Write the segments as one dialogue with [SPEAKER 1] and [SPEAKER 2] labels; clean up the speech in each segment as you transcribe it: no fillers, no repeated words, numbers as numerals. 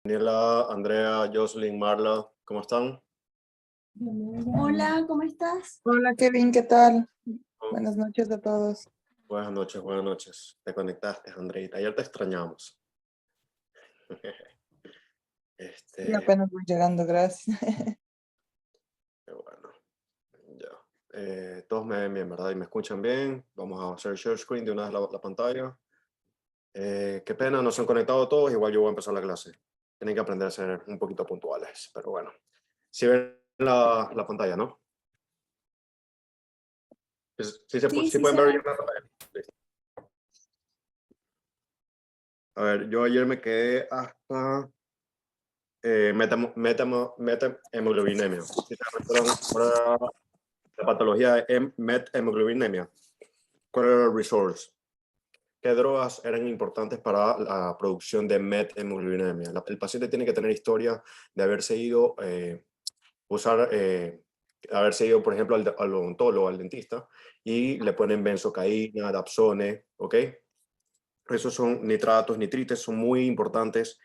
[SPEAKER 1] Daniela, Andrea, Jocelyn, Marla, ¿cómo están?
[SPEAKER 2] Hola, ¿cómo estás?
[SPEAKER 3] Hola Kevin, ¿qué tal? Buenas noches a todos.
[SPEAKER 1] Buenas noches, buenas noches. Te conectaste, Andreita. Ayer te extrañamos.
[SPEAKER 3] Y apenas voy llegando, gracias.
[SPEAKER 1] Qué bueno. Ya. Todos me ven bien, ¿verdad? Y me escuchan bien. Vamos a hacer share screen de una vez la pantalla. Qué pena, no se han conectado todos. Igual yo voy a empezar la clase. Tienen que aprender a ser un poquito puntuales, pero bueno. Si ven la pantalla, ¿no? Sí
[SPEAKER 2] Sí
[SPEAKER 1] pueden
[SPEAKER 2] se
[SPEAKER 1] ver
[SPEAKER 2] ve.
[SPEAKER 1] bien la pantalla. Listo. A ver, yo ayer me quedé hasta methemoglobinemia. Si te recuerdan, ahora la patología de methemoglobinemia. ¿Cuál era el resource? ¿Qué drogas eran importantes para la producción de methemoglobinemia? El paciente tiene que tener historia de haberse ido, haberse ido, por ejemplo, al odontólogo, al dentista, y le ponen benzocaína, dapsone, ¿ok? Esos son nitratos, nitrites, son muy importantes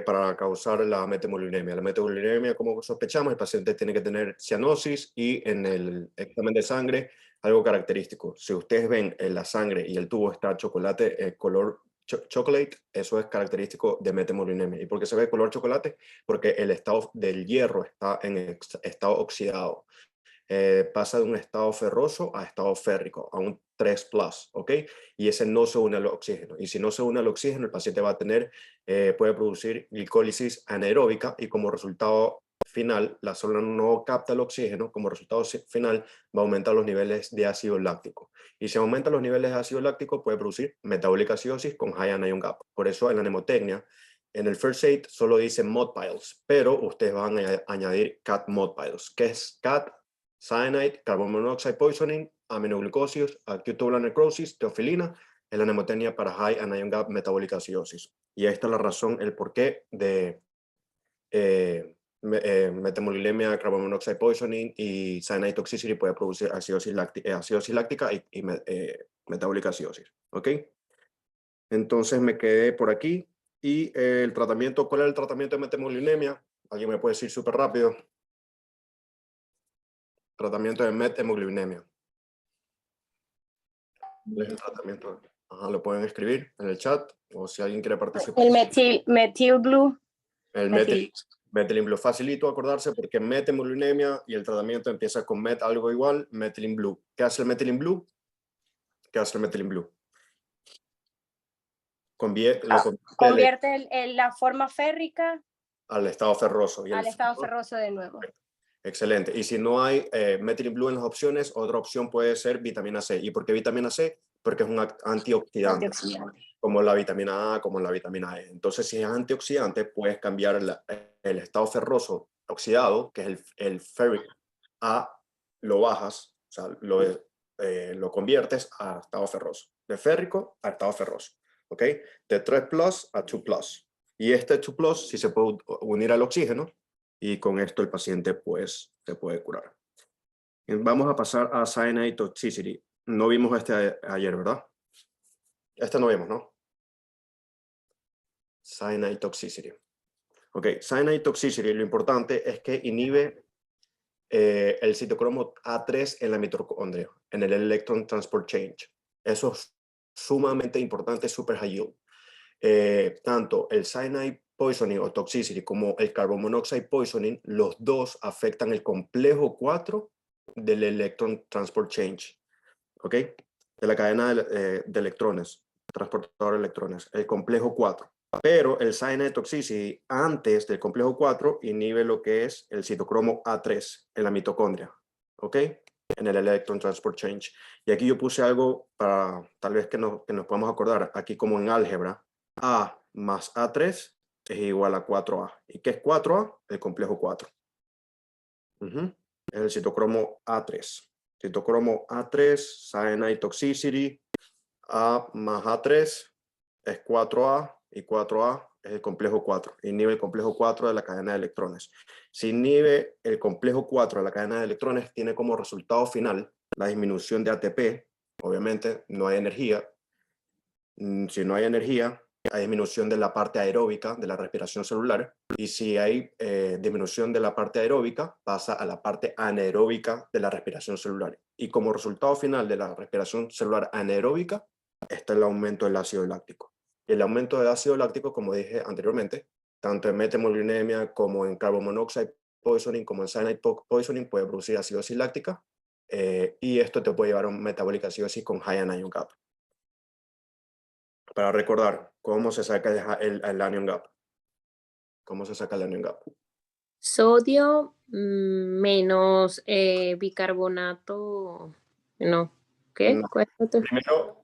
[SPEAKER 1] para causar la methemoglobinemia. La methemoglobinemia, como sospechamos, el paciente tiene que tener cianosis y en el examen de sangre, algo característico. Si ustedes ven en la sangre y el tubo está chocolate, color chocolate, eso es característico de methemoglobinemia. ¿Y por qué se ve color chocolate? Porque el estado del hierro está en estado oxidado. Pasa de un estado ferroso a estado férrico, a un 3+, ¿ok? Y ese no se une al oxígeno. Y si no se une al oxígeno, el paciente va a tener, puede producir glicólisis anaeróbica y como resultado final, la célula no capta el oxígeno, como resultado final va a aumentar los niveles de ácido láctico. Y si aumentan los niveles de ácido láctico, puede producir metabolic acidosis con high anion gap. Por eso en la mnemotecnia, en el first aid solo dice mod piles, pero ustedes van a añadir cat mod piles. ¿Qué es cat? Cyanide, carbon monoxide poisoning, aminoglucosius, acute tubular necrosis, teofilina, es la mnemotecnia para high anion gap metabolic acidosis. Y esta es la razón, el porqué de metemoglobinemia, carbon monoxide poisoning y cyanide toxicity puede producir acidosis láctica y metabolic acidosis. ¿Ok? Entonces me quedé por aquí. Y el tratamiento, ¿cuál es el tratamiento de metemoglobinemia? ¿Alguien me puede decir súper rápido? Tratamiento de methemoglobinemia. ¿Cuál es el tratamiento? Ajá, lo pueden escribir en el chat o si alguien quiere participar.
[SPEAKER 2] El metil blue.
[SPEAKER 1] El Methylene Blue. Facilito acordarse porque methemoglobinemia y el tratamiento empieza con algo igual, Methylene Blue. ¿Qué hace el Methylene Blue? ¿Qué hace el Methylene Blue?
[SPEAKER 2] Convierte la forma férrica
[SPEAKER 1] al estado ferroso.
[SPEAKER 2] al estado ferroso de nuevo.
[SPEAKER 1] Excelente. Y si no hay Methylene Blue en las opciones, otra opción puede ser vitamina C. ¿Y por qué vitamina C? Porque es un antioxidante. Como la vitamina A, como la vitamina E. Entonces, si es antioxidante, puedes cambiar el estado ferroso oxidado, que es el ferric, lo bajas, o sea, lo conviertes a estado ferroso. De férrico a estado ferroso. ¿Ok? De 3+ a 2+. Y este 2+, si se puede unir al oxígeno, y con esto el paciente pues se puede curar. Vamos a pasar a cyanide toxicity. No vimos este ayer, ¿verdad? Este no vimos, ¿no? Cyanide toxicity. Ok, cyanide toxicity, lo importante es que inhibe el citocromo A3 en la mitocondria, en el electron transport change. Eso es sumamente importante, super high yield. Tanto el cyanide poisoning o toxicity como el carbon monoxide poisoning, los dos afectan el complejo 4 del electron transport change, ¿ok? De la cadena de electrones, transportador de electrones, el complejo 4. Pero el cyanide toxicity antes del complejo 4 inhibe lo que es el citocromo A3 en la mitocondria, ¿ok? En el electron transport change. Y aquí yo puse algo para tal vez que nos podamos acordar, aquí como en álgebra, A más A3 es igual a 4A. ¿Y qué es 4A? El complejo 4. Es el citocromo A3. Citocromo A3, cyanide toxicity, A más A3 es 4A y 4A es el complejo 4. Inhibe el complejo 4 de la cadena de electrones. Si inhibe el complejo 4 de la cadena de electrones, tiene como resultado final la disminución de ATP. Obviamente no hay energía. Si no hay energía, hay disminución de la parte aeróbica de la respiración celular, y si hay disminución de la parte aeróbica, pasa a la parte anaeróbica de la respiración celular. Y como resultado final de la respiración celular anaeróbica, está el aumento del ácido láctico. Y el aumento del ácido láctico, como dije anteriormente, tanto en methemoglutinemia como en carbon monoxide poisoning, como en cyanide poisoning, puede producir acidosis láctica, y esto te puede llevar a un metabolic acidosis con high anion gap. Para recordar, ¿cómo se saca el anion gap? ¿Cómo se saca el anion gap?
[SPEAKER 4] Sodio menos bicarbonato. No. ¿Qué?
[SPEAKER 1] No.
[SPEAKER 4] ¿Cuál es otro?
[SPEAKER 1] Primero,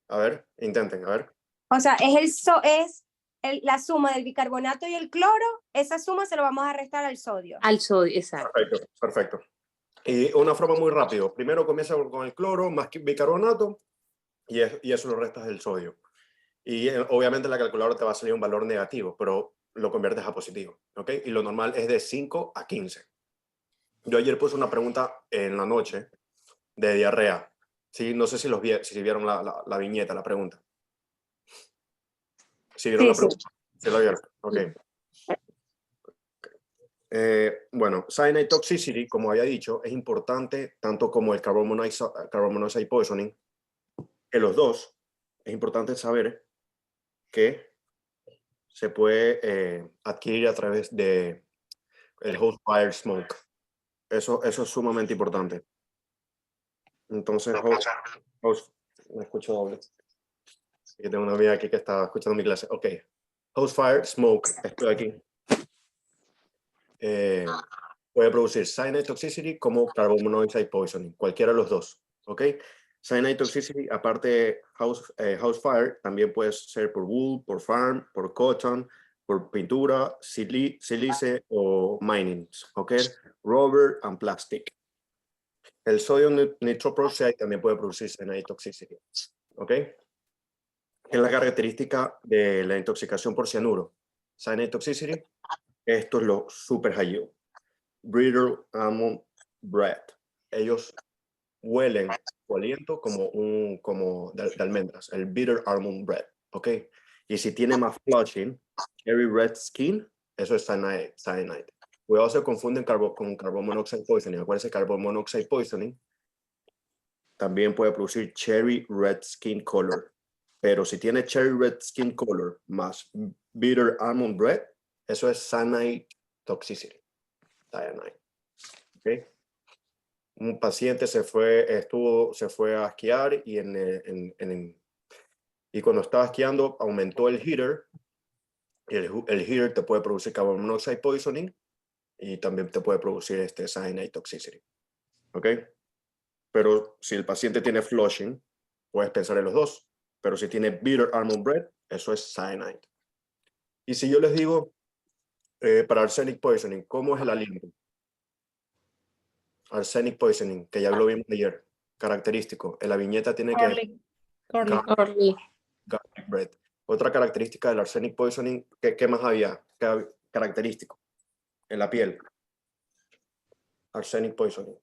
[SPEAKER 1] a ver, intenten, a ver.
[SPEAKER 2] O sea, es la suma del bicarbonato y el cloro, esa suma se lo vamos a restar al sodio.
[SPEAKER 4] Al sodio, exacto.
[SPEAKER 1] Perfecto, perfecto. Y una forma muy rápido. Primero comienza con el cloro más bicarbonato y eso lo restas del sodio. Y obviamente la calculadora te va a salir un valor negativo, pero lo conviertes a positivo, ¿ok? Y lo normal es de 5 a 15. Yo ayer puse una pregunta en la noche de diarrea. Sí, no sé si vieron la viñeta, la pregunta. ¿Sí vieron la pregunta? Sí la vieron, ok. Bueno, cyanide toxicity, como había dicho, es importante tanto como el carbon monoxide poisoning, que los dos, es importante saber que se puede adquirir a través de el host fire smoke. Eso es sumamente importante. Entonces, me escucho doble. Aquí tengo una amiga aquí que está escuchando mi clase. Ok. Host fire smoke, estoy aquí. Puede producir cyanide toxicity como carbon monoxide poisoning, cualquiera de los dos. Ok. Cyanide toxicity, aparte house fire, también puede ser por wool, por farm, por cotton, por pintura, silice o mining. Ok. Rubber and plastic. El sodio nitroprusside también puede producir cyanide toxicity. ¿Ok? Es la característica de la intoxicación por cianuro. Cyanide toxicity, esto es lo super high yield. Brittle almond bread. Ellos huelen su aliento como de almendras, el bitter almond bread. ¿Ok? Y si tiene más flushing, cherry red skin, eso es cyanide. Cuidado, se confunden con carbon monoxide poisoning. Acuérdense, carbon monoxide poisoning también puede producir cherry red skin color. Pero si tiene cherry red skin color más bitter almond bread, eso es cyanide toxicity. Cyanide. ¿Okay? Un paciente se fue a esquiar y, y cuando estaba esquiando aumentó el heater. El heater te puede producir carbon monoxide poisoning y también te puede producir cyanide toxicity. ¿Ok? Pero si el paciente tiene flushing, puedes pensar en los dos. Pero si tiene bitter almond bread, eso es cyanide. Y si yo les digo, para arsenic poisoning, ¿cómo es el aliento? Arsenic poisoning, que ya lo vimos ayer, característico. En la viñeta tiene
[SPEAKER 4] Garlic
[SPEAKER 1] bread. Otra característica del arsenic poisoning, ¿qué más había? Característico en la piel. Arsenic poisoning.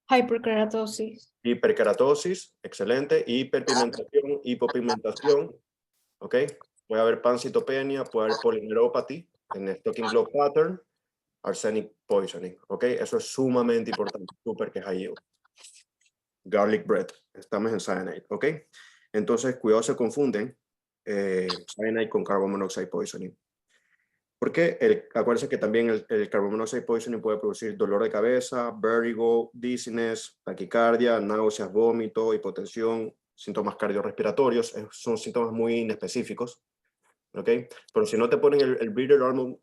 [SPEAKER 5] Hiperkeratosis.
[SPEAKER 1] Hiperkeratosis, excelente. Hiperpigmentación, hipopigmentación, ¿ok? Puede haber pancitopenia, puede haber polineropathy, en Stocking Globe pattern, arsenic poisoning, ¿ok? Eso es sumamente importante, súper que es ahí. Garlic bread, estamos en cyanide, ¿ok? Entonces, cuidado, se confunden cyanide con carbon monoxide poisoning. Porque acuérdense que también el carbon monoxide poisoning puede producir dolor de cabeza, vértigo, dizziness, taquicardia, náuseas, vómito, hipotensión, síntomas cardiorrespiratorios. Son síntomas muy inespecíficos, ¿ok? Pero si no te ponen el bitter almond,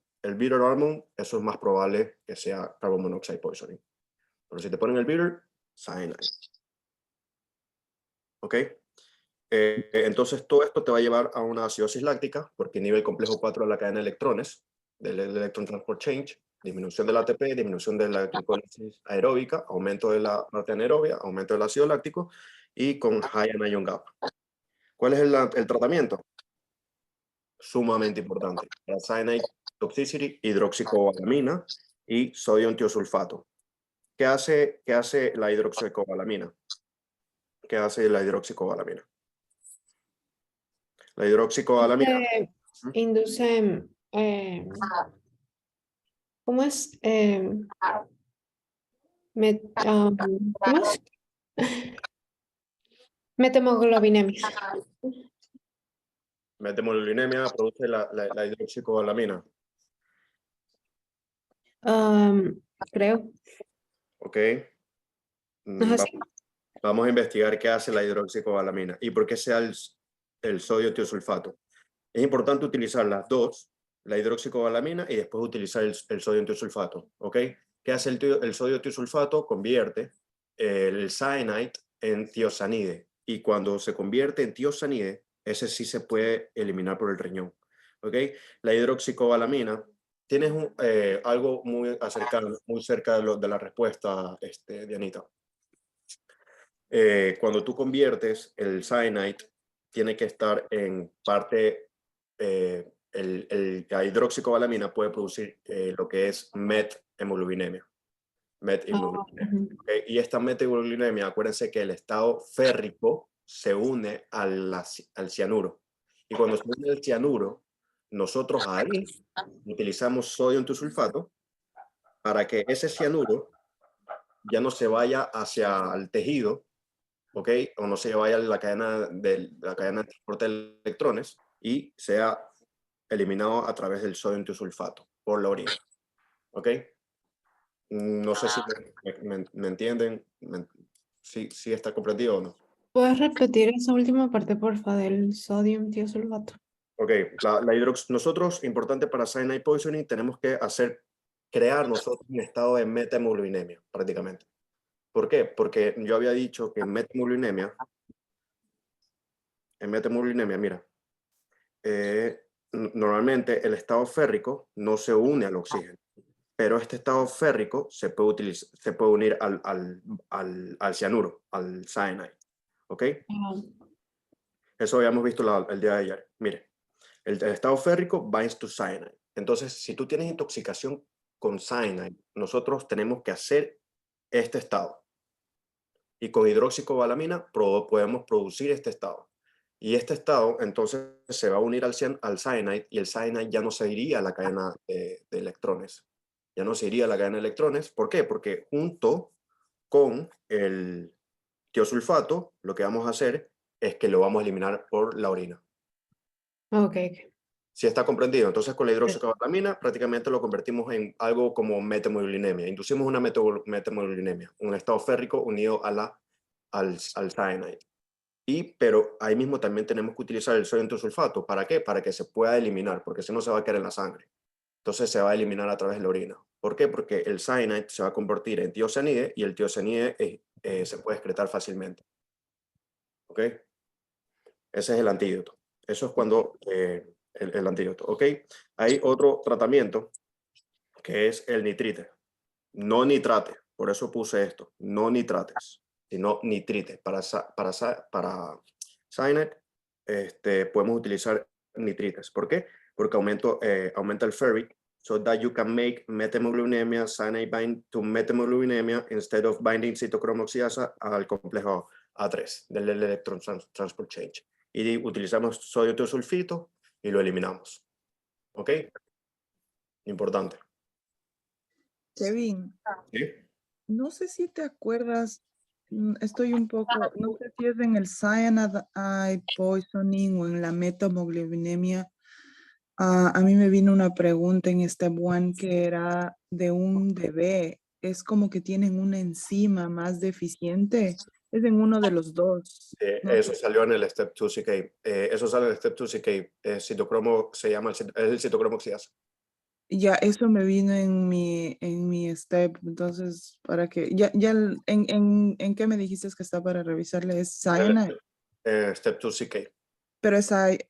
[SPEAKER 1] eso es más probable que sea carbon monoxide poisoning. Pero si te ponen el bitter, cyanide. ¿Ok? Entonces todo esto te va a llevar a una acidosis láctica, porque nivel complejo 4 de la cadena de electrones, del electron transport change, disminución del ATP, disminución de la glicólisis aeróbica, aumento de la parte anaerobia, aumento del ácido láctico y con high anion gap. ¿Cuál es el tratamiento? Sumamente importante. Para cyanide toxicity, hidroxicobalamina y sodio tiosulfato. ¿Qué hace la hidroxicobalamina? ¿Qué hace la hidroxicobalamina? La hidroxicobalamina.
[SPEAKER 5] Induce, ¿cómo es? ¿Cómo es? Metemoglobinemia.
[SPEAKER 1] Metemoglobinemia produce la hidroxicobalamina.
[SPEAKER 5] Creo.
[SPEAKER 1] ¿Ok?
[SPEAKER 5] ¿No es así?
[SPEAKER 1] Vamos a investigar qué hace la hidroxicobalamina y por qué sea el sodio tiosulfato. Es importante utilizar las dos, la hidroxicobalamina y después utilizar el sodio tiosulfato. ¿Ok? ¿Qué hace el sodio tiosulfato? Convierte el cyanide en tiosanide. Y cuando se convierte en tiosanide, ese sí se puede eliminar por el riñón. ¿Ok? La hidroxicobalamina, tienes algo muy cerca de la respuesta, Dianita. Cuando tú conviertes el cyanide, tiene que estar en parte, la hidroxicobalamina puede producir lo que es methemoglobinemia. ¿Okay? Y esta methemoglobinemia, acuérdense que el estado férrico se une al cianuro. Y cuando se une al cianuro, nosotros ahí utilizamos sodio tiosulfato para que ese cianuro ya no se vaya hacia el tejido, ¿ok? O no se vaya a la cadena de transporte de electrones y sea eliminado a través del sodio tiosulfato por la orina, ¿ok? No sé si me entienden, si está comprendido o no.
[SPEAKER 5] ¿Puedes repetir esa última parte, porfa, del sodio tiosulfato?
[SPEAKER 1] Ok, nosotros, importante para cyanide poisoning, tenemos que crear nosotros un estado de methemoglobinemia, prácticamente. ¿Por qué? Porque yo había dicho que en methemoglobinemia, mira, normalmente el estado férrico no se une al oxígeno, pero este estado férrico se puede unir al cianuro, al cyanide, ¿ok? Eso habíamos visto el día de ayer. Mire, el estado férrico binds to cyanide. Entonces, si tú tienes intoxicación con cyanide, nosotros tenemos que hacer este estado. Y con hidroxicobalamina podemos producir este estado. Y este estado, entonces, se va a unir al cyanide y el cyanide ya no se iría a la cadena de electrones. Ya no se iría a la cadena de electrones. ¿Por qué? Porque junto con el tiosulfato, lo que vamos a hacer es que lo vamos a eliminar por la orina.
[SPEAKER 5] Ok.
[SPEAKER 1] Si está comprendido, entonces con la hidroxicobalamina prácticamente lo convertimos en algo como methemoglobinemia. Inducimos una methemoglobinemia, un estado férrico unido al cyanide. Pero ahí mismo también tenemos que utilizar el sodio tiosulfato. ¿Para qué? Para que se pueda eliminar, porque si no se va a quedar en la sangre. Entonces se va a eliminar a través de la orina. ¿Por qué? Porque el cyanide se va a convertir en tiosanide y el tiosanide se puede excretar fácilmente. ¿Ok? Ese es el antídoto. Eso es cuando el antídoto. ¿Ok? Hay otro tratamiento que es el nitrite. No nitrate. Por eso puse esto. No nitrates, sino nitrite. Para cyanide podemos utilizar nitrites. ¿Por qué? Porque aumenta el ferric, so that you can make methemoglobinemia, cyanide bind to methemoglobinemia instead of binding citocromo oxidasa al complejo A3 del electron transport change. Y utilizamos sodio tiosulfito y lo eliminamos. ¿Ok? Importante.
[SPEAKER 3] Kevin,
[SPEAKER 1] ¿Sí?
[SPEAKER 3] no sé si te acuerdas, estoy un poco, no sé si es en el cyanide poisoning o en la metamoglobinemia. A mí me vino una pregunta en Step 1 que era de un bebé. Es como que tienen una enzima más deficiente. Es en uno de los dos. ¿No?
[SPEAKER 1] Eso salió en el Step 2 CK. Eso sale en el Step 2 CK. Citocromo se llama, es el citocromo oxidasa.
[SPEAKER 3] Ya, eso me vino en mi step, entonces, para que, ¿en qué me dijiste que está para revisarle? Es cyanide,
[SPEAKER 1] Step 2 CK.
[SPEAKER 3] pero es cyanide.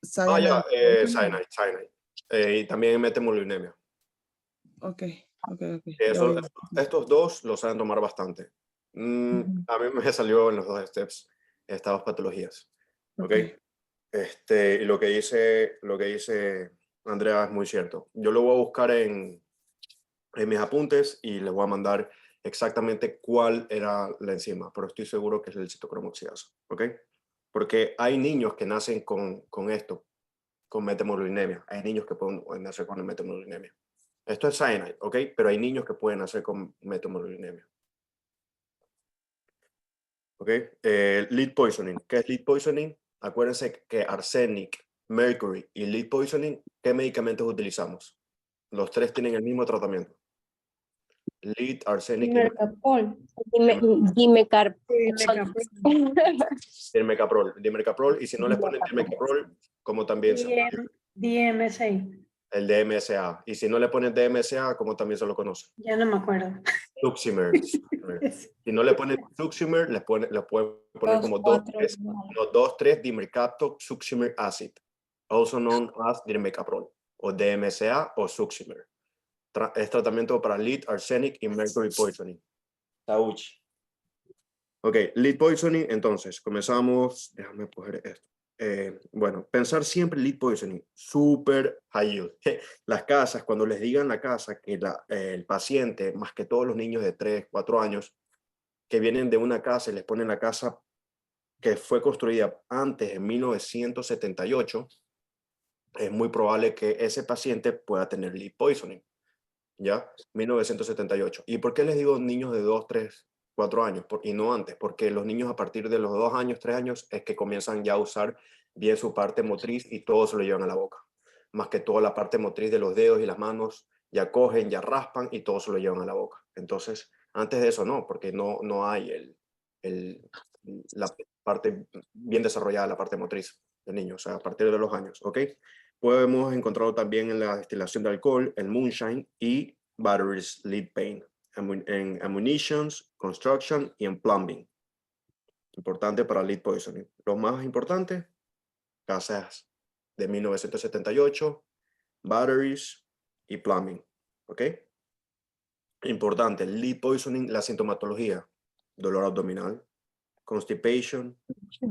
[SPEAKER 1] Cyanide. Y también metemoglobinemia.
[SPEAKER 3] Ok. Ya voy a-
[SPEAKER 1] Estos dos los saben tomar bastante.
[SPEAKER 3] Ujú.
[SPEAKER 1] A mí me salió en los dos steps estas dos patologías. ¿Ok? Y lo que dice Andrea es muy cierto. Yo lo voy a buscar en mis apuntes y les voy a mandar exactamente cuál era la enzima, pero estoy seguro que es el citocromo oxidasa. ¿Ok? Porque hay niños que nacen con esto. con metamoglobinemia. Hay niños que pueden nacer con metamoglobinemia. Esto es cyanide, ¿ok? Pero hay niños que pueden nacer con metamoglobinemia. ¿Ok? Lead poisoning. ¿Qué es lead poisoning? Acuérdense que arsenic, mercury y lead poisoning, ¿qué medicamentos utilizamos? Los tres tienen el mismo tratamiento. Lead, arsenic y
[SPEAKER 5] Mercapol.
[SPEAKER 1] dimercaprol. Y si no les ponen dimercaprol, como también se
[SPEAKER 6] DMSA.
[SPEAKER 1] el DMSA. Y si no le ponen DMSA, como también se lo conoce.
[SPEAKER 6] Ya no me acuerdo.
[SPEAKER 1] Suximer. Si no le ponen Suximer, le pueden poner como 2,3 dimercapto succimer acid, also known as dimercaprol, o DMSA o Suximer. Es tratamiento para lead, arsenic y mercury poisoning. Tauchi. Ok, lead poisoning, entonces, comenzamos, déjame coger esto. Bueno, pensar siempre lead poisoning, súper high yield. Las casas, cuando les digan la casa que el paciente, más que todos los niños de 3, 4 años, que vienen de una casa y les ponen la casa que fue construida antes de 1978, es muy probable que ese paciente pueda tener lead poisoning. ¿Ya? 1978. ¿Y por qué les digo niños de 2, 3, 4 años y no antes? Porque los niños a partir de los 2 años, 3 años es que comienzan ya a usar bien su parte motriz y todo se lo llevan a la boca. Más que toda la parte motriz de los dedos y las manos ya cogen, ya raspan y todo se lo llevan a la boca. Entonces, antes de eso no, porque no hay la parte bien desarrollada, la parte motriz del niño, o sea, a partir de los años, ¿ok? Podemos encontrarlo también en la destilación de alcohol, el moonshine y batteries lead paint, en ammunitions, construction y en plumbing. Importante para lead poisoning. Lo más importante, casas de 1978, batteries y plumbing. ¿Ok? Importante, lead poisoning, la sintomatología, dolor abdominal, constipation,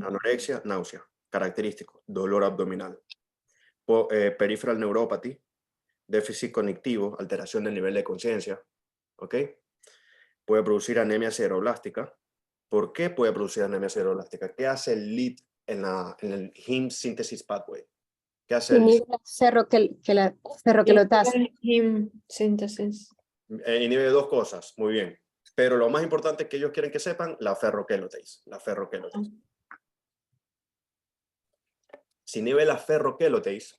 [SPEAKER 1] anorexia, náusea. Característico, dolor abdominal. Peripheral neuropathy, déficit cognitivo, alteración del nivel de conciencia, ¿ok? Puede producir anemia cereroblástica. ¿Por qué puede producir anemia cereroblástica? ¿Qué hace el lead en el heme synthesis pathway? ¿Qué hace el lead?
[SPEAKER 2] Ferroquelotasa.
[SPEAKER 5] Síntesis.
[SPEAKER 1] Inhibe dos cosas, muy bien. Pero lo más importante que ellos quieren que sepan, la ferroquelotase. La ferroquelotase. Si inhibe la ferroquelotase,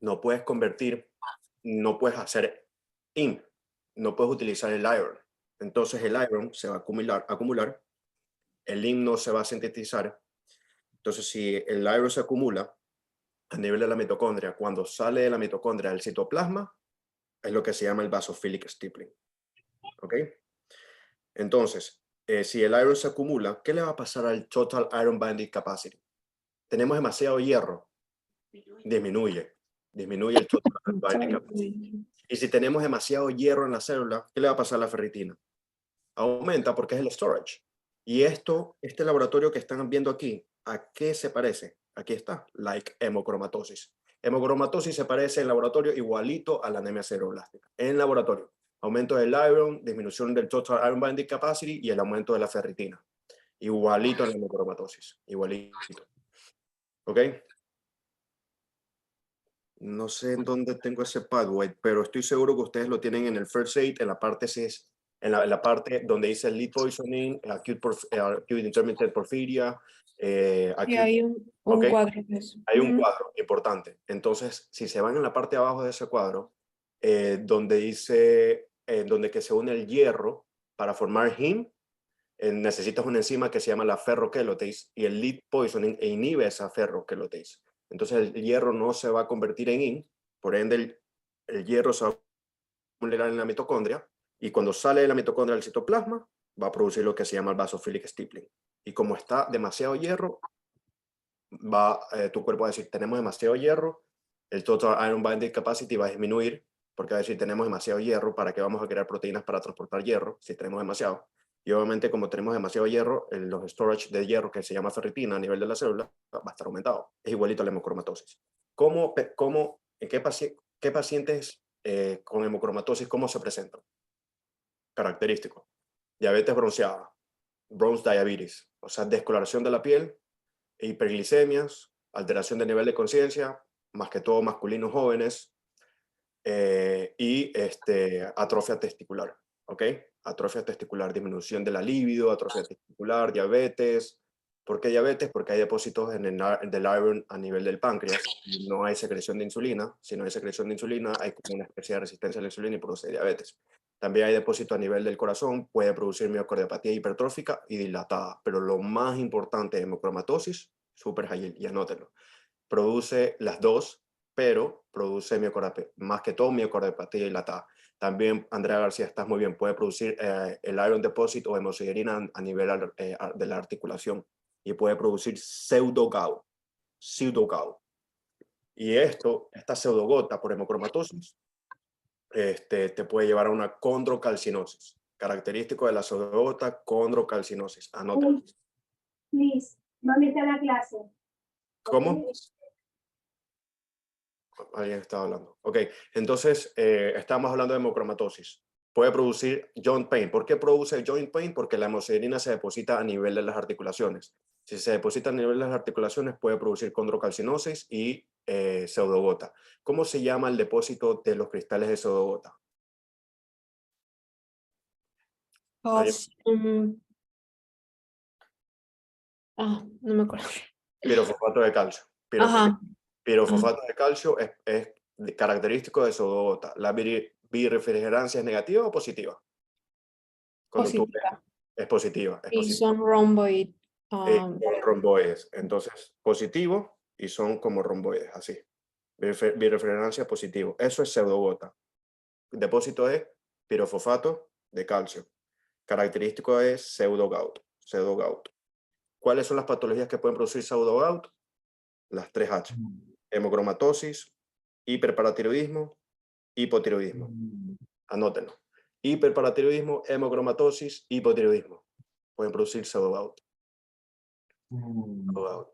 [SPEAKER 1] no puedes convertir, no puedes hacer IMP, no puedes utilizar el iron. Entonces el iron se va a acumular, el IMP no se va a sintetizar. Entonces si el iron se acumula a nivel de la mitocondria, cuando sale de la mitocondria al citoplasma, es lo que se llama el basophilic stippling. ¿Ok? Entonces, si el iron se acumula, ¿qué le va a pasar al total iron binding capacity? Tenemos demasiado hierro, disminuye el total iron binding capacity. Y si tenemos demasiado hierro en la célula, ¿qué le va a pasar a la ferritina? Aumenta porque es el storage. Y este laboratorio que están viendo aquí, ¿a qué se parece? Aquí está, like hemocromatosis. Hemocromatosis se parece en laboratorio igualito a la anemia cereroblástica. En laboratorio, aumento del iron, disminución del total iron binding capacity y el aumento de la ferritina. Igualito en la hemocromatosis, igualito. ¿Ok? No sé en dónde tengo ese pathway, pero estoy seguro que ustedes lo tienen en el first aid, en la parte 6, en la parte donde dice lead poisoning, acute intermittent porphyria.
[SPEAKER 5] Y hay un
[SPEAKER 1] ¿ok?
[SPEAKER 5] cuadro de eso.
[SPEAKER 1] Hay un cuadro importante. Entonces, si se van en la parte de abajo de ese cuadro, donde dice, donde que se une el hierro para formar heme, necesitas una enzima que se llama la ferroquelotase y el lead poisoning inhibe esa ferroquelotase. Entonces el hierro no se va a convertir en IN, por ende el hierro se va a acumular en la mitocondria y cuando sale de la mitocondria al citoplasma va a producir lo que se llama el basophilic stippling. Y como está demasiado hierro, tu cuerpo va a decir, tenemos demasiado hierro, el total iron binding capacity va a disminuir, porque va a decir, tenemos demasiado hierro, ¿para qué vamos a crear proteínas para transportar hierro si tenemos demasiado? Y obviamente como tenemos demasiado hierro, los storage de hierro que se llama ferritina a nivel de la célula va a estar aumentado. Es igualito a la hemocromatosis. ¿Qué pacientes con hemocromatosis, cómo se presentan? Característico. Diabetes bronceada, bronze diabetes, o sea, descoloración de la piel, hiperglicemias, alteración de nivel de conciencia, más que todo masculinos jóvenes, y atrofia testicular, ¿ok? Atrofia testicular, disminución de la libido, atrofia testicular, diabetes. ¿Por qué diabetes? Porque hay depósitos del iron a nivel del páncreas y no hay secreción de insulina. Si no hay secreción de insulina, hay como una especie de resistencia a la insulina y produce diabetes. También hay depósito a nivel del corazón, puede producir miocardiopatía hipertrófica y dilatada. Pero lo más importante de hemocromatosis, súper high, y anótenlo, produce las dos, pero produce más que todo miocardiopatía dilatada. También, Andrea García, estás muy bien, puede producir el iron deposit o hemosiderina a nivel de la articulación y puede producir pseudogao. Y esta pseudogota por hemocromatosis, te puede llevar a una condrocalcinosis. Característico de la pseudogota, condrocalcinosis. Anótalo.
[SPEAKER 2] Please, mami está en la clase.
[SPEAKER 1] ¿Cómo? Alguien estaba hablando. Ok, entonces estamos hablando de hemocromatosis. Puede producir joint pain. ¿Por qué produce joint pain? Porque la hemosiderina se deposita a nivel de las articulaciones. Si se deposita a nivel de las articulaciones, puede producir condrocalcinosis y pseudogota. ¿Cómo se llama el depósito de los cristales de pseudogota?
[SPEAKER 5] No me acuerdo.
[SPEAKER 1] Pirofosfato de calcio.
[SPEAKER 5] Ajá.
[SPEAKER 1] Pirofosfato de calcio es característico de pseudogota. ¿La birrefrigerancia es negativa o positiva? Cuando
[SPEAKER 5] Positiva.
[SPEAKER 1] es positiva. Es
[SPEAKER 5] Y
[SPEAKER 1] positiva.
[SPEAKER 5] son rhomboid.
[SPEAKER 1] Son romboides. Entonces, positivo y son como romboides, así. Birrefrigerancia positivo. Eso es pseudogota. Depósito es pirofosfato de calcio. Característico es pseudogout. ¿Cuáles son las patologías que pueden producir pseudogout? Las 3H. Hemocromatosis, hiperparatiroidismo, hipotiroidismo. Anótenlo. Hiperparatiroidismo, hemocromatosis, hipotiroidismo. Pueden producir pseudogout.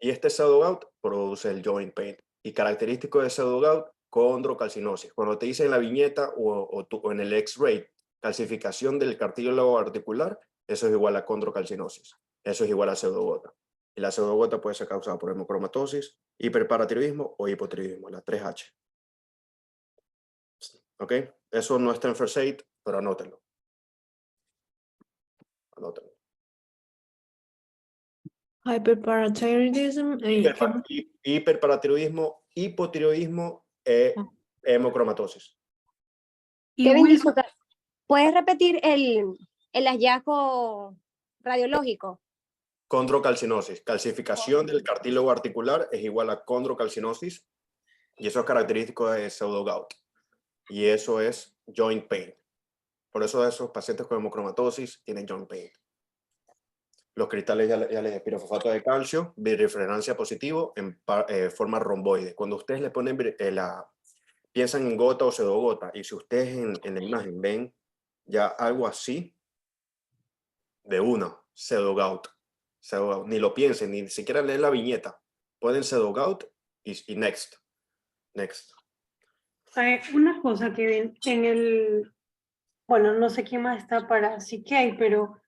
[SPEAKER 1] Y este pseudogout produce el joint pain. Y característico de pseudogout, condrocalcinosis. Cuando te dicen en la viñeta o en el X-ray, calcificación del cartílago articular, eso es igual a condrocalcinosis. Eso es igual a pseudogota. Y la pseudogota puede ser causada por hemocromatosis, hiperparatiroidismo o hipotiroidismo, la 3H. ¿Ok? Eso no está en First Aid, pero anótenlo. Anótenlo.
[SPEAKER 5] Hyperparathyroidism.
[SPEAKER 1] Hiperparatiroidismo, hipotiroidismo, hemocromatosis.
[SPEAKER 6] Y
[SPEAKER 2] Kevin,
[SPEAKER 6] Wilson,
[SPEAKER 2] disculpa, ¿puedes repetir el hallazgo radiológico?
[SPEAKER 1] Condrocalcinosis. Calcificación del cartílago articular es igual a condrocalcinosis y eso es característico de pseudogout. Y eso es joint pain. Por eso esos pacientes con hemocromatosis tienen joint pain. Los cristales ya les dije, pirofosfato de calcio, birrefrigerancia positivo en forma romboide. Cuando ustedes le ponen piensan en gota o pseudogota, y si ustedes en la imagen ven ya algo así, de una, pseudogout. Ni lo piensen, ni siquiera leen la viñeta. Pueden pseudogout y next.
[SPEAKER 6] una cosa que bueno, no sé quién más está para CK, pero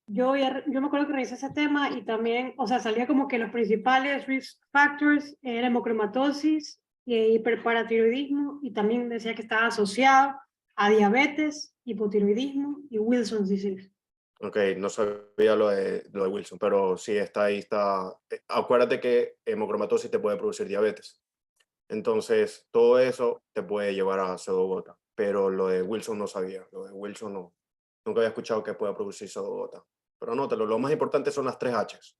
[SPEAKER 6] yo me acuerdo que revisé ese tema y también, o sea, salía como que los principales risk factors eran hemocromatosis y hiperparatiroidismo, y también decía que estaba asociado a diabetes, hipotiroidismo y Wilson's disease.
[SPEAKER 1] Ok, no sabía lo de Wilson, pero sí está ahí. Acuérdate que hemocromatosis te puede producir diabetes. Entonces, todo eso te puede llevar a pseudogota. Pero lo de Wilson no sabía. Lo de Wilson no. Nunca había escuchado que pueda producir pseudogota. Pero anótalo, lo más importante son las 3Hs.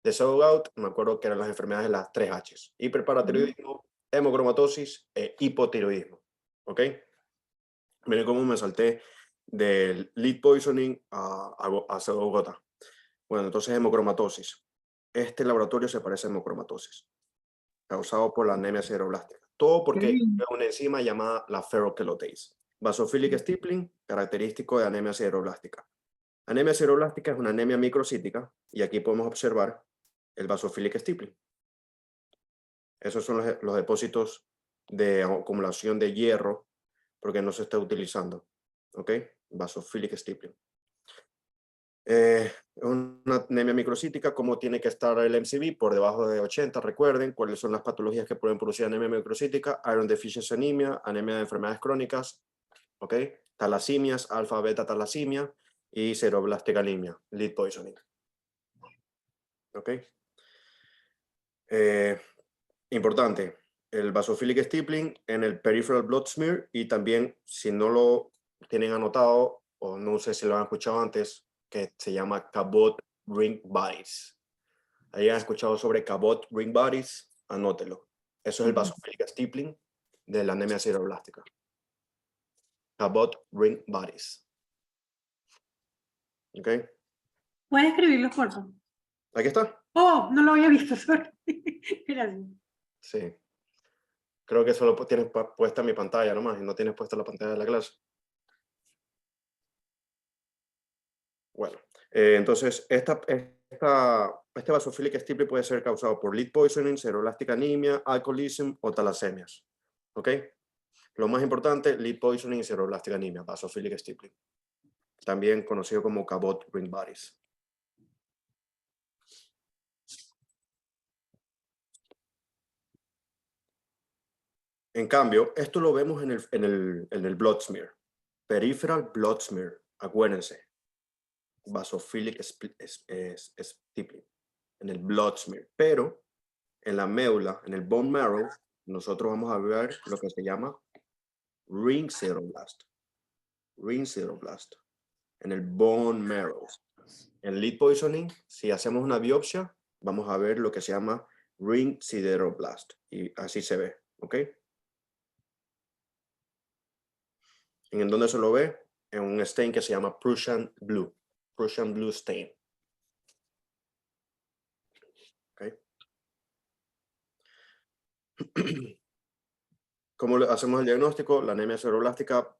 [SPEAKER 1] De pseudogout, me acuerdo que eran las enfermedades de las 3Hs. Hiperparatiroidismo, hemocromatosis e hipotiroidismo. ¿Ok? Miren cómo me salté del lead poisoning a pseudogota. Bueno, entonces hemocromatosis. Este laboratorio se parece a hemocromatosis, causado por la anemia sideroblástica. Todo porque es una enzima llamada la ferrokelotase. Basophilic stippling, característico de anemia sideroblástica. Anemia sideroblástica es una anemia microcítica y aquí podemos observar el basophilic stippling. Esos son los depósitos de acumulación de hierro porque no se está utilizando. ¿Ok? Basophilic stippling. Una anemia microcítica, ¿cómo tiene que estar el MCV? Por debajo de 80, recuerden cuáles son las patologías que pueden producir anemia microcítica: iron deficiency anemia, anemia de enfermedades crónicas, ¿ok? Talasemias, alfa, beta talasemia y cerebroblástica anemia, lead poisoning. ¿Ok? Importante, el basophilic stippling en el peripheral blood smear, y también, si no lo tienen anotado, o no sé si lo han escuchado antes, que se llama Cabot ring bodies. ¿Hayan escuchado sobre Cabot ring bodies? Anótelo. Eso es el basophilic stippling de la anemia cerebroblástica. Cabot ring bodies. ¿Ok?
[SPEAKER 6] ¿Puedes escribirlo, por favor?
[SPEAKER 1] Aquí está.
[SPEAKER 6] Oh, no lo había visto, sorry. Gracias.
[SPEAKER 1] Sí. Creo que solo tienes puesta mi pantalla nomás y no tienes puesta la pantalla de la clase. Bueno, entonces este basophilic stippling puede ser causado por lead poisoning, cerebroblástica anemia, alcoholism o talasemias. ¿Ok? Lo más importante, lead poisoning y cerebroblástica anemia, basophilic stippling. También conocido como Cabot ring bodies. En cambio, esto lo vemos en el blood smear. Peripheral blood smear, acuérdense. Basophilic stippling en el blood smear. Pero en la médula, en el bone marrow, nosotros vamos a ver lo que se llama ring sideroblast. Ring sideroblast. En el bone marrow. En lead poisoning, si hacemos una biopsia, vamos a ver lo que se llama ring sideroblast. Y así se ve, ¿ok? ¿En dónde se lo ve? En un stain que se llama Prussian Blue. Prussian Blue stain. ¿Ok? ¿Cómo hacemos el diagnóstico? La anemia cerebroblástica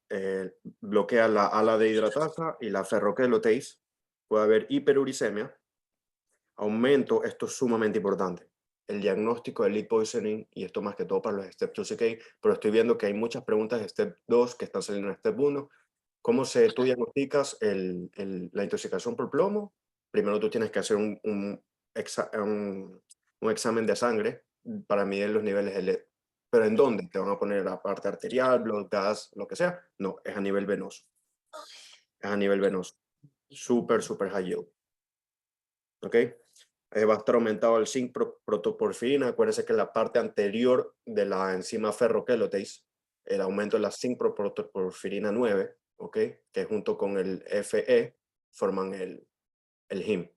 [SPEAKER 1] bloquea la ala de hidratasa y la ferrokelotase. Puede haber hiperuricemia, aumento. Esto es sumamente importante. El diagnóstico de lead poisoning, y esto más que todo para los Step 2CK, pero estoy viendo que hay muchas preguntas de Step 2 que están saliendo en Step 1. ¿Cómo tú diagnosticas la intoxicación por plomo? Primero tú tienes que hacer un examen de sangre para medir los niveles de lead. ¿Pero en dónde? ¿Te van a poner la parte arterial, blood gas, lo que sea? No, es a nivel venoso. Es a nivel venoso. Súper high yield. ¿Ok? Va a estar aumentado el zinc protoporfirina. Acuérdense que la parte anterior de la enzima ferrokelotase, el aumento de la zinc protoporfirina 9, ¿ok? Que junto con el Fe forman el HIM.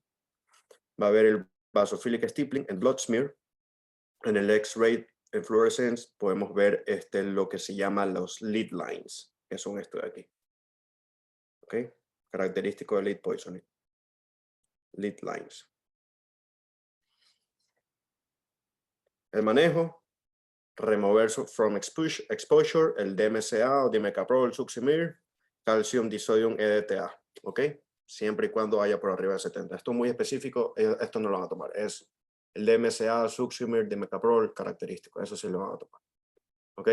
[SPEAKER 1] Va a haber el basophilic stippling, el blood smear. En el X-ray en fluorescence podemos ver lo que se llama los lead lines, que son esto de aquí. ¿Ok? Característico de lead poisoning. Lead lines. El manejo, remover from exposure, el DMCA o dimecaprol, succinil, calcium disodium EDTA, ¿ok? Siempre y cuando haya por arriba de 70. Esto es muy específico, esto no lo van a tomar. Es el DMCA, succinil, dimecaprol, característico. Eso sí lo van a tomar. ¿Ok?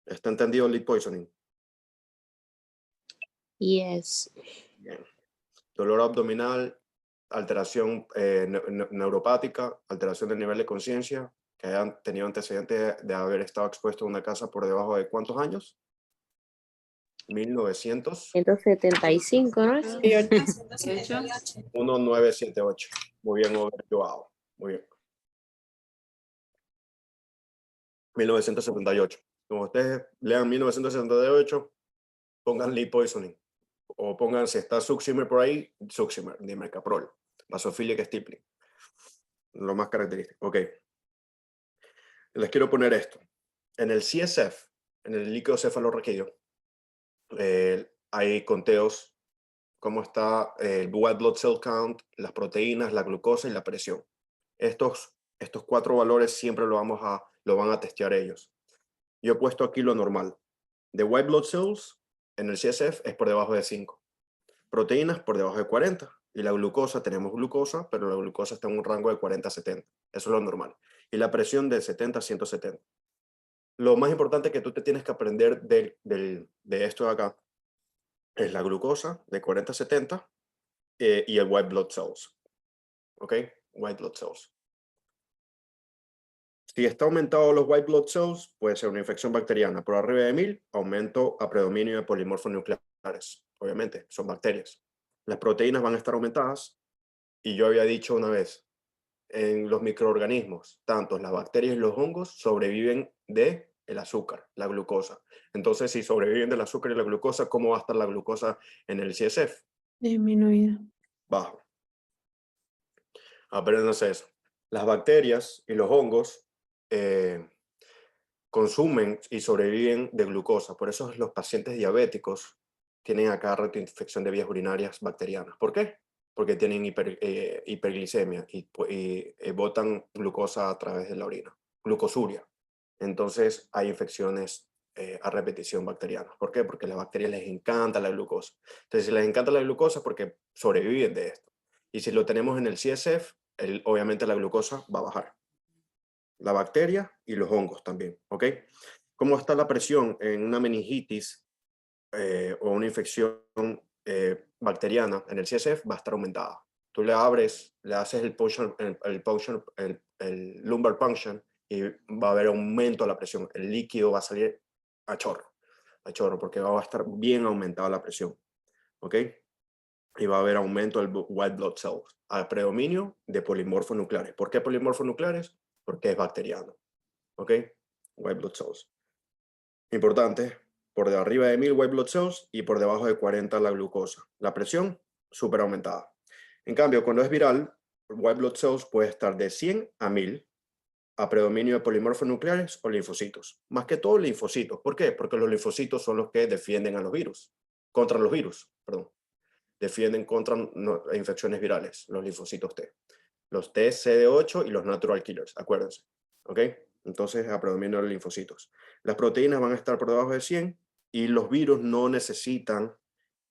[SPEAKER 1] ¿Está entendido el lead poisoning?
[SPEAKER 4] Yes.
[SPEAKER 1] Bien. Dolor abdominal, alteración neuropática, alteración del nivel de conciencia, que hayan tenido antecedentes de haber estado expuesto a una casa por debajo de ¿cuántos años? 1900.
[SPEAKER 4] 175, ¿no?
[SPEAKER 1] 1978. Muy bien overjoado. Muy bien. 1978. Como ustedes lean 1978, pongan lead poisoning. O pongan, si está succinil por ahí, succinil, dimercaprol, basophilic stippling. Lo más característico. Ok. Les quiero poner esto. En el CSF, en el líquido cefalorraquídeo, hay conteos, cómo está el white blood cell count, las proteínas, la glucosa y la presión. Estos 4 valores siempre lo van a testear ellos. Yo he puesto aquí lo normal. De white blood cells en el CSF es por debajo de 5. Proteínas por debajo de 40. Y la glucosa, tenemos glucosa, pero la glucosa está en un rango de 40 a 70. Eso es lo normal. Y la presión de 70 a 170. Lo más importante que tú te tienes que aprender de esto de acá es la glucosa de 40 a 70 y el white blood cells. ¿Ok? White blood cells. Si está aumentado los white blood cells, puede ser una infección bacteriana. Por arriba de 1000, aumento a predominio de polimorfos nucleares. Obviamente, son bacterias. Las proteínas van a estar aumentadas. Y yo había dicho una vez, en los microorganismos, tanto las bacterias y los hongos sobreviven del azúcar, la glucosa. Entonces, si sobreviven del azúcar y la glucosa, ¿cómo va a estar la glucosa en el CSF?
[SPEAKER 5] Disminuida.
[SPEAKER 1] Bajo. Apréndanse eso. Las bacterias y los hongos consumen y sobreviven de glucosa. Por eso los pacientes diabéticos tienen a cada rato infección de vías urinarias bacterianas. ¿Por qué? Porque tienen hiperglicemia y botan glucosa a través de la orina, glucosuria. Entonces hay infecciones a repetición bacterianas. ¿Por qué? Porque a las bacterias les encanta la glucosa. Entonces, si les encanta la glucosa, porque sobreviven de esto. Y si lo tenemos en el CSF, obviamente la glucosa va a bajar. La bacteria y los hongos también, ¿ok? ¿Cómo está la presión en una meningitis o una infección bacteriana en el CSF? Va a estar aumentada. Tú le abres, le haces el lumbar puncture y va a haber aumento de la presión. El líquido va a salir a chorro, porque va a estar bien aumentada la presión, ¿ok? Y va a haber aumento del white blood cells, al predominio de polimorfos nucleares. ¿Por qué polimorfos nucleares? Porque es bacteriano, ¿ok? White blood cells. Importante, por de arriba de 1000 white blood cells y por debajo de 40 la glucosa. La presión, súper aumentada. En cambio, cuando es viral, white blood cells puede estar de 100 a 1000 a predominio de polimorfos nucleares o linfocitos. Más que todo linfocitos. ¿Por qué? Porque los linfocitos son los que defienden a los virus, contra los virus, perdón. Defienden contra infecciones virales, los linfocitos T. Los T, CD8 y los natural killers, acuérdense. ¿Ok? Entonces, a predominio de los linfocitos. Las proteínas van a estar por debajo de 100 y los virus no necesitan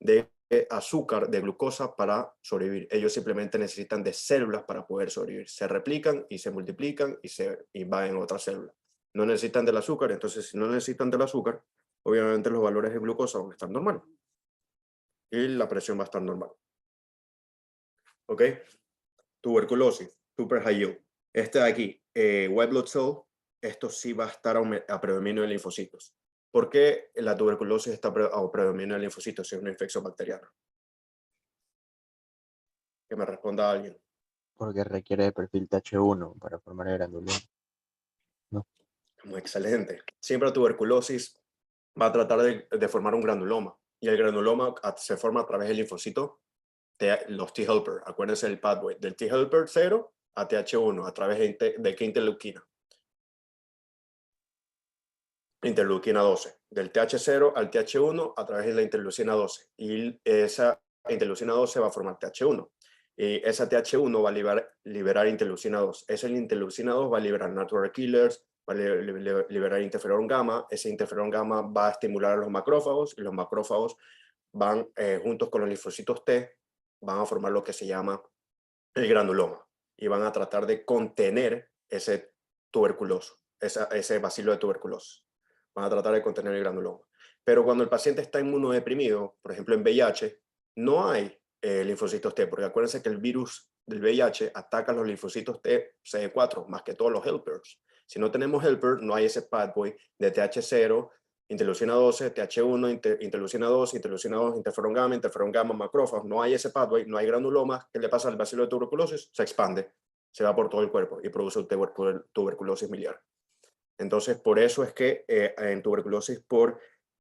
[SPEAKER 1] de azúcar, de glucosa para sobrevivir. Ellos simplemente necesitan de células para poder sobrevivir. Se replican y se multiplican y van en otras células. No necesitan del azúcar, entonces si no necesitan del azúcar, obviamente los valores de glucosa van a estar normales. Y la presión va a estar normal. ¿Ok? Tuberculosis, super high yield. Este de aquí, white blood cell, esto sí va a estar a predominio de linfocitos. ¿Por qué la tuberculosis está a predominio de linfocitos si es una infección bacteriana? Que me responda alguien.
[SPEAKER 7] Porque requiere de perfil TH1 para formar el granuloma.
[SPEAKER 1] Muy excelente. Siempre la tuberculosis va a tratar de formar un granuloma. Y el granuloma se forma a través del linfocito, los T-helper. Acuérdense del pathway. Del T-helper 0 a TH1 a través de qué interleuquina. Interleuquina 12. Del TH0 al TH1 a través de la interleucina 12. Y esa interleucina 12 va a formar TH1. Y esa TH1 va a liberar interleucina 2. Esa interleucina 2 va a liberar natural killers, va a liberar interferón gamma. Ese interferón gamma va a estimular a los macrófagos y los macrófagos van, juntos con los linfocitos T, van a formar lo que se llama el granuloma y van a tratar de contener ese tuberculoso, ese bacilo de tuberculosis. Van a tratar de contener el granuloma. Pero cuando el paciente está inmunodeprimido, por ejemplo en VIH, no hay linfocitos T, porque acuérdense que el virus del VIH ataca los linfocitos T CD4, más que todos los helpers. Si no tenemos helper, no hay ese pathway de TH0, interleucina 12, TH1, interleucina 2, interferón gamma, macrófagos. No hay ese pathway, no hay granulomas. ¿Qué le pasa al bacilo de tuberculosis? Se expande, se va por todo el cuerpo y produce tuberculosis miliar. Entonces, por eso es que en tuberculosis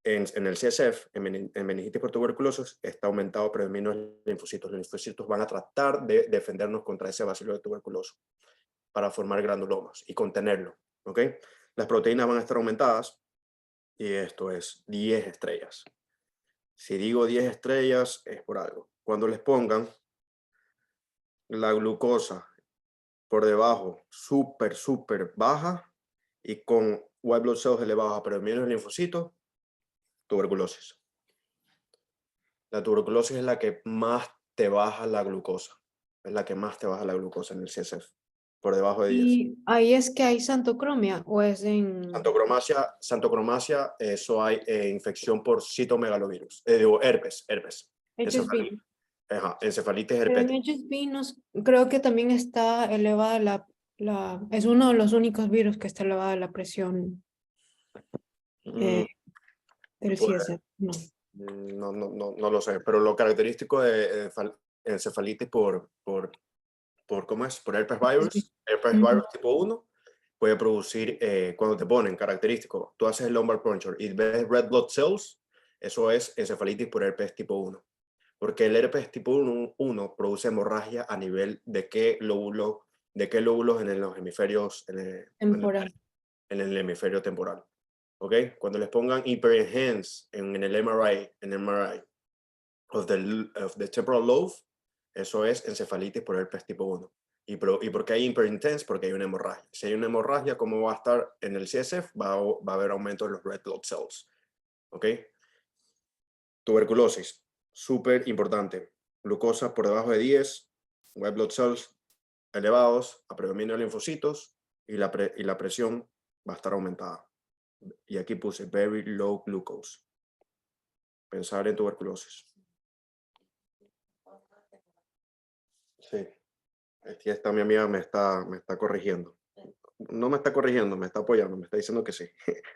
[SPEAKER 1] en el CSF, en meningitis por tuberculosis, está aumentado predominio de linfocitos. Los linfocitos van a tratar de defendernos contra ese bacilo de tuberculosis para formar granulomas y contenerlo. ¿Ok? Las proteínas van a estar aumentadas y esto es 10 estrellas. Si digo 10 estrellas es por algo. Cuando les pongan la glucosa por debajo súper baja y con white blood cells elevados a predominio de linfocitos, tuberculosis. La tuberculosis es la que más te baja la glucosa. Es la que más te baja la glucosa en el CSF. Por debajo de 10.
[SPEAKER 5] ¿Y ahí es que hay santocromia o es en...?
[SPEAKER 1] Santocromacia, eso hay infección por citomegalovirus. Digo, herpes.
[SPEAKER 5] HSV.
[SPEAKER 1] Ajá, encefalitis
[SPEAKER 5] Pero en
[SPEAKER 1] herpética.
[SPEAKER 5] HSV creo que también está elevada es uno de los únicos virus que está elevada la presión
[SPEAKER 1] Mm,
[SPEAKER 5] del
[SPEAKER 1] pues,
[SPEAKER 5] CSF. No.
[SPEAKER 1] no lo sé, pero lo característico de encefalitis ¿cómo es? Por herpes
[SPEAKER 5] Ujú.
[SPEAKER 1] virus tipo 1, puede producir, cuando te ponen característico, tú haces el lumbar puncture y ves red blood cells, eso es encefalitis por herpes tipo 1. Porque el herpes tipo 1 produce hemorragia a nivel de qué lóbulos en los hemisferios,
[SPEAKER 5] Temporal.
[SPEAKER 1] en el hemisferio temporal. ¿Ok? Cuando les pongan hyperenhance en el MRI of the temporal lobe, eso es encefalitis por herpes tipo 1. ¿Y por qué hay hyperintense? Porque hay una hemorragia. Si hay una hemorragia, ¿cómo va a estar en el CSF? Va a haber aumento de los red blood cells. ¿Ok? Tuberculosis, súper importante. Glucosa por debajo de 10, white blood cells elevados, a predominio de linfocitos y la presión va a estar aumentada. Y aquí puse very low glucose. Pensar en tuberculosis. Sí, aquí está mi amiga, me está corrigiendo. No me está corrigiendo, me está apoyando, me está diciendo que sí.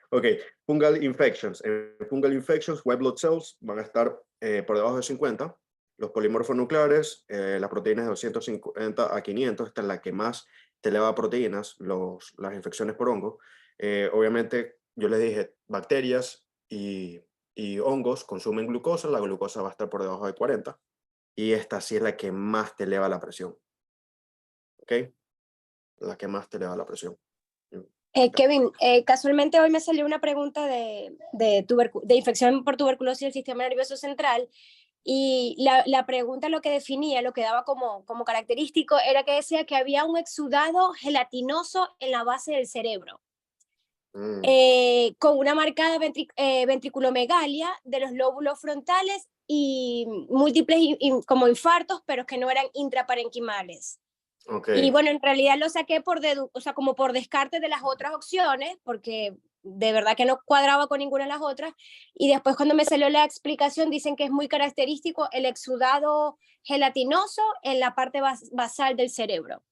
[SPEAKER 1] Ok, fungal infections. En fungal infections, white blood cells van a estar por debajo de 50. Los polimorfos nucleares, las proteínas de 250 a 500, esta es la que más te eleva proteínas, las infecciones por hongo. Obviamente, yo les dije, bacterias y hongos consumen glucosa, la glucosa va a estar por debajo de 40. Y esta sí es la que más te eleva la presión. ¿Ok? La que más te eleva la presión.
[SPEAKER 2] Kevin, casualmente hoy me salió una pregunta de infección por tuberculosis del sistema nervioso central y la pregunta lo que definía, lo que daba como característico era que decía que había un exudado gelatinoso en la base del cerebro. Con una marcada ventriculomegalia de los lóbulos frontales y múltiples como infartos, pero que no eran intraparenquimales.
[SPEAKER 1] Okay.
[SPEAKER 2] Y bueno, en realidad lo saqué o sea, como por descarte de las otras opciones, porque de verdad que no cuadraba con ninguna de las otras. Y después cuando me salió la explicación, dicen que es muy característico el exudado gelatinoso en la parte basal del cerebro.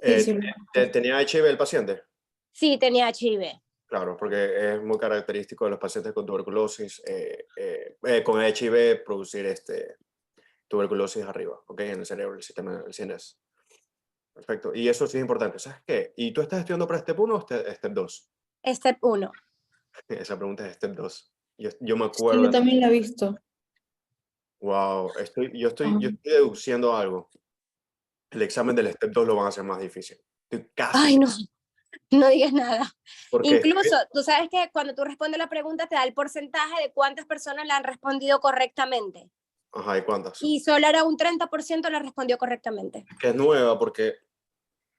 [SPEAKER 5] Sí, sí.
[SPEAKER 1] ¿Tenía HIV el paciente?
[SPEAKER 2] Sí, tenía HIV.
[SPEAKER 1] Claro, porque es muy característico de los pacientes con tuberculosis, con HIV, producir tuberculosis arriba, ¿ok? En el cerebro, el sistema del CNS. Perfecto. Y eso sí es importante. ¿Sabes qué? ¿Y tú estás estudiando para Step 1 o Step 2?
[SPEAKER 2] Step 1.
[SPEAKER 1] Esa pregunta es Step 2. Yo me
[SPEAKER 5] Sí,
[SPEAKER 1] acuerdo.
[SPEAKER 5] yo también la he visto.
[SPEAKER 1] Wow, yo estoy deduciendo algo. El examen del Step 2 lo van a hacer más difícil. Estoy casi
[SPEAKER 2] Ay, no, no digas nada.
[SPEAKER 1] porque
[SPEAKER 2] Incluso, tú sabes que cuando tú respondes la pregunta te da el porcentaje de cuántas personas la han respondido correctamente.
[SPEAKER 1] ajá, ¿y cuántas?
[SPEAKER 2] Y solo era un 30% la respondió correctamente.
[SPEAKER 1] Que es nueva porque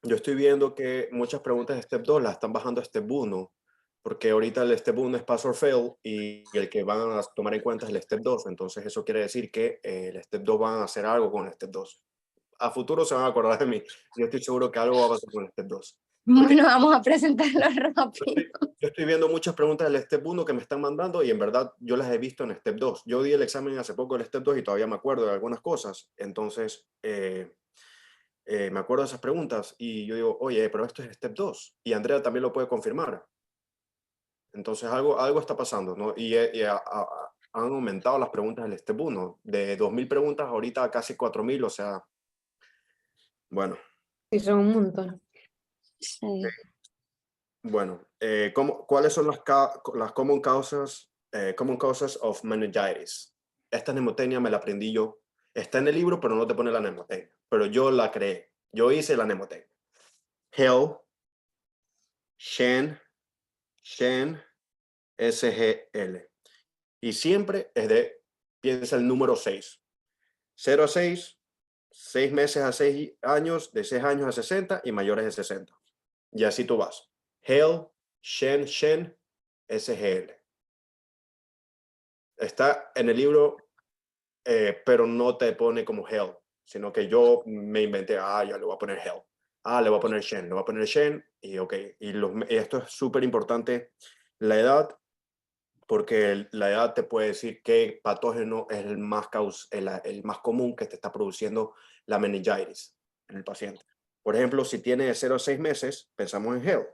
[SPEAKER 1] yo estoy viendo que muchas preguntas de Step 2 las están bajando a Step 1, porque ahorita el Step 1 es Pass or Fail y el que van a tomar en cuenta es el Step 2. Entonces eso quiere decir que el Step 2 van a hacer algo con el Step 2. A futuro se van a acordar de mí. Yo estoy seguro que algo va a pasar con el Step 2.
[SPEAKER 2] Bueno, vamos a presentarlo rápido.
[SPEAKER 1] Yo estoy viendo muchas preguntas del Step 1 que me están mandando y en verdad yo las he visto en Step 2. Yo di el examen hace poco del Step 2 y todavía me acuerdo de algunas cosas. Entonces, me acuerdo de esas preguntas y yo digo, oye, pero esto es Step 2. Y Andrea también lo puede confirmar. Entonces, algo está pasando, ¿no? Han aumentado las preguntas del Step 1. De 2.000 preguntas ahorita a casi 4.000, o sea, bueno.
[SPEAKER 5] Sí, son un montón.
[SPEAKER 2] Sí.
[SPEAKER 1] Bueno, ¿cuáles son las common causes of meningitis? Esta mnemotecnia me la aprendí yo. Está en el libro, pero no te pone la mnemotecnia. Pero yo la creé. Yo hice la mnemotecnia. Hell, Shen, SGL. Y siempre piensa el número 6. 0 a 6, 6 meses a 6 años, de 6 años a 60 y mayores de 60. Y así tú vas. Hell, Shen, SGL. Está en el libro, pero no te pone como Hell, sino que yo me inventé, ya le voy a poner Hell. Le voy a poner Shen, le voy a poner Shen, y ok. Y esto es súper importante. La edad porque la edad te puede decir qué patógeno es el más común que te está produciendo la meningitis en el paciente. Por ejemplo, si tiene de 0 a 6 meses, pensamos en HEL.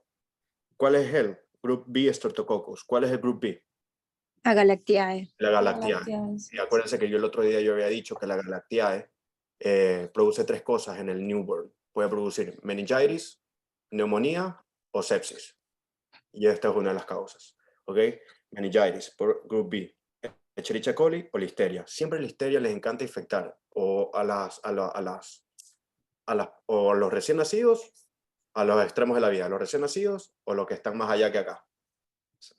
[SPEAKER 1] ¿Cuál es HEL? Group B Streptococcus. ¿Cuál es el Group B?
[SPEAKER 2] Agalactiae.
[SPEAKER 1] La Galactiae. Y acuérdense que el otro día yo había dicho que la Galactiae produce 3 cosas en el newborn. Puede producir meningitis, neumonía o sepsis. Y esta es una de las causas. ¿Ok? Meningitis por Group B. Escherichia coli o listeria. Siempre listeria les encanta infectar o a los recién nacidos, a los extremos de la vida, a los recién nacidos o los que están más allá que acá.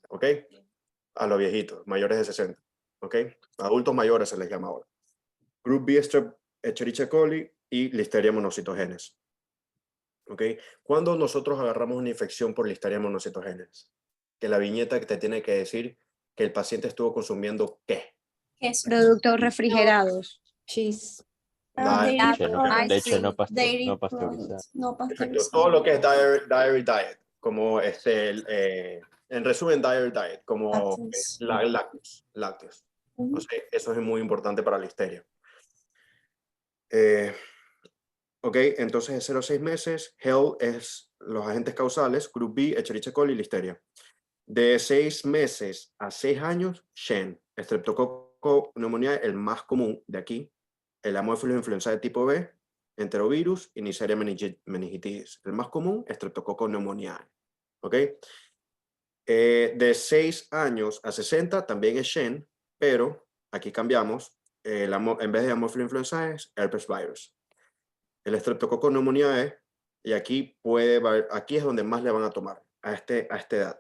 [SPEAKER 1] ¿Ok? A los viejitos, mayores de 60. ¿Ok? Adultos mayores se les llama ahora. Group B, Escherichia coli y Listeria monocitogenes. ¿Ok? Cuando nosotros agarramos una infección por Listeria monocitogenes, que la viñeta que te tiene que decir que el paciente estuvo consumiendo ¿qué?
[SPEAKER 2] Productos refrigerados.
[SPEAKER 5] Cheese.
[SPEAKER 6] Dairy
[SPEAKER 7] De hecho, no, de hecho,
[SPEAKER 6] products, dairy
[SPEAKER 7] no pasteurizado.
[SPEAKER 6] products, no
[SPEAKER 1] Perfecto.
[SPEAKER 6] pasteurizado.
[SPEAKER 1] Todo lo que es diary diet, como en resumen, diary diet, como lácteos. O sea, eso es muy importante para la listeria. Ok, entonces de 0 a 6 meses, HEL es los agentes causales, Group B, Escherichia coli y listeria. De 6 meses a 6 años, Shen, Streptococcus pneumoniae, el más común de aquí, el Haemophilus influenzae tipo B, enterovirus y Neisseria meningitis. El más común, Streptococcus pneumoniae. ¿Ok? De 6 años a 60 también es Shen, pero aquí cambiamos, en vez de Haemophilus influenzae es herpes virus. El Streptococcus pneumoniae, y aquí es donde más le van a tomar a esta edad.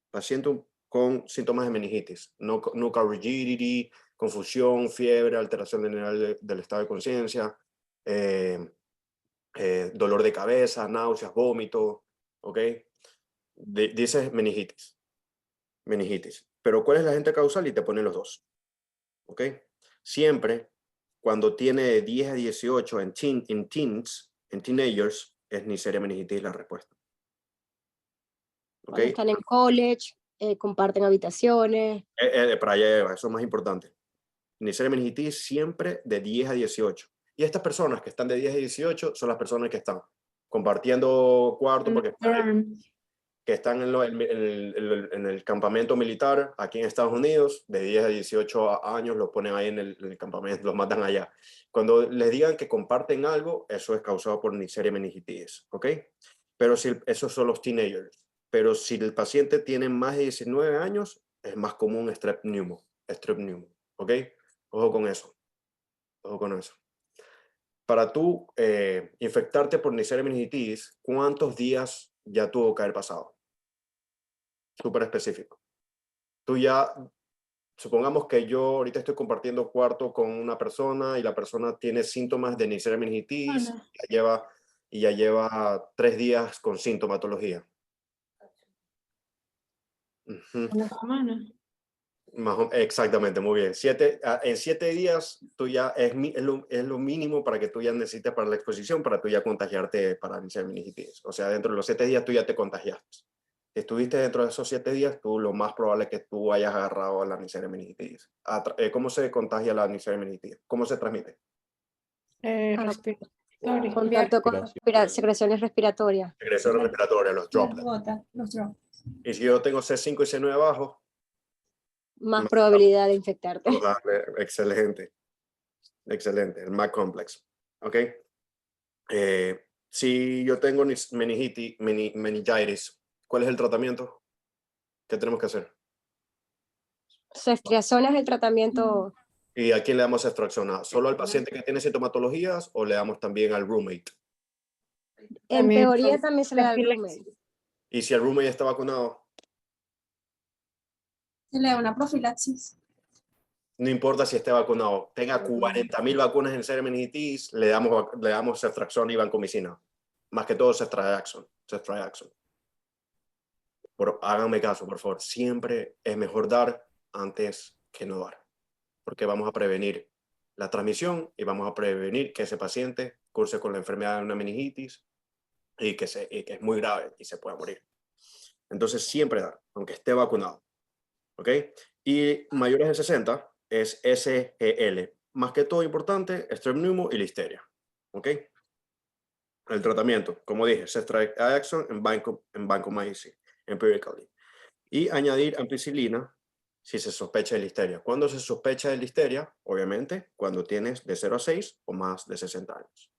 [SPEAKER 1] Paciente con síntomas de meningitis, nuchal rigidity, confusión, fiebre, alteración general del estado de conciencia, dolor de cabeza, náuseas, vómito, ¿ok? Dices meningitis. Pero ¿cuál es la agente causal? Y te ponen los dos, ¿ok? Siempre, cuando tiene de 10 a 18 en teenagers, es Neisseria meningitis la respuesta. ¿Ok?
[SPEAKER 2] Cuando están en college, comparten habitaciones.
[SPEAKER 1] Para allá, eso es más importante. Neisseria meningitis siempre de 10 a 18. Y estas personas que están de 10 a 18 son las personas que están compartiendo cuarto porque que están en el campamento militar aquí en Estados Unidos, de 10 a 18 años, los ponen ahí en el campamento, los matan allá. Cuando les digan que comparten algo, eso es causado por Neisseria meningitis, ¿ok? Pero si esos son los teenagers. Pero si el paciente tiene más de 19 años, es más común strep pneumo, ¿ok? Ojo con eso. Ojo con eso. Para tú infectarte por Neisseria meningitis, ¿cuántos días ya tuvo que haber pasado? Súper específico. Tú ya, supongamos que yo ahorita estoy compartiendo cuarto con una persona y la persona tiene síntomas de Neisseria meningitis y ya lleva 3 días con sintomatología.
[SPEAKER 5] Una semana.
[SPEAKER 1] Exactamente, muy bien. En 7 días tú ya es lo mínimo para que tú ya necesites para la exposición, para tú ya contagiarte para Neisseria meningitis. O sea, dentro de los 7 días tú ya te contagiaste. Si estuviste dentro de esos 7 días, tú lo más probable es que tú hayas agarrado a la Neisseria meningitis. ¿Cómo se contagia la Neisseria meningitis? ¿Cómo se transmite?
[SPEAKER 5] Respiratorio.
[SPEAKER 2] Contacto con secreciones respiratorias.
[SPEAKER 1] Secreción respiratoria, los droplets. Y si yo tengo C5 y C9 abajo,
[SPEAKER 2] Más probabilidad de infectarte.
[SPEAKER 1] excelente. Excelente, el MAC complex. ¿Ok? Si yo tengo meningitis, ¿cuál es el tratamiento? ¿Qué tenemos que hacer?
[SPEAKER 2] Ceftriaxona es el tratamiento.
[SPEAKER 1] ¿Y a quién le damos ceftriaxona? ¿Solo al paciente que tiene sintomatologías o le damos también al roommate?
[SPEAKER 2] En
[SPEAKER 5] También
[SPEAKER 2] teoría también se le da el
[SPEAKER 5] profilaxis.
[SPEAKER 2] roommate.
[SPEAKER 1] ¿Y si el roommate está vacunado?
[SPEAKER 6] Se le da una profilaxis.
[SPEAKER 1] No importa si esté vacunado, tenga 40.000 vacunas en Neisseria meningitis, le damos ceftriaxona y vancomicina. Más que todo ceftriaxona. Háganme caso, por favor. Siempre es mejor dar antes que no dar. Porque vamos a prevenir la transmisión y vamos a prevenir que ese paciente curse con la enfermedad de una meningitis y que es muy grave y se pueda morir. Entonces siempre dar, aunque esté vacunado. ¿ok? Y mayores de 60 es SGL. Más que todo importante, Strep pneumo y listeria, ¿ok? El tratamiento, como dije, ceftriaxone en vancomycin, empirically. Y añadir ampicilina si se sospecha de listeria. ¿Cuándo se sospecha de listeria? Obviamente, cuando tienes de 0 a 6 o más de 60 años.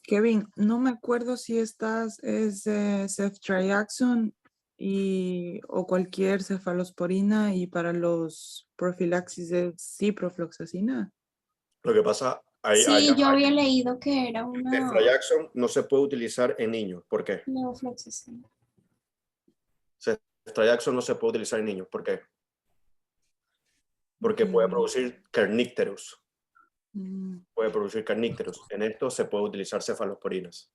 [SPEAKER 3] Kevin, no me acuerdo si estas es ceftriaxone o cualquier cefalosporina, y para los profilaxis es ciprofloxacina.
[SPEAKER 1] Lo que pasa,
[SPEAKER 4] Sí, yo había leído que era una
[SPEAKER 1] ceftriaxone no se puede utilizar en niños. ¿Por qué?
[SPEAKER 4] neofloxacina.
[SPEAKER 1] Ceftriaxone no se puede utilizar en niños. ¿Por qué? Porque puede producir kernicterus. Puede producir kernicterus. En esto se puede utilizar cefalosporinas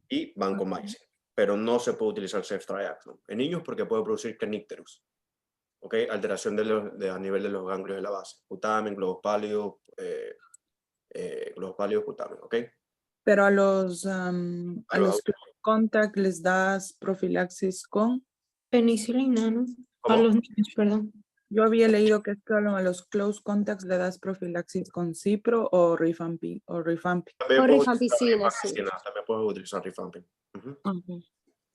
[SPEAKER 1] y vancomycin, pero no se puede utilizar ceftriaxone en niños porque puede producir kernicterus. ¿Ok? Alteración a nivel de los ganglios de la base. Putamen, globos pálidos, putamen. ¿Ok?
[SPEAKER 3] Pero a los
[SPEAKER 1] los
[SPEAKER 3] contact les das profilaxis con.
[SPEAKER 5] Penicilina, ¿no? A
[SPEAKER 1] ¿Cómo?
[SPEAKER 5] los niños, perdón.
[SPEAKER 3] Yo había leído que solo a los close contacts le das profilaxis con cipro o rifampicina.
[SPEAKER 1] También
[SPEAKER 2] O
[SPEAKER 1] puedes utilizar
[SPEAKER 2] rifampicina, sí.
[SPEAKER 1] rifampicina, también puedes utilizar rifampin.
[SPEAKER 3] Ok.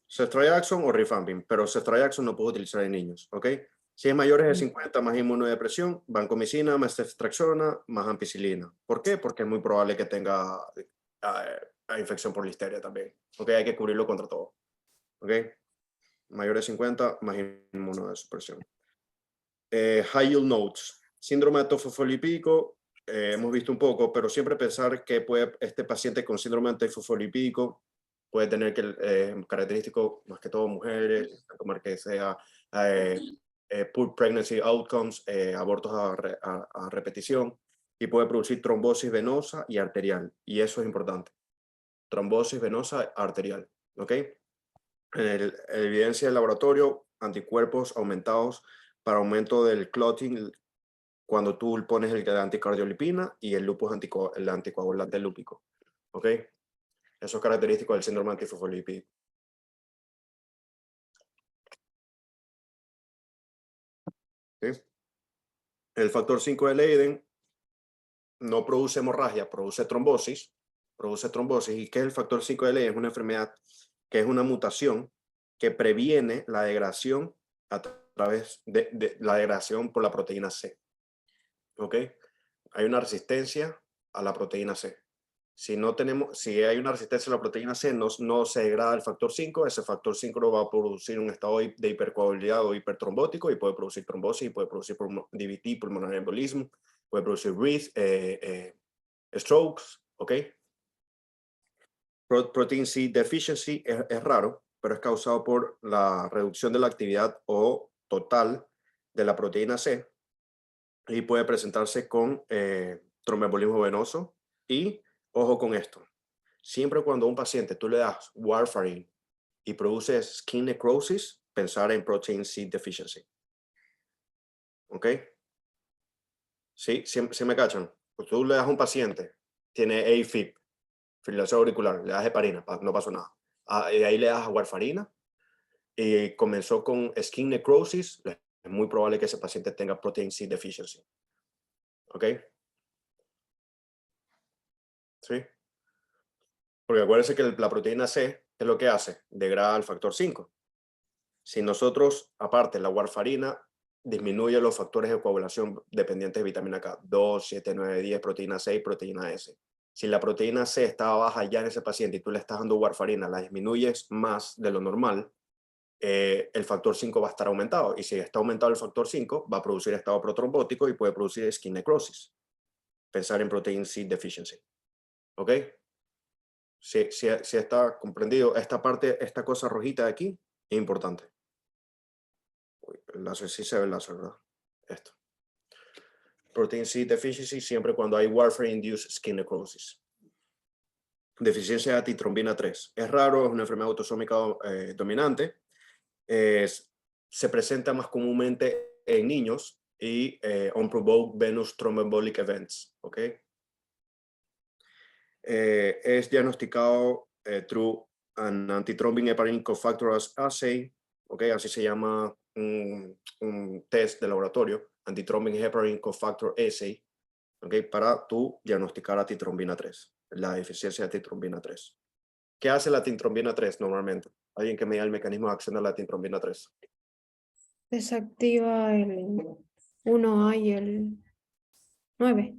[SPEAKER 1] Ceftriaxone o rifampin, pero ceftriaxone no puedo utilizar en niños, ¿ok? Si es mayores de 50 más inmunodepresión, vancomicina más ceftriaxona más ampicilina. ¿Por qué? Porque es muy probable que tenga infección por listeria también, ¿ok? Hay que cubrirlo contra todo, ¿ok? Mayores de 50 más inmunodepresión. High yield notes, síndrome antifosfolipídico, hemos visto un poco, pero siempre pensar que este paciente con síndrome antifosfolipídico puede tener característicos más que todo mujeres, tomar que sea poor pregnancy outcomes, abortos a repetición, y puede producir trombosis venosa y arterial, y eso es importante. Trombosis venosa arterial, ¿ok? Evidencia del laboratorio, anticuerpos aumentados para aumento del clotting cuando tú pones el anticardiolipina y el lupus el anticoagulante lúpico. ¿Ok? Eso es característico del síndrome antifosfolipídico. ¿Okay? El factor 5 de Leiden no produce hemorragia, produce trombosis. ¿Y qué es el factor 5 de Leiden? Es una enfermedad que es una mutación que previene la degradación a través de la degradación por la proteína C. ¿Ok? Hay una resistencia a la proteína C. Si hay una resistencia a la proteína C, no se degrada el factor 5, ese factor 5 lo va a producir un estado de hipercoagulabilidad o hipertrombótico y puede producir trombosis, puede producir DVT, pulmonar embolismo, puede producir strokes, ¿ok? Protein C deficiency es raro, pero es causado por la reducción de la actividad o total de la proteína C y puede presentarse con tromboembolismo venoso. Y ojo con esto, siempre cuando a un paciente tú le das warfarin y produce skin necrosis, pensar en protein C deficiency. ¿Ok? ¿Sí? ¿Sí me cachan? Pues tú le das a un paciente, tiene AFib, fibrilación auricular, le das heparina, no pasó nada. Y de ahí le das warfarina y comenzó con skin necrosis, es muy probable que ese paciente tenga protein C deficiency. ¿Ok? ¿Sí? Porque acuérdense que la proteína C, ¿qué es lo que hace? Degrada el factor 5. Si nosotros, aparte, la warfarina disminuye los factores de coagulación dependientes de vitamina K, 2, 7, 9, 10, proteína C y proteína S. Si la proteína C estaba baja ya en ese paciente y tú le estás dando warfarina, la disminuyes más de lo normal, el factor 5 va a estar aumentado. Y si está aumentado el factor 5, va a producir estado protrombótico y puede producir skin necrosis. Pensar en protein C deficiency. ¿Ok? Si está comprendido, esta cosa rojita de aquí es importante. Uy, el láser sí se ve el láser, ¿verdad? Esto. Protein C deficiency siempre cuando hay warfarin-induced skin necrosis. Deficiencia de antitrombina 3. Es raro, es una enfermedad autosómica dominante. Se presenta más comúnmente en niños y unprovoked venous thromboembolic events. ¿Ok? Es diagnosticado through an antithrombin heparin cofactor assay, ¿ok? Así se llama un test de laboratorio, antithrombin heparin cofactor assay, ¿okay? Para tú diagnosticar atitrombina 3, la deficiencia de atitrombina 3. ¿Qué hace la atitrombina 3 normalmente? Alguien que me diga el mecanismo de acción de la atitrombina 3.
[SPEAKER 5] Desactiva el 1A y el 9.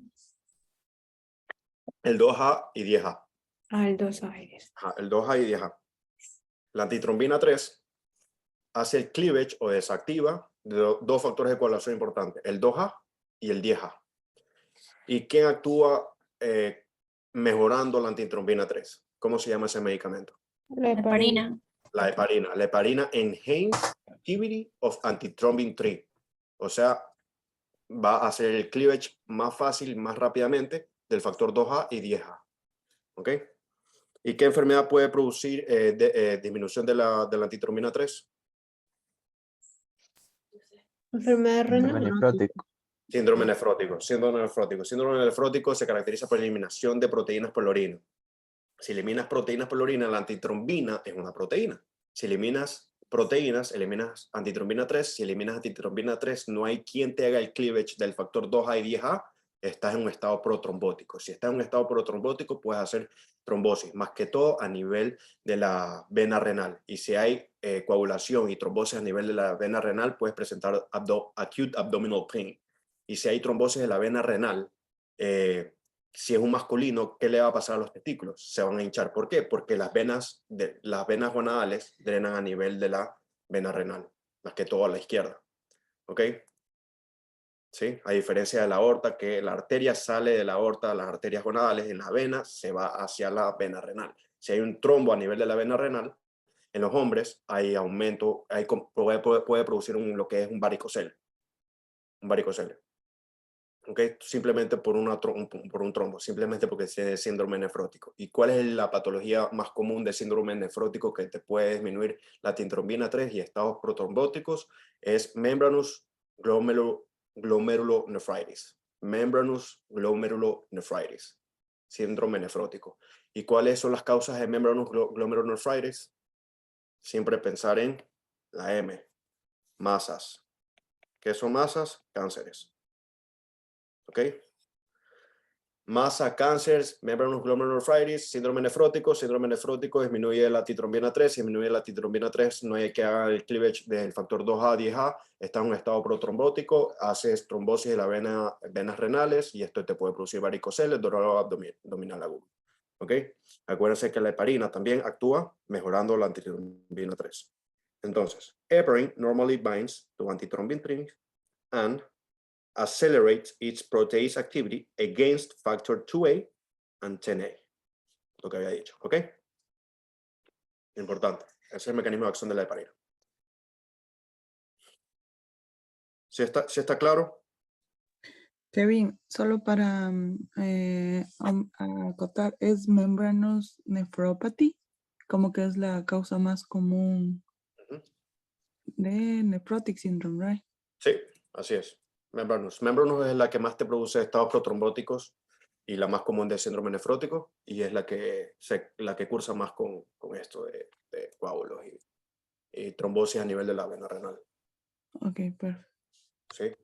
[SPEAKER 1] El 2A y 10A.
[SPEAKER 5] Ah, el 2A y 10.
[SPEAKER 1] Ajá, el 2A y 10A. La antitrombina 3 hace el cleavage o desactiva de dos factores de coagulación importantes, el 2A y el 10A. ¿Y quién actúa mejorando la antitrombina 3? ¿Cómo se llama ese medicamento?
[SPEAKER 5] La
[SPEAKER 4] Heparina.
[SPEAKER 1] La heparina. La heparina enhance activity of antithrombin 3. O sea, va a hacer el cleavage más fácil, más rápidamente del factor 2A y 10A. ¿Ok? ¿Y qué enfermedad puede producir disminución de la antitrombina 3?
[SPEAKER 5] enfermedad
[SPEAKER 7] Síndrome
[SPEAKER 5] renal.
[SPEAKER 7] nefrótico.
[SPEAKER 1] Síndrome nefrótico. Síndrome nefrótico. Síndrome nefrótico se caracteriza por la eliminación de proteínas por la orina. Si eliminas proteínas por la orina, la antitrombina es una proteína. Si eliminas proteínas, eliminas antitrombina 3. Si eliminas antitrombina 3, no hay quien te haga el cleavage del factor 2A y 10A. Estás en un estado protrombótico. Si estás en un estado protrombótico, puedes hacer trombosis, más que todo a nivel de la vena renal. Y si hay coagulación y trombosis a nivel de la vena renal, puedes presentar acute abdominal pain. Y si hay trombosis de la vena renal, si es un masculino, ¿qué le va a pasar a los testículos? Se van a hinchar. ¿Por qué? Porque las venas gonadales drenan a nivel de la vena renal, más que todo a la izquierda. ¿Ok? ¿Sí? A diferencia de la aorta, que la arteria sale de la aorta, las arterias gonadales, en la vena se va hacia la vena renal. Si hay un trombo a nivel de la vena renal, en los hombres hay aumento, puede producir lo que es un varicocele. Un varicocele. ¿Okay? Simplemente por un trombo, simplemente porque es síndrome nefrótico. ¿Y cuál es la patología más común de síndrome nefrótico que te puede disminuir la antitrombina 3 y estados protrombóticos? Es membranous glomerulonephritis. Membranous glomerulonephritis, síndrome nefrótico. ¿Y cuáles son las causas de membranous glomerulonephritis? Siempre pensar en la M, masas. ¿Qué son masas? Cánceres. ¿Ok? Masa, cáncer, membranous glomerulonephritis, síndrome nefrótico. Síndrome nefrótico disminuye la antitrombina 3. Si disminuye la antitrombina 3, no hay que haga el cleavage del factor 2A, 10A. Está en un estado protrombótico, haces trombosis de las venas renales y esto te puede producir varicoceles, dolor abdominal agudo. ¿Ok? Acuérdense que la heparina también actúa mejorando la antitrombina 3. Entonces, heparin normally binds to antithrombin 3 and accelerates its protease activity against factor 2A and 10A. Lo que había dicho, ¿ok? Importante. Ese es el mecanismo de acción de la heparina. ¿Sí está claro?
[SPEAKER 3] Kevin, solo para acotar, ¿es membranous nephropathy? Como que es la causa más común de nephrotic syndrome, right?
[SPEAKER 1] Sí, así es. Membranous. Membranous es la que más te produce estados protrombóticos y la más común de síndrome nefrótico y es la que cursa más con esto de coágulos y trombosis a nivel de la vena renal.
[SPEAKER 3] Ok, perfecto.
[SPEAKER 1] ¿Sí?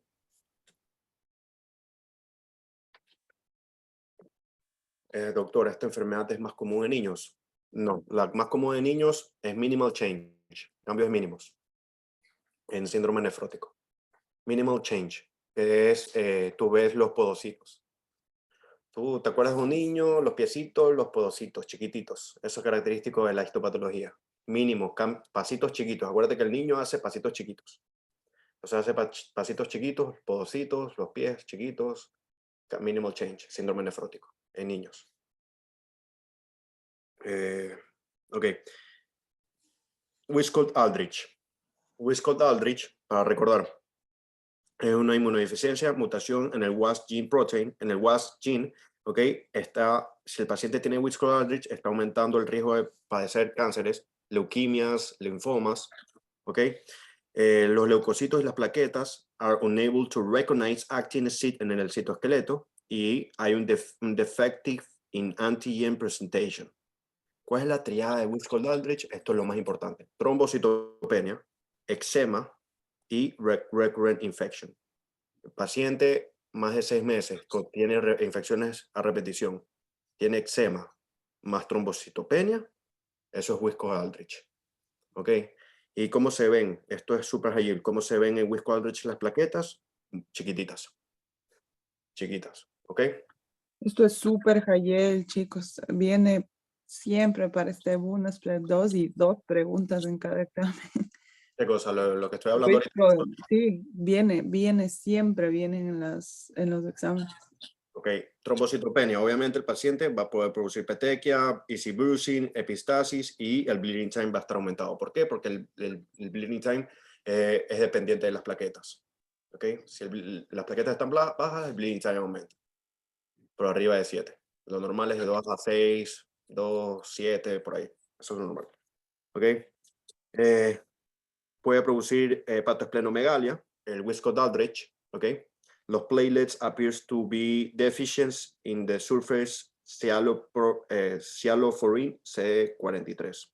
[SPEAKER 1] Doctor, ¿esta enfermedad es más común en niños? No, la más común en niños es minimal change, cambios mínimos en síndrome nefrótico. Minimal change, que es, tú ves los podocitos. Tú te acuerdas de un niño, los piecitos, los podocitos, chiquititos. Eso es característico de la histopatología. Mínimo, pasitos chiquitos. Acuérdate que el niño hace pasitos chiquitos. O sea, hace pasitos chiquitos, podocitos, los pies chiquitos. Minimal change, síndrome nefrótico en niños. Ok. Wiskott-Aldrich. Wiskott-Aldrich, para recordar, es una inmunodeficiencia, mutación en el WAS gene protein, en el WAS gene, ¿ok? Si el paciente tiene Wiskott-Aldrich, está aumentando el riesgo de padecer cánceres, leuquimias, linfomas, ¿ok? Los leucocitos y las plaquetas are unable to recognize actin en el citoesqueleto y hay un defective in antigen presentation. ¿Cuál es la triada de Wiskott-Aldrich? Esto es lo más importante. Trombocitopenia, eczema y recurrent infection. El paciente más de 6 meses tiene infecciones a repetición, tiene eczema más trombocitopenia, eso es Wiskov-Aldrich. ¿Ok? ¿Y cómo se ven? Esto es super high yield. ¿Cómo se ven en Wiskov-Aldrich las plaquetas? Chiquititas. Chiquitas. ¿Ok?
[SPEAKER 3] Esto es súper Jayel, chicos. Viene siempre para este unas 2 preguntas en cada examen.
[SPEAKER 1] ¿Qué cosa? Lo que estoy hablando ahorita.
[SPEAKER 3] Sí, viene siempre, vienen en los exámenes.
[SPEAKER 1] Ok, trombocitopenia. Obviamente el paciente va a poder producir petequia, easy bruising, epistasis y el bleeding time va a estar aumentado. ¿Por qué? Porque el bleeding time es dependiente de las plaquetas. Ok, si las plaquetas están bajas, el bleeding time aumenta. Por arriba de 7. Lo normal es de 2 a 6, 2, 7, por ahí. Eso es lo normal. Ok. Puede producir hepatoesplenomegalia, el Wiskov-Aldrich. Ok. Los platelets appears to be deficient in the surface cyanophorine C43.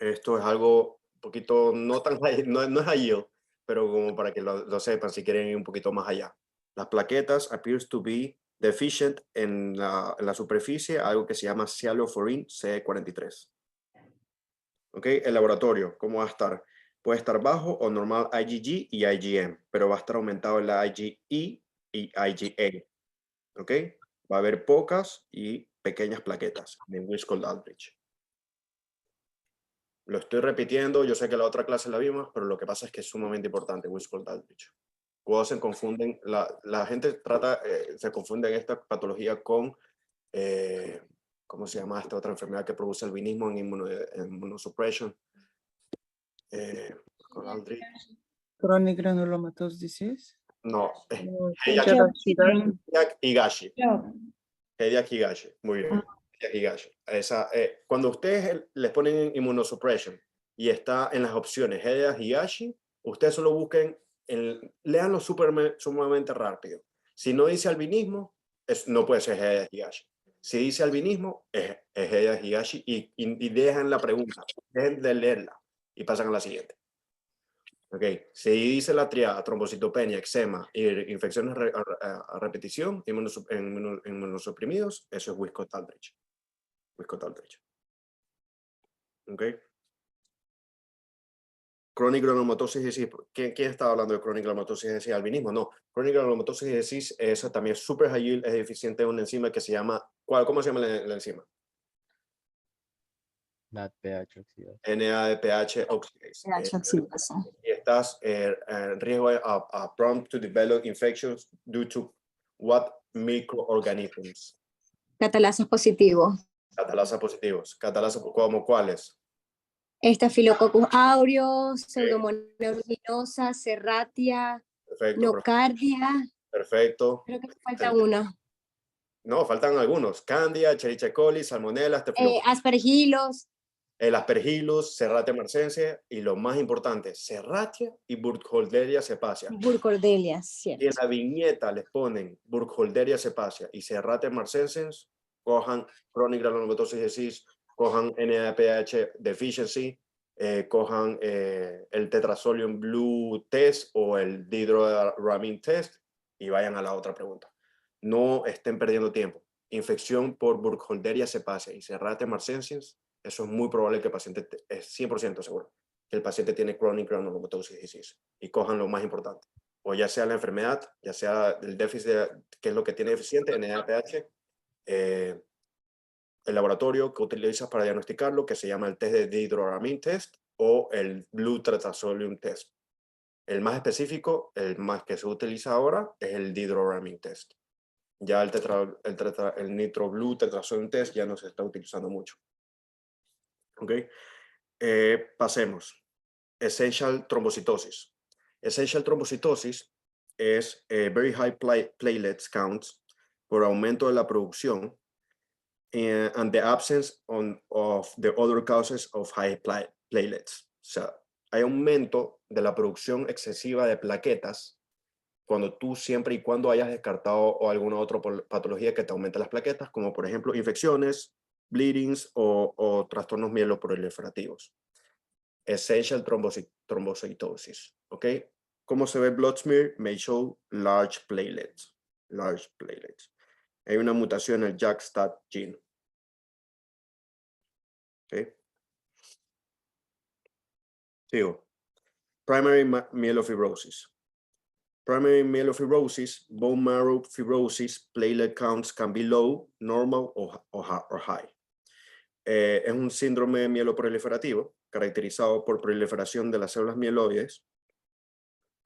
[SPEAKER 1] Esto es algo un poquito, no tan no es high, pero como para que lo sepan si quieren ir un poquito más allá. Las plaquetas appears to be deficient en la superficie, algo que se llama cyanophorine C43. ¿Ok? El laboratorio, ¿cómo va a estar? Puede estar bajo o normal IgG y IgM, pero va a estar aumentado en la IgE y IgA. ¿Ok? Va a haber pocas y pequeñas plaquetas en Wiskov-Aldrich. Lo estoy repitiendo, yo sé que la otra clase la vimos, pero lo que pasa es que es sumamente importante Wiskov-Aldrich. Cuando se confunden, la gente se confunde en esta patología con, ¿cómo se llama esta otra enfermedad que produce albinismo en immunosuppression? Wiskov-Aldrich.
[SPEAKER 3] Chronic granulomatous disease.
[SPEAKER 1] No,
[SPEAKER 3] Higashi.
[SPEAKER 1] Higashi. Higashi, muy bien. Higashi. Cuando ustedes les ponen inmunosuppression y está en las opciones Higashi, ustedes solo busquen, leanlo sumamente rápido. Si no dice albinismo, no puede ser Higashi. Si dice albinismo, es Higashi y dejan la pregunta, dejen de leerla y pasan a la siguiente. Ok, si dice la triada, trombocitopenia, eczema y infecciones a repetición, inmunosuprimidos, eso es Wiskov-Aldrich. Wiskov-Aldrich. Ok. Chronic granulomatosis disease. ¿Quién estaba hablando de chronic granulomatosis disease? Albinismo, no. Chronic granulomatosis disease, eso también es super high yield, es deficiente de una enzima que se llama, ¿cómo se llama la enzima?
[SPEAKER 7] NADPH oxidase.
[SPEAKER 1] NADPH oxidase. Y estás en riesgo a prone to develop infections due to what microorganisms?
[SPEAKER 2] Catalasa positivo.
[SPEAKER 1] Catalasa positivos. Catalasa, ¿como cuáles?
[SPEAKER 2] Staphylococcus aureus, Pseudomonas aeruginosa, Serratia,
[SPEAKER 1] Perfecto.
[SPEAKER 2] Nocardia.
[SPEAKER 1] Perfecto.
[SPEAKER 2] Creo que falta una.
[SPEAKER 1] No, faltan algunos. Candida, Escherichia coli, Salmonella, Staphylococcus.
[SPEAKER 2] Aspergillus.
[SPEAKER 1] El Aspergillus, Serratia marcense y lo más importante, Serratia y Burkholderia cepacia.
[SPEAKER 2] Burkholderia, cierto.
[SPEAKER 1] Y en la viñeta les ponen Burkholderia cepacia y Serratia marcenses, cojan chronic granulomatosis disease, cojan NADPH deficiency, cojan el Tetrasodium Blue test o el Dihydroramine test y vayan a la otra pregunta. No estén perdiendo tiempo. Infección por Burkholderia cepacia y Serratia marcenses, eso es muy probable que el paciente, es 100% seguro, que el paciente tiene chronic granulomatosis disease. Y cojan lo más importante. O ya sea la enfermedad, ya sea el déficit, que es lo que tiene deficiente, NADPH, el laboratorio que utilizas para diagnosticarlo, que se llama el test de Dihydroramine test o el Blue Tetrasodium test. El más específico, el más que se utiliza ahora, es el Dihydroramine test. Ya el Nitro Blue Tetrasodium test ya no se está utilizando mucho. ¿Ok? Pasemos. Essential trombocitosis. Essential trombocitosis es very high platelets counts por aumento de la producción and the absence of the other causes of high platelets. O sea, hay aumento de la producción excesiva de plaquetas cuando tú siempre y cuando hayas descartado o alguna otra patología que te aumente las plaquetas, como por ejemplo infecciones, bleedings o trastornos mieloproliferativos. essential thrombocytosis. ¿Ok? ¿Cómo se ve el blood smear? May show large platelets. Large platelets. Hay una mutación en el JAK-STAT gene. ¿Ok? Sigo. Primary myelofibrosis. Primary myelofibrosis, bone marrow fibrosis, platelet counts can be low, normal or high. Es un síndrome mieloproliferativo caracterizado por proliferación de las células mieloides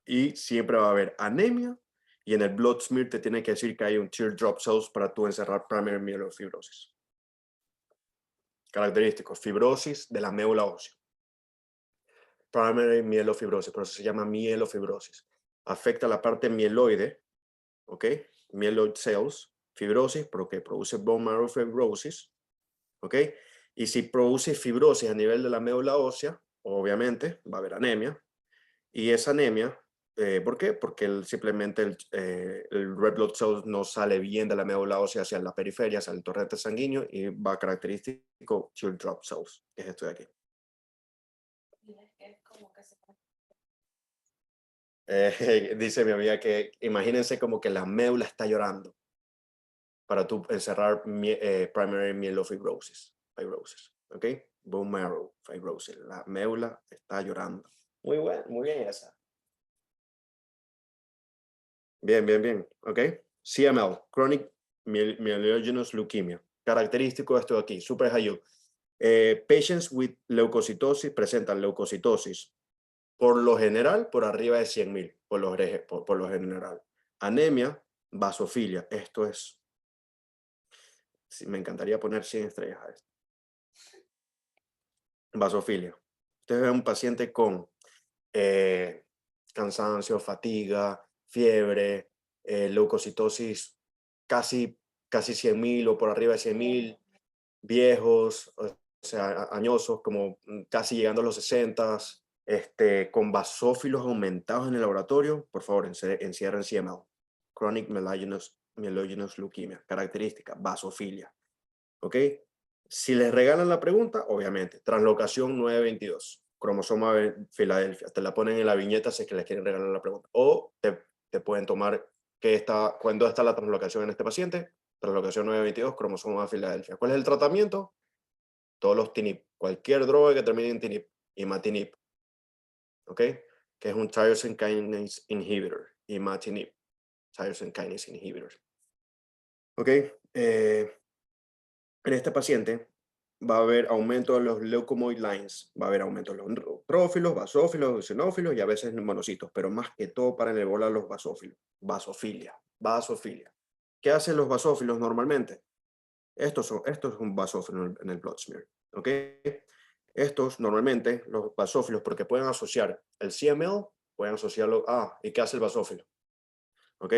[SPEAKER 1] y siempre va a haber anemia y en el blood smear te tiene que decir que hay un teardrop cells para tú encerrar primary myelofibrosis. Característicos, fibrosis de la médula ósea. Primary myelofibrosis, por eso se llama mielofibrosis. Afecta la parte mieloide, ¿ok? Myeloid cells, fibrosis, porque produce bone marrow fibrosis, ¿ok? Y si produce fibrosis a nivel de la médula ósea, obviamente va a haber anemia. Y esa anemia, ¿por qué? Porque simplemente el red blood cells no sale bien de la médula ósea hacia la periferia, hacia el torrente sanguíneo, y va característico teardrop cells, que es esto de aquí. Dice mi amiga que imagínense como que la médula está llorando para tú encerrar primary myelofibrosis, ¿ok? Bone marrow fibrosis, la médula está llorando. Muy bien esa. Bien, ¿ok? CML, Chronic Myelogenous Leukemia. Característico de esto de aquí, super high. Patients with leucocitosis presentan leucocitosis por lo general por arriba de 100.000, por lo general. Anemia, vasofilia, esto es, sí, me encantaría poner 100 estrellas a esto. Vasofilia. Ustedes ven un paciente con cansancio, fatiga, fiebre, leucocitosis casi 100.000 o por arriba de 100.000, viejos, o sea, añosos, como casi llegando a los 60, con basófilos aumentados en el laboratorio, por favor, encierren CML. Chronic Myelogenous Leukemia. Característica, vasofilia. ¿Ok? Si les regalan la pregunta, obviamente, translocación 922, cromosoma de Filadelfia. Te la ponen en la viñeta si es que les quieren regalar la pregunta. O te pueden tomar cuándo está la translocación en este paciente. Translocación 922, cromosoma de Filadelfia. ¿Cuál es el tratamiento? Todos los TNIP. Cualquier droga que termine en TNIP. Imatinib. ¿Ok? Que es un tyrosine kinase inhibitor. Imatinib. Tyrosine kinase inhibitor. ¿Ok? En este paciente va a haber aumento de los leukomoid lines, va a haber aumento de los neutrófilos, basófilos, eosinófilos y a veces monocitos, pero más que todo para enebolar los basófilos. Basofilia. ¿Qué hacen los basófilos normalmente? Estos es un basófilo en el blood smear, ¿ok? Estos normalmente, los basófilos, porque pueden asociar el CML, pueden asociarlo ¿y qué hace el basófilo? ¿Ok?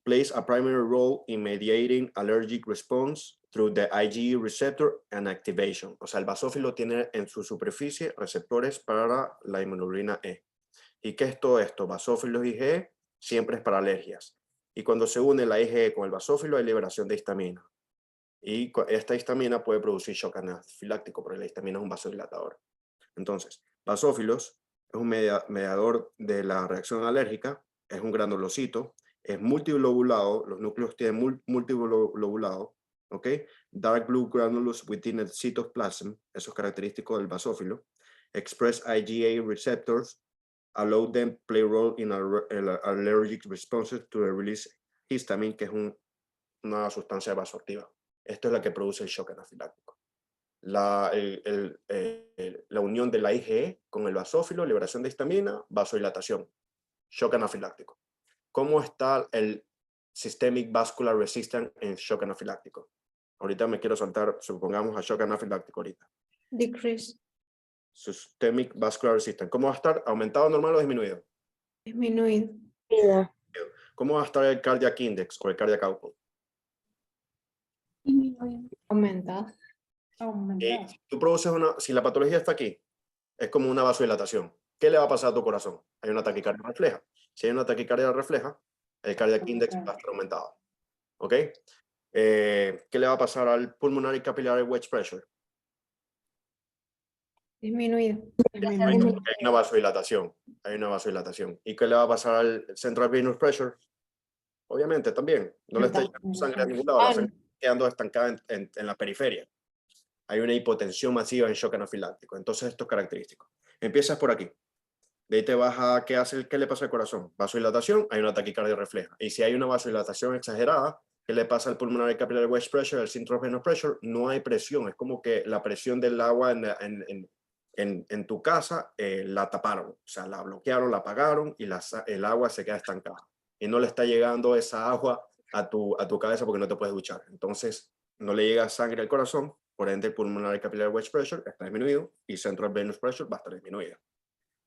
[SPEAKER 1] Plays a primary role in mediating allergic response through the IgE receptor and activation. O sea, el basófilo tiene en su superficie receptores para la inmunoglobulina E. ¿Y qué es todo esto? Basófilos IgE siempre es para alergias. Y cuando se une la IgE con el basófilo hay liberación de histamina. Y esta histamina puede producir shock anafiláctico, porque la histamina es un vasodilatador. Entonces, basófilos es un mediador de la reacción alérgica, es un granulocito, es multilobulado, los núcleos tienen multilobulado, ¿ok? Dark blue granules within the cytoplasm, eso es característico del basófilo. Express IgA receptors, allow them play role in allergic responses to the release histamine, que es una sustancia vasoactiva. Esto es la que produce el shock anafiláctico. La unión de la IgE con el basófilo, liberación de histamina, vasodilatación, shock anafiláctico. ¿Cómo está el systemic vascular resistance en shock anafiláctico? Ahorita me quiero saltar, supongamos, a shock anafiláctico ahorita.
[SPEAKER 5] Decrease.
[SPEAKER 1] Systemic vascular resistance. ¿Cómo va a estar? ¿Aumentado, normal o disminuido?
[SPEAKER 5] Disminuido.
[SPEAKER 1] ¿Cómo va a estar el cardiac index o el cardiac output?
[SPEAKER 5] Aumentado.
[SPEAKER 1] Tú produces si la patología está aquí, es como una vasodilatación. ¿Qué le va a pasar a tu corazón? Hay una taquicardia refleja. Si hay una taquicardia refleja, el cardiac index va a estar aumentado. ¿Ok? ¿Qué le va a pasar al pulmonary capillary wedge pressure?
[SPEAKER 5] Disminuido.
[SPEAKER 1] Disminuido, porque hay una vasodilatación. Hay una vasodilatación. ¿Y qué le va a pasar al central venous pressure? Obviamente también. No le está llegando sangre a ningún lado. La sangre está quedando estancada en la periferia. Hay una hipotensión masiva en shock anafiláctico. Entonces esto es característico. Empiezas por aquí. De ahí te vas a ¿qué le pasa al corazón? Vasodilatación, hay una taquicardia refleja. Y si hay una vasodilatación exagerada, ¿qué le pasa al pulmonary capillary wedge pressure, al central venous pressure? No hay presión. Es como que la presión del agua en tu casa la taparon. O sea, la bloquearon, la apagaron y el agua se queda estancada. Y no le está llegando esa agua a tu cabeza porque no te puedes duchar. Entonces, no le llega sangre al corazón, por ende el pulmonary capillary wedge pressure está disminuido y central venous pressure va a estar disminuida,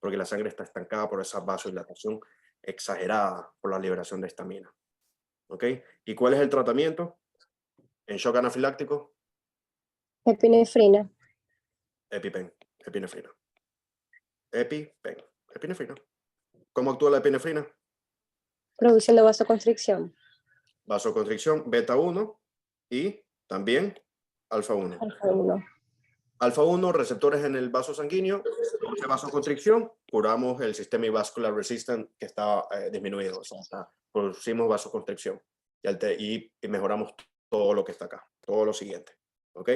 [SPEAKER 1] porque la sangre está estancada por esa vasodilatación exagerada por la liberación de histamina. ¿Ok? ¿Y cuál es el tratamiento en shock anafiláctico?
[SPEAKER 2] Epinefrina.
[SPEAKER 1] EpiPen, epinefrina. Epinefrina. ¿Cómo actúa la epinefrina?
[SPEAKER 2] Produciendo vasoconstricción.
[SPEAKER 1] Vasoconstricción beta 1 y también alfa 1.
[SPEAKER 2] Alfa 1.
[SPEAKER 1] Alfa 1, receptores en el vaso sanguíneo, produce vasoconstricción, curamos el sistema vascular resistant que está disminuido, o sea, producimos vasoconstricción y mejoramos todo lo que está acá, todo lo siguiente, ¿ok?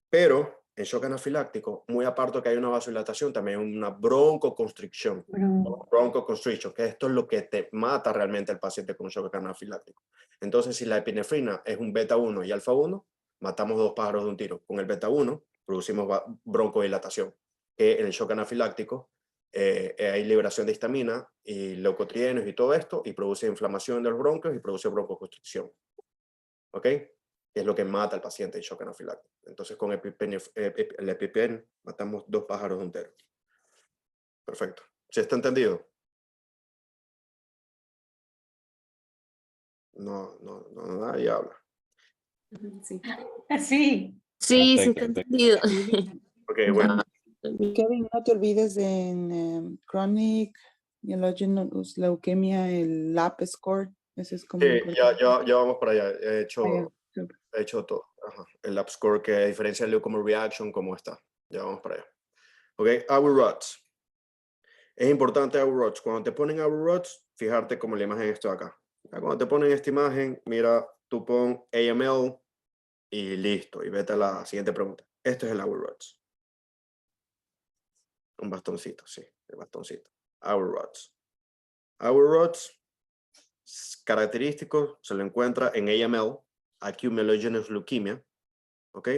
[SPEAKER 1] Pero en shock anafiláctico, muy aparte que hay una vasodilatación, también hay una broncoconstricción, broncoconstriction, que esto es lo que te mata realmente al paciente con shock anafiláctico. Entonces, si la epinefrina es un beta 1 y alfa 1, matamos dos pájaros de un tiro. Con el beta 1 producimos broncodilatación, que en el shock anafiláctico hay liberación de histamina y leucotrienos y todo esto, y produce inflamación de los bronquios y produce broncoconstricción. ¿Ok? Que es lo que mata al paciente en shock anafiláctico. Entonces con el EpiPen matamos dos pájaros de un tiro. Perfecto. ¿Sí está entendido? No, nadie habla.
[SPEAKER 4] Sí.
[SPEAKER 6] Sí.
[SPEAKER 8] Sí, sí,
[SPEAKER 7] Perfecto,
[SPEAKER 8] está entendido.
[SPEAKER 1] Ok, bueno.
[SPEAKER 3] Kevin, no te olvides en chronic myelogenous leukemia, el LAP score. Ese es como
[SPEAKER 1] Sí,
[SPEAKER 3] importante.
[SPEAKER 1] ya vamos para allá. He
[SPEAKER 3] Ah, ya, súper.
[SPEAKER 1] hecho todo. Ajá. El lab score que a diferencia del leukomer reaction, ¿cómo está? Ya vamos para allá. Ok, AWROTS. Es importante AWROTS. Cuando te ponen AWROTS, fijarte como la imagen está acá. Cuando te ponen esta imagen, mira, tú pon AML y listo. Y vete a la siguiente pregunta. Este es el AWROTS. Un bastoncito, sí, el bastoncito. AWROTS. AWROTS característico se lo encuentra en AML, Acute Myelogenous Leukemia, ¿ok?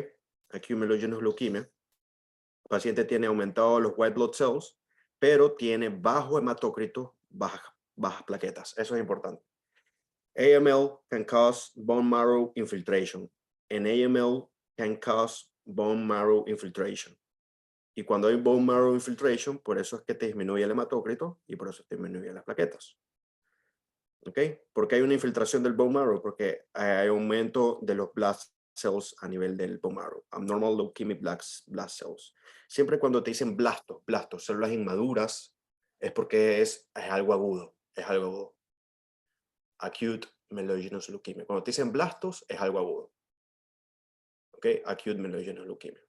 [SPEAKER 1] Acute Myelogenous Leukemia. El paciente tiene aumentados los white blood cells, pero tiene bajo hematócrito, bajas plaquetas. Eso es importante. AML can cause bone marrow infiltration. En AML can cause bone marrow infiltration. Y cuando hay bone marrow infiltration, por eso es que te disminuye el hematócrito y por eso te disminuye las plaquetas. ¿Ok? ¿Por qué hay una infiltración del bone marrow? Porque hay aumento de los blast cells a nivel del bone marrow. Abnormal leukemic blast cells. Siempre cuando te dicen blastos, células inmaduras, es porque es algo agudo. Es algo agudo. Acute myelogenous leukemia. Cuando te dicen blastos, es algo agudo. ¿Ok? Acute myelogenous leukemia.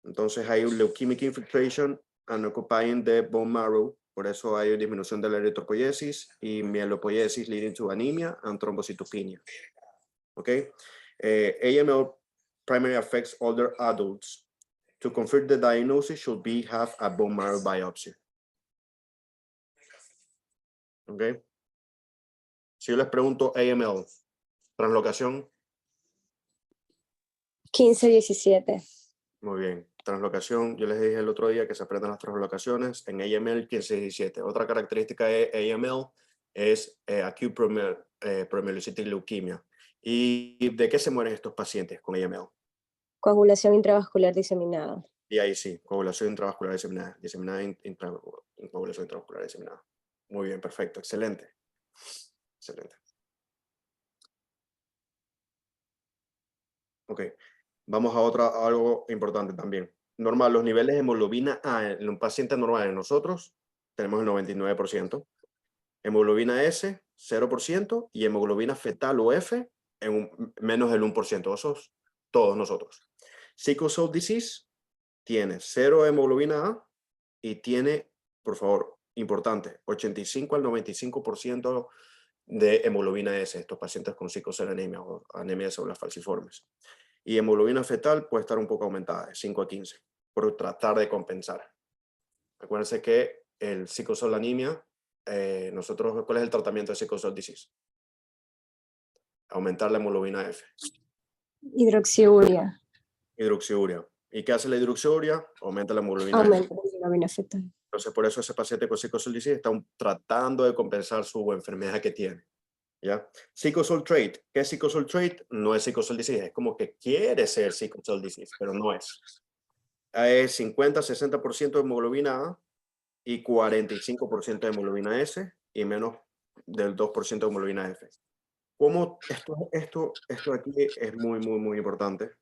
[SPEAKER 1] Entonces hay un leukemic infiltration and occupying the bone marrow. Por eso hay disminución de la eritropoiesis y mielopoiesis leading to anemia and thrombocytopenia. ¿Ok? AML primarily affects older adults. To confirm the diagnosis should have a bone marrow biopsy. ¿Ok? Si yo les pregunto AML, translocación.
[SPEAKER 2] 15-17.
[SPEAKER 1] Muy bien. Translocación, yo les dije el otro día que se aprendan las translocaciones en AML 15-17. Otra característica de AML es acute promyelocytic leukemia. ¿Y de qué se mueren estos pacientes con AML?
[SPEAKER 2] Coagulación intravascular diseminada.
[SPEAKER 1] Y ahí sí, coagulación intravascular diseminada. Coagulación intravascular diseminada. Muy bien, perfecto, excelente. Excelente. Ok, vamos a algo importante también. Normal, los niveles de hemoglobina A en un paciente normal en nosotros tenemos el 99%. Hemoglobina S, 0%, y hemoglobina fetal o F en menos del 1%. Esos todos nosotros. Sickle cell disease tiene 0 hemoglobina A y tiene, por favor, importante, 85 al 95% de hemoglobina S, estos pacientes con sickle cell anemia o anemia de células falciformes. Y hemoglobina fetal puede estar un poco aumentada, de 5 a 15, por tratar de compensar. Acuérdense que el sickle cell anemia, ¿cuál es el tratamiento de sickle cell disease? Aumentar la hemoglobina F.
[SPEAKER 2] Hidroxiuria.
[SPEAKER 1] Hidroxiuria. ¿Y qué hace la hidroxiuria? Aumenta la hemoglobina F.
[SPEAKER 2] Aumenta la hemoglobina fetal.
[SPEAKER 1] Entonces, por eso ese paciente con sickle cell disease está tratando de compensar su enfermedad que tiene. ¿Ya? Sickle cell trait. ¿Qué es sickle cell trait? No es sickle cell disease. Es como que quiere ser sickle cell disease, pero no es. Es 50-60% de hemoglobina A y 45% de hemoglobina S y menos del 2% de hemoglobina F. ¿Cómo esto aquí es muy importante?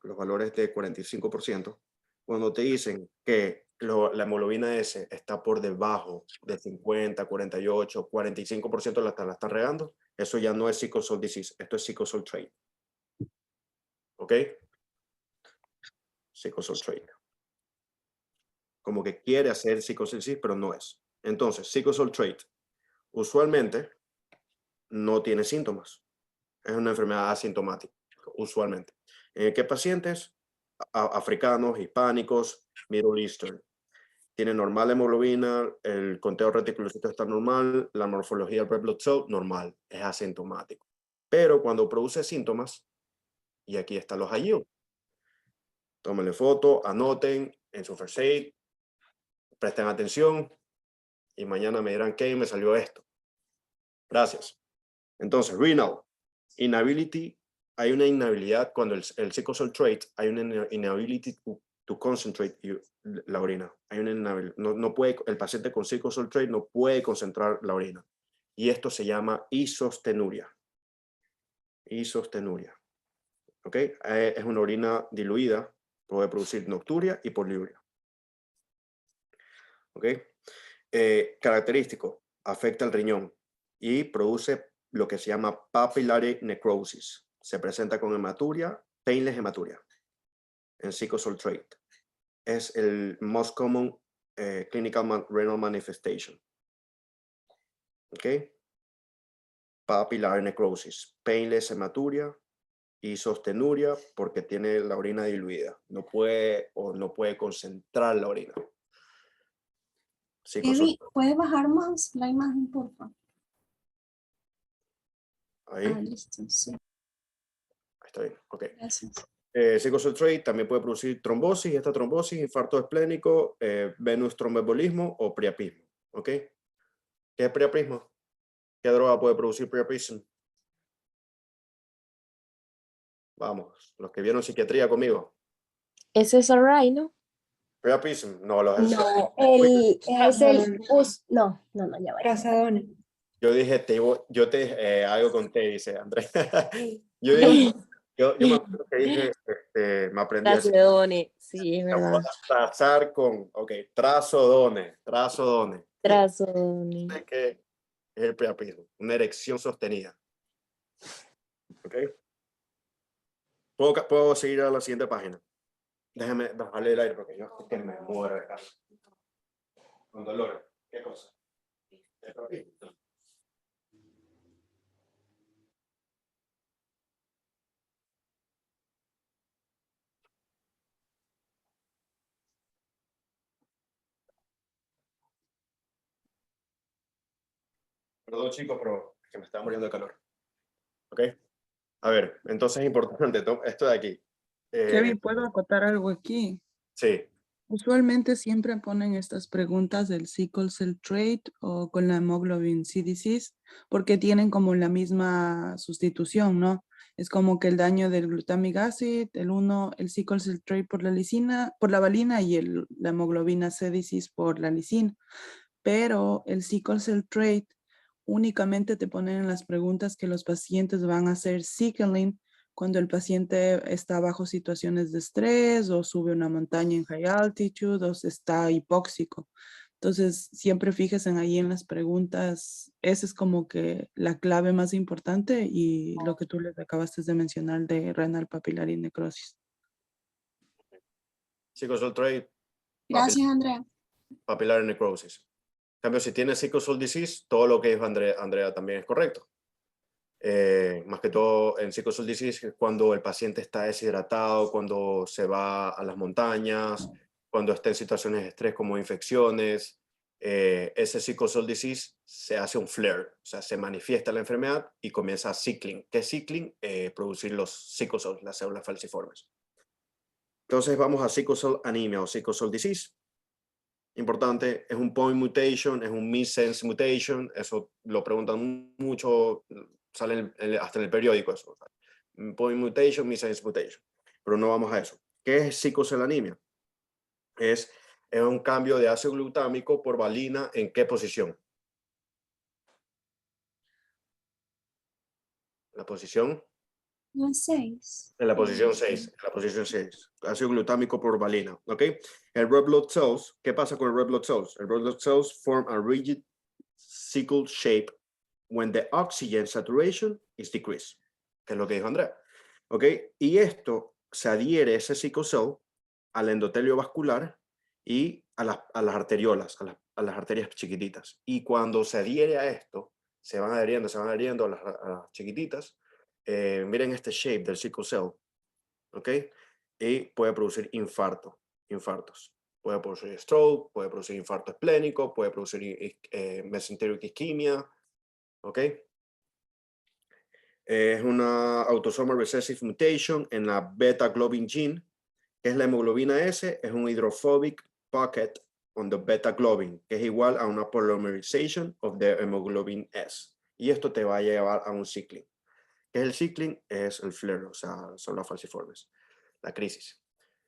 [SPEAKER 1] Los valores de 45%. Cuando te dicen que la hemoglobina S está por debajo de 50, 48, 45% la están regando, eso ya no es sickle cell disease, esto es sickle cell trait. ¿Ok? Sickle cell trait. Como que quiere hacer sickle cell disease, pero no es. Entonces, sickle cell trait usualmente no tiene síntomas. Es una enfermedad asintomática, usualmente. ¿En qué pacientes? Africanos, hispánicos, Middle Eastern. Tiene normal hemoglobina, el conteo reticulocito está normal, la morfología del red blood cell normal, es asintomático. Pero cuando produce síntomas, y aquí están los hallazgos. Tómenle foto, anoten en su first aid, presten atención y mañana me dirán que me salió esto. Gracias. Entonces, renal, inability, hay una inhabilidad cuando el sickle cell trait, hay una inability to concentrate la orina. Hay una inhabilidad, no puede, el paciente con sickle cell trait no puede concentrar la orina. Y esto se llama isostenuria. Isostenuria. ¿Ok? Es una orina diluida, puede producir nocturia y poliuria. ¿Ok? Característico, afecta el riñón y produce lo que se llama papillary necrosis. Se presenta con hematuria, painless hematuria, en sickle cell trait. Es el most common clinical renal manifestation. ¿Ok? Papillary necrosis, painless hematuria y sostenuria porque tiene la orina diluida. No puede concentrar la orina.
[SPEAKER 4] Evi, ¿puedes bajar más la imagen, por favor?
[SPEAKER 1] Ahí.
[SPEAKER 4] Listo, sí.
[SPEAKER 1] Está bien, ok.
[SPEAKER 4] Gracias.
[SPEAKER 1] Sickle cell trait también puede producir trombosis, y esta trombosis, infarto esplénico, venous tromboembolismo o priapismo. ¿Ok? ¿Qué es priapismo? ¿Qué droga puede producir priapismo? Vamos, los que vieron psiquiatría conmigo.
[SPEAKER 2] ¿Ese es SSRI, no?
[SPEAKER 1] Priapismo, no,
[SPEAKER 2] No, es el no, ya va.
[SPEAKER 5] Trazadone.
[SPEAKER 1] Yo dije, yo te dije algo conté, dice Andrés. yo me acuerdo que dije, me aprendí así.
[SPEAKER 2] Trazodone, sí, es verdad.
[SPEAKER 1] Trazar con, ok, trazodone.
[SPEAKER 2] Trazodone.
[SPEAKER 1] Sé que es el priapismo, una erección sostenida. ¿Ok? ¿Puedo seguir a la siguiente página? Déjame bajarle el aire porque yo es que me muero de casa. Con dolores. ¿Qué cosa? Perdón, chicos, pero es que me estaba muriendo de calor. ¿Ok? A ver, entonces es importante esto de aquí.
[SPEAKER 3] Kevin, ¿puedo acotar algo aquí?
[SPEAKER 1] Sí.
[SPEAKER 3] Usualmente siempre ponen estas preguntas del sickle cell trait o con la hemoglobin C disease porque tienen como la misma sustitución, ¿no? Es como que el daño del glutamic acid, el sickle cell trait por la lisina, por la valina y la hemoglobina C disease por la lisina. Pero el sickle cell trait únicamente te ponen en las preguntas que los pacientes van a hacer sickling cuando el paciente está bajo situaciones de estrés o sube una montaña en high altitude o está hipóxico. Entonces, siempre fíjense ahí en las preguntas. Esa es como que la clave más importante y lo que tú les acabaste de mencionar de renal papillary necrosis.
[SPEAKER 1] Sickle cell trait,
[SPEAKER 4] Gracias, Andrea.
[SPEAKER 1] papillary necrosis. En cambio, si tiene sickle cell disease, todo lo que dijo Andrea también es correcto. Más que todo en sickle cell disease es cuando el paciente está deshidratado, cuando se va a las montañas, cuando está en situaciones de estrés como infecciones. Ese sickle cell disease se hace un flare, o sea, se manifiesta la enfermedad y comienza cycling. ¿Qué es cycling? Producir los sickle cells, las células falciformes. Entonces vamos a sickle cell anemia o sickle cell disease. Importante, es un point mutation, es un missense mutation, eso lo preguntan mucho, sale hasta en el periódico eso. Point mutation, missense mutation, pero no vamos a eso. ¿Qué es sickle cell anemia? Es un cambio de ácido glutámico por valina, ¿en qué posición? La posición.
[SPEAKER 4] No es 6.
[SPEAKER 1] En la posición 6, en la posición 6, ácido glutámico por valina, ¿ok? El red blood cells, ¿qué pasa con el red blood cells? El red blood cells form a rigid sickle shape when the oxygen saturation is decreased, que es lo que dijo Andrea, ¿ok? Y esto se adhiere, ese sickle cell, al endotelio vascular y a las arteriolas, a las arterias chiquititas. Y cuando se adhiere a esto, se van adheriendo a las chiquititas. Miren este shape del sickle cell, ¿ok? Y puede producir infartos. Puede producir stroke, puede producir infarto esplénico, puede producir mesenteric isquemia, ¿ok? Es una autosomal recessive mutation en la beta globin gene, que es la hemoglobina S, es un hydrophobic pocket on the beta globin, que es igual a una polymerization of the hemoglobin S. Y esto te va a llevar a un cycling. ¿Qué es el cycling? Es el flare, o sea, son las falciformes, la crisis.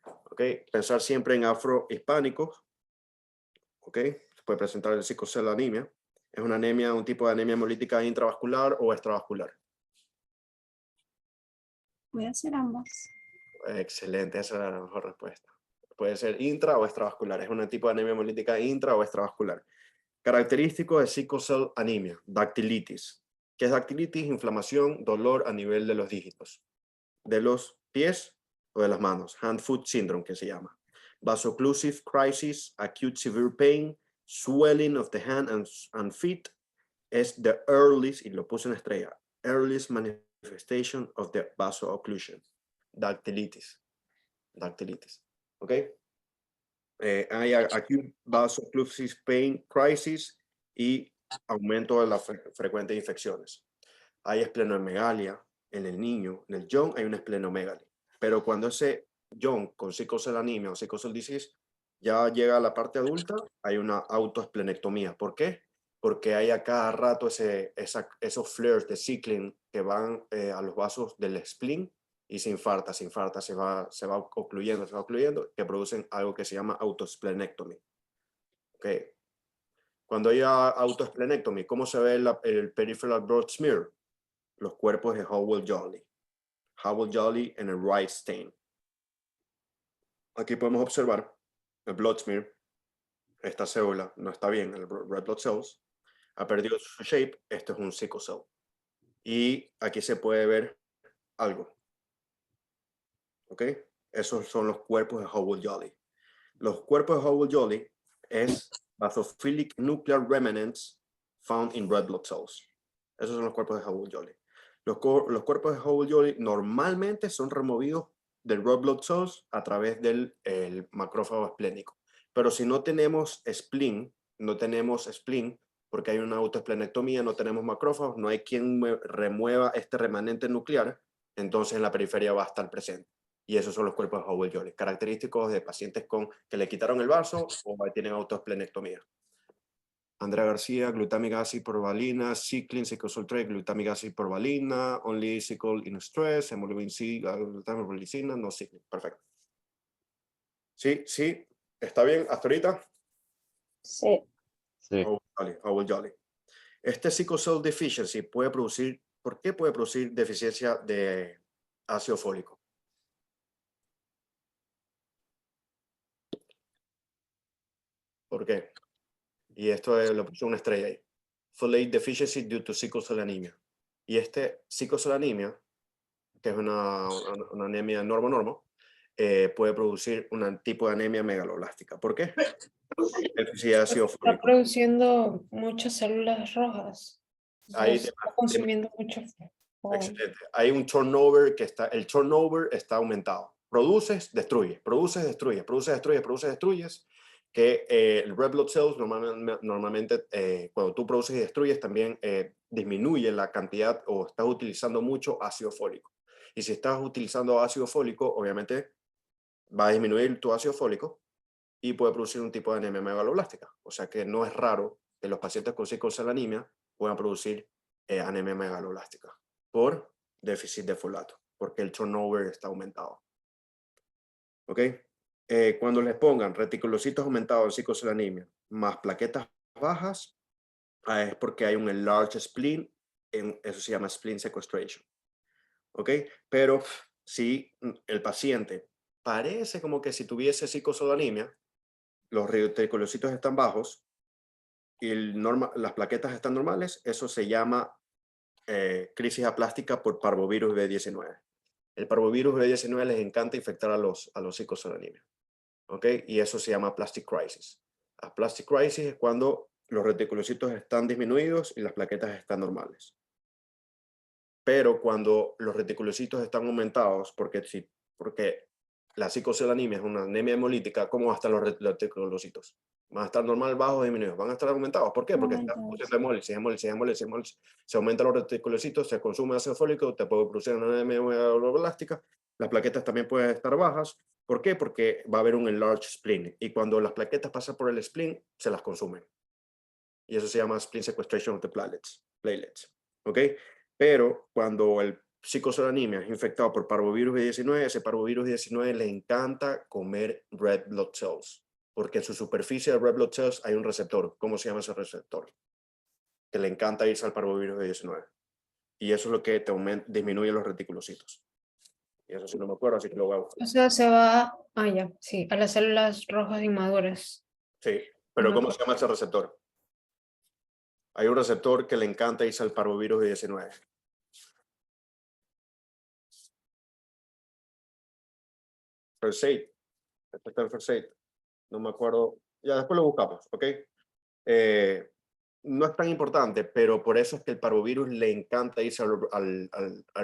[SPEAKER 1] ¿Ok? Pensar siempre en afrohispánicos. ¿Ok? Se puede presentar el sickle cell anemia. Es una anemia, un tipo de anemia hemolítica intravascular o extravascular.
[SPEAKER 4] Voy a hacer ambas.
[SPEAKER 1] Excelente, esa era la mejor respuesta. Puede ser intra o extravascular. Es un tipo de anemia hemolítica intra o extravascular. Característico de sickle cell anemia, dactilitis. ¿Qué es dactilitis? Inflamación, dolor a nivel de los dígitos. De los pies o de las manos. Hand-foot syndrome, que se llama. Vaso-occlusive crisis, acute severe pain, swelling of the hand and feet. Es the earliest, y lo puse en estrella, earliest manifestation of the vaso-occlusion. Dactilitis. Dactilitis. ¿Ok? Hay acute vaso-occlusive pain crisis y aumento de las frecuentes infecciones. Hay esplenomegalia en el niño, en el young hay una esplenomegalia. Pero cuando ese young con sickle cell anemia o sickle cell disease ya llega a la parte adulta, hay una autoesplenectomía. ¿Por qué? Porque hay a cada rato esos flares de cycling que van a los vasos del spleen y se infarta, se va ocluyendo, que producen algo que se llama autoesplenectomía. ¿Ok? Cuando hay autoesplenectomía, ¿cómo se ve el peripheral blood smear? Los cuerpos de Howell-Jolly. Howell-Jolly en el right stain. Aquí podemos observar el blood smear. Esta célula no está bien, el red blood cells. Ha perdido su shape. Esto es un sickle cell. Y aquí se puede ver algo. ¿Ok? Esos son los cuerpos de Howell-Jolly. Los cuerpos de Howell-Jolly es basophilic nuclear remnants found in red blood cells. Esos son los cuerpos de Howell-Jolly. Los cuerpos de Howell-Jolly normalmente son removidos del red blood cells a través del macrófago esplénico. Pero si no tenemos spleen, porque hay una autoesplenectomía, no tenemos macrófagos, no hay quien remueva este remanente nuclear, entonces en la periferia va a estar presente. Y esos son los cuerpos de Howell-Jolly, característicos de pacientes que le quitaron el vaso o tienen autoesplenectomía. Andrea García, glutamic acid por valina, cyclin, sickle cell trait, glutamic acid por valina, only sickle in stress, hemoglobin C, glutamic valicina, no cyclin. Perfecto. Sí, ¿está bien hasta ahorita?
[SPEAKER 2] Sí.
[SPEAKER 7] Sí.
[SPEAKER 1] Howell-Jolly. Este sickle cell deficiency puede producir, ¿por qué puede producir deficiencia de ácido fólico? ¿Por qué? Y esto lo puse una estrella ahí. Folate deficiency due to sickle cell anemia. Y este sickle cell anemia, que es una anemia normo, puede producir un tipo de anemia megaloblástica. ¿Por qué? Déficit de ácido
[SPEAKER 5] Está
[SPEAKER 1] fólico.
[SPEAKER 5] produciendo muchas células rojas.
[SPEAKER 1] Ahí
[SPEAKER 5] Está consumiendo mucho.
[SPEAKER 1] Excelente. Hay un turnover que está, el turnover está aumentado. Produces, destruyes, produces, destruyes, produces, destruyes, produces, destruyes. Que el red blood cells normalmente cuando tú produces y destruyes también disminuye la cantidad o estás utilizando mucho ácido fólico. Y si estás utilizando ácido fólico, obviamente va a disminuir tu ácido fólico y puede producir un tipo de anemia megaloblástica. O sea que no es raro que los pacientes con sickle puedan producir anemia megaloblástica por déficit de folato, porque el turnover está aumentado. ¿Ok? Cuando les pongan reticulocitos aumentados en psicocelanemia más plaquetas bajas, es porque hay un enlarged spleen, eso se llama spleen sequestration. ¿Ok? Pero si el paciente parece como que si tuviese psicosolanemia, los reticulocitos están bajos y las plaquetas están normales, eso se llama crisis aplástica por parvovirus B19. El parvovirus B19 les encanta infectar a los psicosolanemias. ¿Ok? Y eso se llama aplastic crisis. Aplastic crisis es cuando los reticulocitos están disminuidos y las plaquetas están normales. Pero cuando los reticulocitos están aumentados, porque la psicosolanemia es una anemia hemolítica, ¿cómo van a estar los reticulocitos? Van a estar normal, bajos, disminuidos. Van a estar aumentados. ¿Por qué? Porque están produciendo hemólisis. Se aumentan los reticulocitos, se consume ácido fólico, te puede producir una anemia megaloblástica. Las plaquetas también pueden estar bajas. ¿Por qué? Porque va a haber un enlarged spleen. Y cuando las plaquetas pasan por el spleen, se las consumen. Y eso se llama spleen sequestration of the platelets. ¿Ok? Pero cuando el psicosolanemia es infectado por parvovirus B19, ese parvovirus B19 le encanta comer red blood cells, porque en su superficie de red blood cells hay un receptor. ¿Cómo se llama ese receptor? Que le encanta irse al parvovirus B19. Y eso es lo que disminuye los reticulocitos. Y eso sí no me acuerdo, así que lo voy a buscar.
[SPEAKER 5] O sea, se va, ya, sí, a las células rojas inmaduras.
[SPEAKER 1] Sí, pero ¿cómo se llama ese receptor? Hay un receptor que le encanta irse al parvovirus B19. First aid. Este está el first aid. No me acuerdo. Ya después lo buscamos, ¿ok? No es tan importante, pero por eso es que el parvovirus le encanta irse al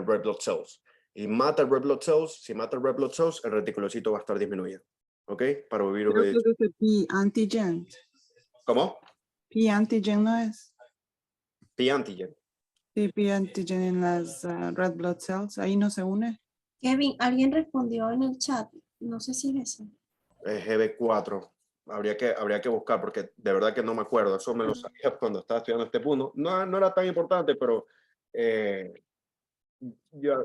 [SPEAKER 1] red blood cells. Y mata el red blood cells. Si mata el red blood cells, el reticulocito va a estar disminuido. ¿Ok? Parvovirus.
[SPEAKER 3] Creo que es ese P-antigen.
[SPEAKER 1] ¿Cómo?
[SPEAKER 3] P-antigen no es.
[SPEAKER 1] P-antigen.
[SPEAKER 3] Sí, P-antigen en las red blood cells. Ahí no se une.
[SPEAKER 4] Kevin, alguien respondió en el chat. No sé si es ese.
[SPEAKER 1] GB4. Habría que buscar porque de verdad que no me acuerdo. Eso me lo sabía cuando estaba estudiando este punto. No era tan importante, pero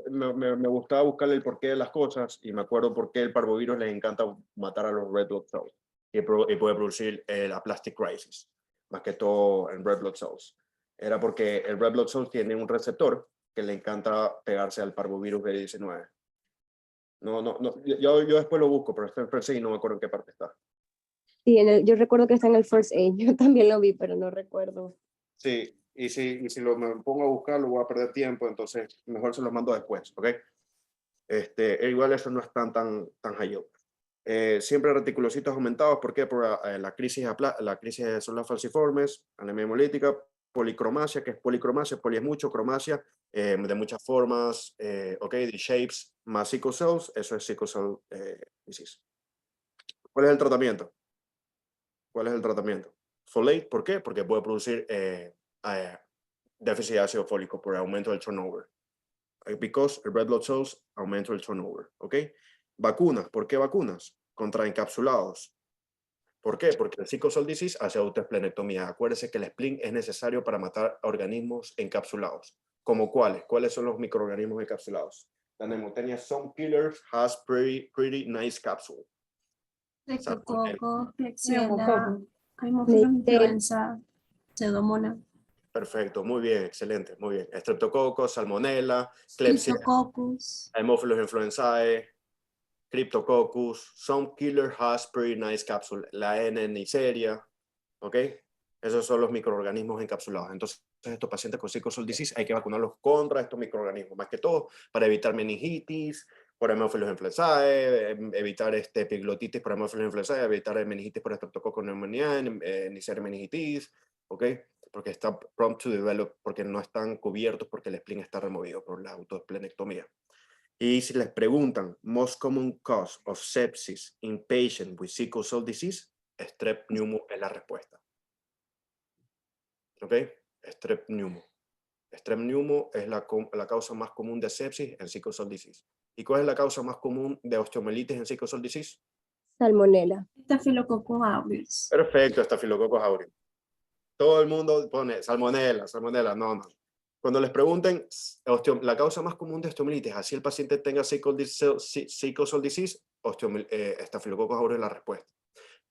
[SPEAKER 1] me gustaba buscarle el porqué de las cosas y me acuerdo por qué el parvovirus les encanta matar a los red blood cells y puede producir la aplastic crisis, más que todo en red blood cells. Era porque el red blood cells tiene un receptor que le encanta pegarse al parvovirus B19. Yo después lo busco, pero está en first aid y no me acuerdo en qué parte está.
[SPEAKER 2] Sí, yo recuerdo que está en el first aid, yo también lo vi, pero no recuerdo.
[SPEAKER 1] Sí, y si me pongo a buscarlo voy a perder tiempo, entonces mejor se los mando después, ¿ok? Igual eso no es tan high up. Siempre reticulocitos aumentados, ¿por qué? Por la crisis de células falciformes, anemia hemolítica, policromacia, que es policromacia, poli es mucho, cromacia, de muchas formas, ok, de shapes, más sickle cells, eso es sickle cell disease. ¿Cuál es el tratamiento? Folate, ¿por qué? Porque puede producir déficit de ácido fólico por aumento del turnover. Because el red blood cells aumenta el turnover, ¿ok? Vacunas, ¿por qué vacunas? Contra encapsulados. ¿Por qué? Porque el sickle cell disease hace autoesplenectomía. Acuérdense que el spleen es necesario para matar organismos encapsulados. ¿Como cuáles? ¿Cuáles son los microorganismos encapsulados? La pneumotenia some killers has pretty nice capsule.
[SPEAKER 4] Streptococcus, Klebsiella,
[SPEAKER 5] Neumococo.
[SPEAKER 4] Haemophilus influenza, Pseudomonas.
[SPEAKER 1] Perfecto, muy bien, excelente, muy bien. Streptococcus, Salmonella, Klebsiella,
[SPEAKER 4] Cryptococcus.
[SPEAKER 1] Haemophilus influenzae, Cryptococcus, some killer has pretty nice capsule, la N. Neisseria, ¿ok? Esos son los microorganismos encapsulados. Entonces, estos pacientes con sickle cell disease hay que vacunarlos contra estos microorganismos, más que todo para evitar meningitis, por Haemophilus influenzae, evitar epiglotitis por Haemophilus influenzae, evitar meningitis por Streptococcus pneumoniae, iniciar meningitis, ¿ok? Porque está prompt to develop, porque no están cubiertos porque el spleen está removido por la autoesplenectomía. Y si les preguntan, most common cause of sepsis in patients with sickle cell disease, strep pneumo es la respuesta. ¿Ok? Strep pneumo. Strep pneumo es la causa más común de sepsis en sickle cell disease. ¿Y cuál es la causa más común de osteomielitis en sickle cell disease?
[SPEAKER 2] Salmonella.
[SPEAKER 4] Staphylococcus aureus.
[SPEAKER 1] Perfecto, Staphylococcus aureus. Todo el mundo pone salmonella, salmonella, no. Cuando les pregunten la causa más común de osteomielitis, así el paciente tenga sickle cell disease, Staphylococcus aureus es la respuesta.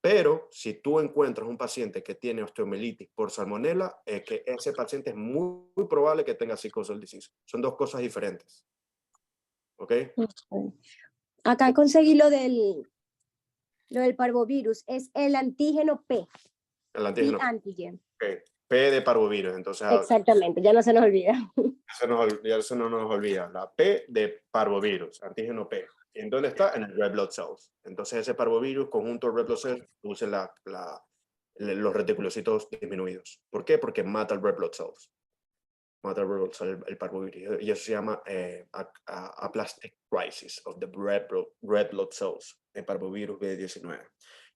[SPEAKER 1] Pero si tú encuentras un paciente que tiene osteomielitis por salmonella, que ese paciente es muy, muy probable que tenga sickle cell disease. Son dos cosas diferentes. ¿Ok?
[SPEAKER 2] Acá conseguí lo del parvovirus. Es el antígeno P.
[SPEAKER 1] El antígeno.
[SPEAKER 2] Antigen.
[SPEAKER 1] Okay. P de parvovirus. Entonces,
[SPEAKER 2] Exactamente, ya no se nos olvida.
[SPEAKER 1] Eso no nos olvida. La P de parvovirus, antígeno P. ¿Y en dónde está? En el red blood cells. Entonces ese parvovirus, conjunto de red blood cells, produce los reticulocitos disminuidos. ¿Por qué? Porque mata el red blood cells. Mata el red blood cells, el parvovirus. Y eso se llama aplastic crisis of the red blood cells, el parvovirus B19.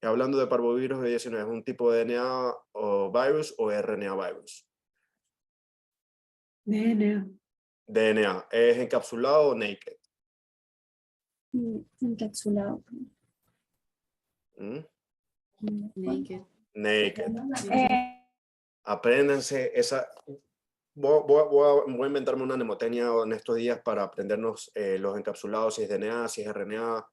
[SPEAKER 1] Y hablando de parvovirus B19, ¿es un tipo de DNA o virus o RNA virus?
[SPEAKER 6] DNA.
[SPEAKER 1] DNA. ¿Es encapsulado o naked?
[SPEAKER 4] Encapsulado.
[SPEAKER 1] ¿Mm?
[SPEAKER 4] Naked.
[SPEAKER 1] Naked.
[SPEAKER 6] Eh,
[SPEAKER 1] Apréndanse esa. Voy a inventarme una mnemotecnia en estos días para aprendernos los encapsulados, si es DNA, si es RNA,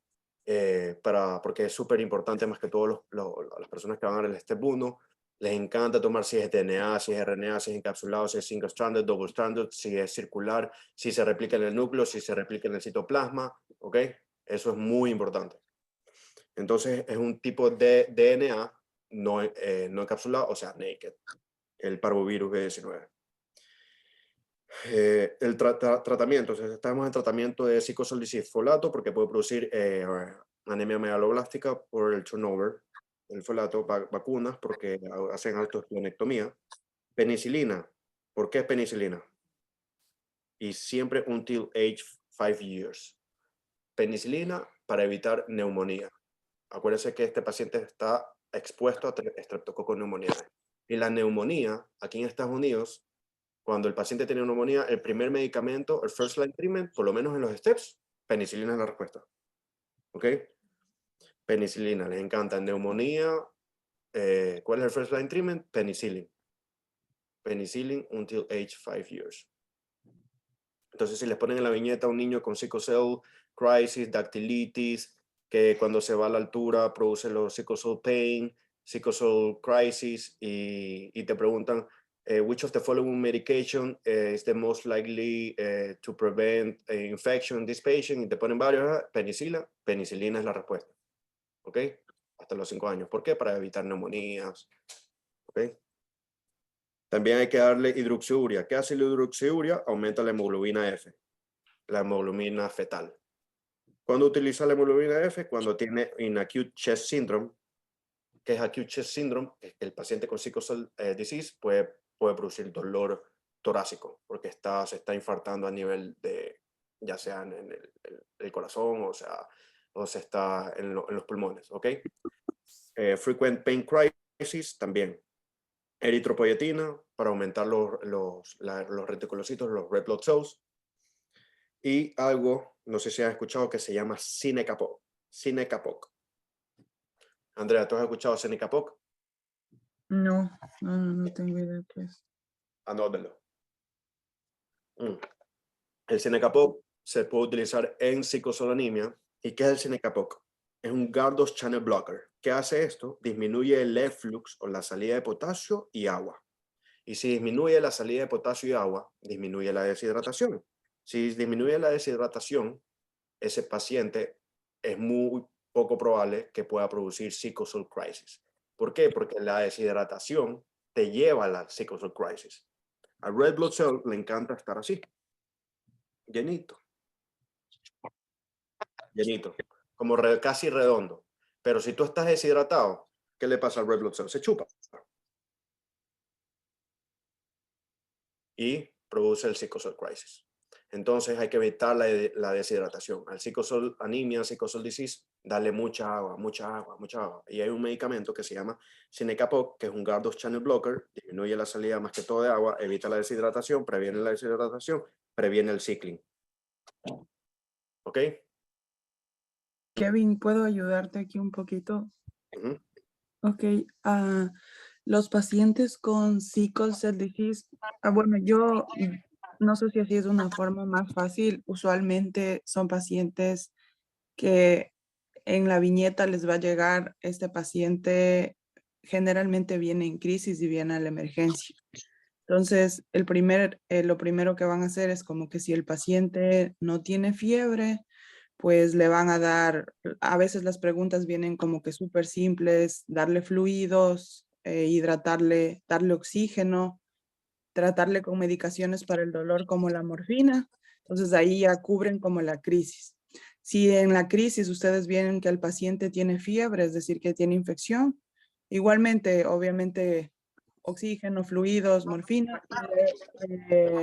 [SPEAKER 1] porque es súper importante, más que todo las personas que van a dar el Step 1, les encanta tomar si es DNA, si es RNA, si es encapsulado, si es single stranded, double stranded, si es circular, si se replica en el núcleo, si se replica en el citoplasma, ¿ok? Eso es muy importante. Entonces es un tipo de DNA no encapsulado, o sea, naked, el parvovirus B19. El tratamiento, entonces estamos en tratamiento de sickle cell disease folato porque puede producir anemia megaloblástica por el turnover, el folato, vacunas porque hacen autoesplenectomía, penicilina, ¿por qué penicilina? Y siempre until age 5 years. Penicilina para evitar neumonía. Acuérdense que este paciente está expuesto a Streptococcus pneumoniae. Y la neumonía, aquí en Estados Unidos, cuando el paciente tiene neumonía, el primer medicamento, el first line treatment, por lo menos en los steps, penicilina es la respuesta. ¿Ok? Penicilina, les encanta. Neumonía, ¿cuál es el first line treatment? Penicillin. Penicillin until age 5 years. Entonces, si les ponen en la viñeta a un niño con sickle cell crisis, dactilitis, que cuando se va a la altura produce los sickle cell pain, sickle cell crisis, y te preguntan, which of the following medication is the most likely to prevent infection in this patient, y te ponen varios, penicilina es la respuesta. ¿Ok? Hasta los 5 años. ¿Por qué? Para evitar neumonías. ¿Ok? También hay que darle hidroxiuria. ¿Qué hace la hidroxiuria? Aumenta la hemoglobina F, la hemoglobina fetal. ¿Cuándo utiliza la hemoglobina F? Cuando tiene acute chest syndrome. ¿Qué es acute chest syndrome? Es que el paciente con sickle cell disease puede producir dolor torácico porque se está infartando a nivel de, ya sea en el corazón o se está en los pulmones. ¿Ok? Frequent pain crisis también. Eritropoyetina para aumentar los reticulocitos, los red blood cells. Y algo, no sé si has escuchado, que se llama Cinecapoc. Cinecapoc. Andrea, ¿tú has escuchado Cinecapoc?
[SPEAKER 3] No tengo idea, pues.
[SPEAKER 1] Anótelo. El Cinecapoc se puede utilizar en psicosolanemia. ¿Y qué es el Cinecapoc? Es un Gardner's Channel Blocker. ¿Qué hace esto? Disminuye el efflux o la salida de potasio y agua. Y si disminuye la salida de potasio y agua, disminuye la deshidratación. Si disminuye la deshidratación, ese paciente es muy poco probable que pueda producir sickle cell crisis. ¿Por qué? Porque la deshidratación te lleva a la sickle cell crisis. Al red blood cell le encanta estar así, llenito. llenito, como casi redondo. Pero si tú estás deshidratado, ¿qué le pasa al red blood cell? Se chupa. Y produce el sickle cell crisis. Entonces hay que evitar la deshidratación. Al sickle cell anemia, sickle cell disease, darle mucha agua, mucha agua, mucha agua. Y hay un medicamento que se llama Cinecapoc, que es un Gardus channel blocker, disminuye la salida más que todo de agua, evita la deshidratación, previene la deshidratación, previene el cycling. ¿Ok?
[SPEAKER 3] Kevin, ¿puedo ayudarte aquí un poquito?
[SPEAKER 1] Ujú.
[SPEAKER 3] Ok, los pacientes con sickle cell disease, bueno, yo no sé si así es una forma más fácil. Usualmente son pacientes que en la viñeta les va a llegar, este paciente generalmente viene en crisis y viene a la emergencia. Entonces, lo primero que van a hacer es como que si el paciente no tiene fiebre, pues le van a dar, a veces las preguntas vienen como que súper simples, darle fluidos, hidratarle, darle oxígeno, tratarle con medicaciones para el dolor como la morfina. Entonces ahí ya cubren como la crisis. Si en la crisis ustedes vienen que el paciente tiene fiebre, es decir, que tiene infección, igualmente, obviamente, oxígeno, fluidos, morfina,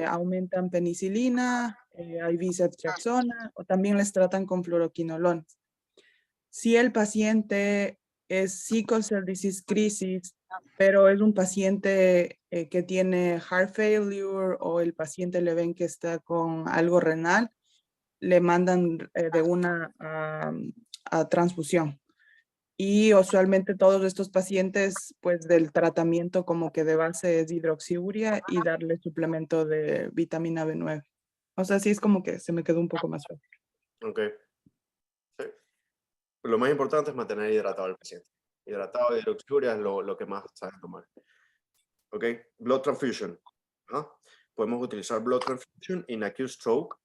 [SPEAKER 3] aumentan penicilina, IV ceftriaxona, o también les tratan con fluoroquinolones. Si el paciente es sickle cell disease crisis, pero es un paciente que tiene heart failure o el paciente le ven que está con algo renal, le mandan de una a transfusión. Y usualmente todos estos pacientes, pues del tratamiento como que de base es hidroxiuria y darle suplemento de vitamina B9. O sea, sí es como que se me quedó un poco más fácil.
[SPEAKER 1] Ok. Sí. Lo más importante es mantener hidratado al paciente. Hidratado y hidroxiuria es lo que más saben tomar. Ok. Blood transfusion. ¿Ah? Podemos utilizar blood transfusion en acute stroke,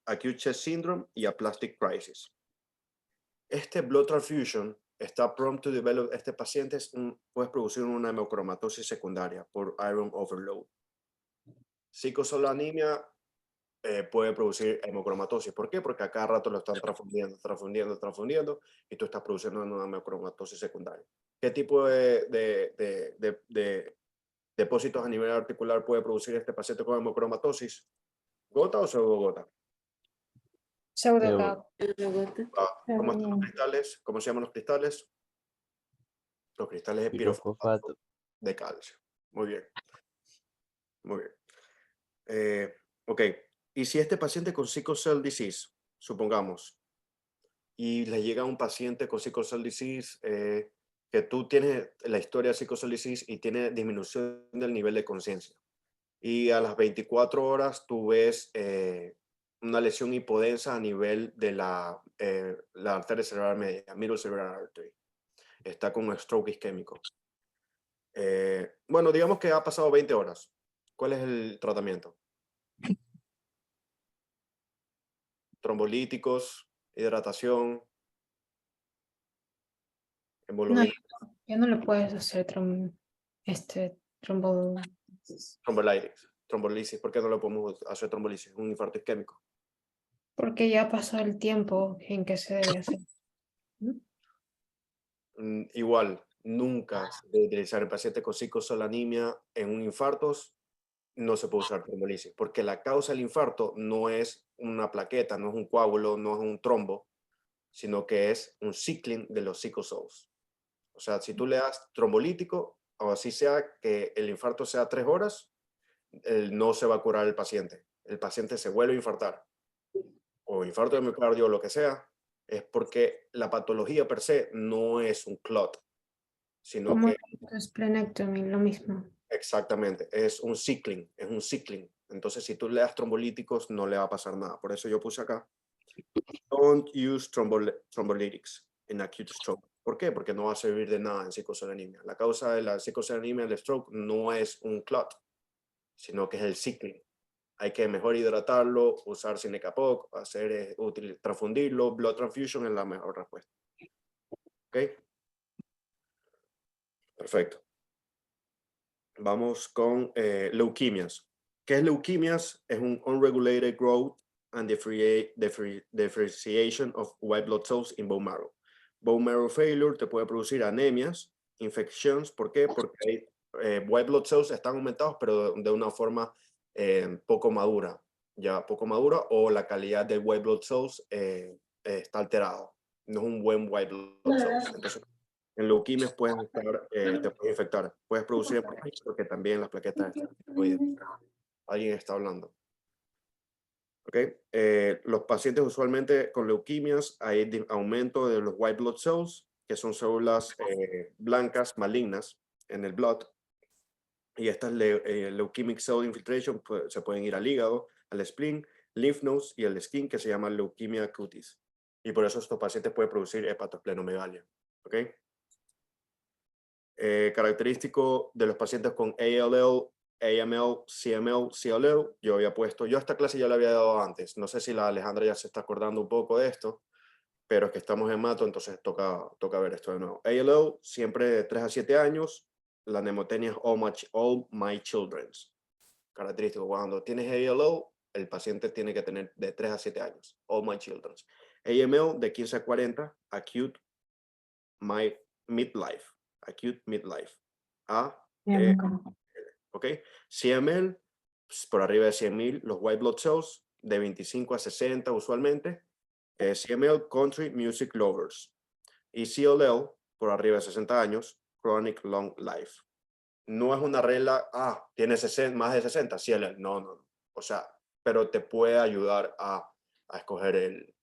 [SPEAKER 1] acute chest syndrome y aplastic crisis. Este blood transfusion está prone to develop, este paciente puede producir una hemocromatosis secundaria por iron overload. Psicosolanemia puede producir hemocromatosis. ¿Por qué? Porque a cada rato lo están transfundiendo y tú estás produciendo una hemocromatosis secundaria. ¿Qué tipo de depósitos a nivel articular puede producir este paciente con hemocromatosis? ¿Gota o pseudogota?
[SPEAKER 5] Pseudocap.
[SPEAKER 1] ¿Cómo están los cristales? ¿Cómo se llaman los cristales? Los cristales de pirofosfato
[SPEAKER 7] Pirofosfato.
[SPEAKER 1] de calcio. Muy bien. Muy bien. Ok. Y si este paciente con sickle cell disease, supongamos, y le llega un paciente con sickle cell disease, que tú tienes la historia de sickle cell disease y tiene disminución del nivel de conciencia. Y a las 24 horas tú ves una lesión hipodensa a nivel de la arteria cerebral media, middle cerebral artery. Está con un stroke isquémico. Bueno, digamos que ha pasado 20 horas. ¿Cuál es el tratamiento? Trombolíticos, hidratación,
[SPEAKER 5] No,
[SPEAKER 1] hemoglobina,
[SPEAKER 5] ya no le puedes hacer trombo.
[SPEAKER 1] trombolisis. ¿Por qué no le podemos hacer trombolisis? Un infarto isquémico.
[SPEAKER 5] Porque ya pasó el tiempo en que se debe hacer. ¿No?
[SPEAKER 1] Igual, nunca se debe utilizar el paciente con psicosolanemia en un infarto, no se puede usar trombolisis, porque la causa del infarto no es una plaqueta, no es un coágulo, no es un trombo, sino que es un cycling de los psicosols. O sea, si tú le das trombolítico, o así sea que el infarto sea 3 horas, no se va a curar el paciente. El paciente se vuelve a infartar, o infarto de miocardio, o lo que sea, es porque la patología per se no es un clot, sino
[SPEAKER 5] Como
[SPEAKER 1] que
[SPEAKER 5] esplenectomía, lo mismo.
[SPEAKER 1] exactamente, es un cycling, es un cycling. Entonces, si tú le das trombolíticos, no le va a pasar nada. Por eso yo puse acá, don't use thrombolytics in acute stroke. ¿Por qué? Porque no va a servir de nada en psicosolanemia. La causa de la psicosolanemia del stroke no es un clot, sino que es el cycling. Hay que mejor hidratarlo, usar Cinecapoc, transfundirlo, blood transfusion es la mejor respuesta. ¿Ok? Perfecto. Vamos con leuquimias. ¿Qué es leuquimias? Es un unregulated growth and differentiation of white blood cells in bone marrow. Bone marrow failure te puede producir anemias, infections. ¿Por qué? Porque hay, white blood cells están aumentados, pero de una forma poco madura, poco madura, o la calidad de white blood cells está alterado. No es un buen white blood cells. Entonces, en leuquimias puedes estar, te puedes infectar. Puedes producir hemorragia porque también las plaquetas están. Alguien está hablando. Okay. Los pacientes usualmente con leuquimias hay aumento de los white blood cells, que son células blancas malignas en el blood. Y estas leukemic cell infiltration se pueden ir al hígado, al spleen, lymph nodes y al skin, que se llama leuquimia cutis. Y por eso estos pacientes pueden producir hepatosplenomegalia. ¿Okay? Característico de los pacientes con ALL, AML, CML, CLL, yo había puesto, yo esta clase ya la había dado antes, no sé si la Alejandra ya se está acordando un poco de esto, pero es que estamos en mato, entonces toca ver esto de nuevo. ALL, siempre de 3 a 7 años, la mnemotecnia es all my children's. Característico, cuando tienes ALL, el paciente tiene que tener de 3 a 7 años, all my children's. AML, de 15 a 40, acute midlife. Acute midlife. ¿Ok? CML, por arriba de 100.000, los white blood cells, de 25 a 60 usualmente. CML, country music lovers. Y CLL, por arriba de 60 años, chronic long life. No es una regla, tiene más de 60, CLL. No. O sea, pero te puede ayudar a escoger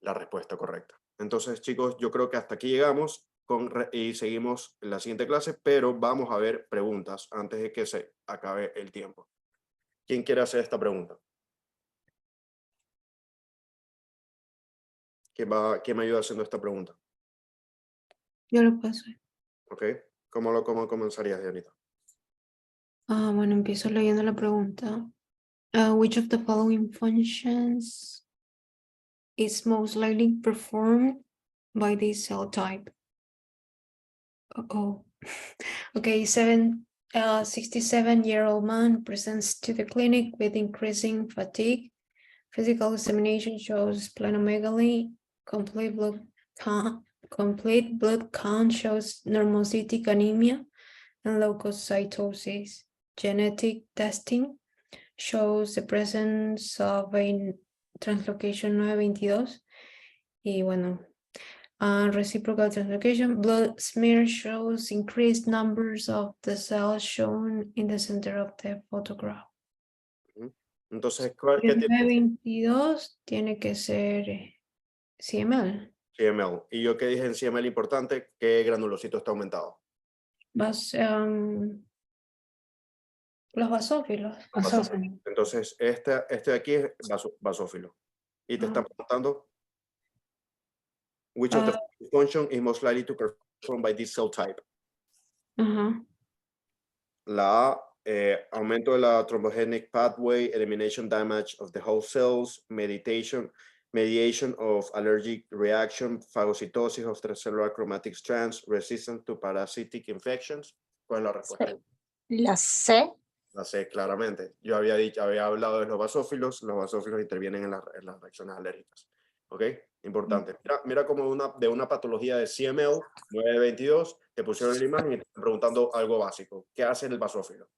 [SPEAKER 1] la respuesta correcta. Entonces, chicos, yo creo que hasta aquí llegamos y seguimos en la siguiente clase, pero vamos a ver preguntas antes de que se acabe el tiempo. ¿Quién quiere hacer esta pregunta? ¿Quién me ayuda haciendo esta pregunta?
[SPEAKER 5] Yo lo paso.
[SPEAKER 1] ¿Ok? ¿Cómo comenzarías, Dianita?
[SPEAKER 5] Bueno, empiezo leyendo la pregunta. Which of the following functions is most likely performed by this cell type? Okay, 67-year-old man presents to the clinic with increasing fatigue. Physical examination shows splenomegaly. Complete blood count shows normocytic anemia and leukocytosis. Genetic testing shows the presence of a translocation 922. Y bueno, reciprocal translocation. Blood smear shows increased numbers of the cells shown in the center of the photograph.
[SPEAKER 1] Entonces,
[SPEAKER 5] ¿qué tiene? 922 tiene que ser CML.
[SPEAKER 1] CML. Y yo que dije en CML importante, ¿qué granulocito está aumentado?
[SPEAKER 5] Los basófilos.
[SPEAKER 1] Entonces, este de aquí es basófilo. Y te están preguntando, which of the function is most likely to perform by this cell type? La A, aumento de la thrombogenic pathway, elimination damage of the whole cells, mediation of allergic reaction, phagocytosis of extracellular chromatic strands, resistant to parasitic infections. ¿Cuál es la respuesta?
[SPEAKER 2] La C.
[SPEAKER 1] La C, claramente. Yo había hablado de los basófilos intervienen en las reacciones alérgicas. ¿Ok? Importante. Mira como de una patología de CML 922, te pusieron la imagen y te están preguntando algo básico. ¿Qué hace el basófilo?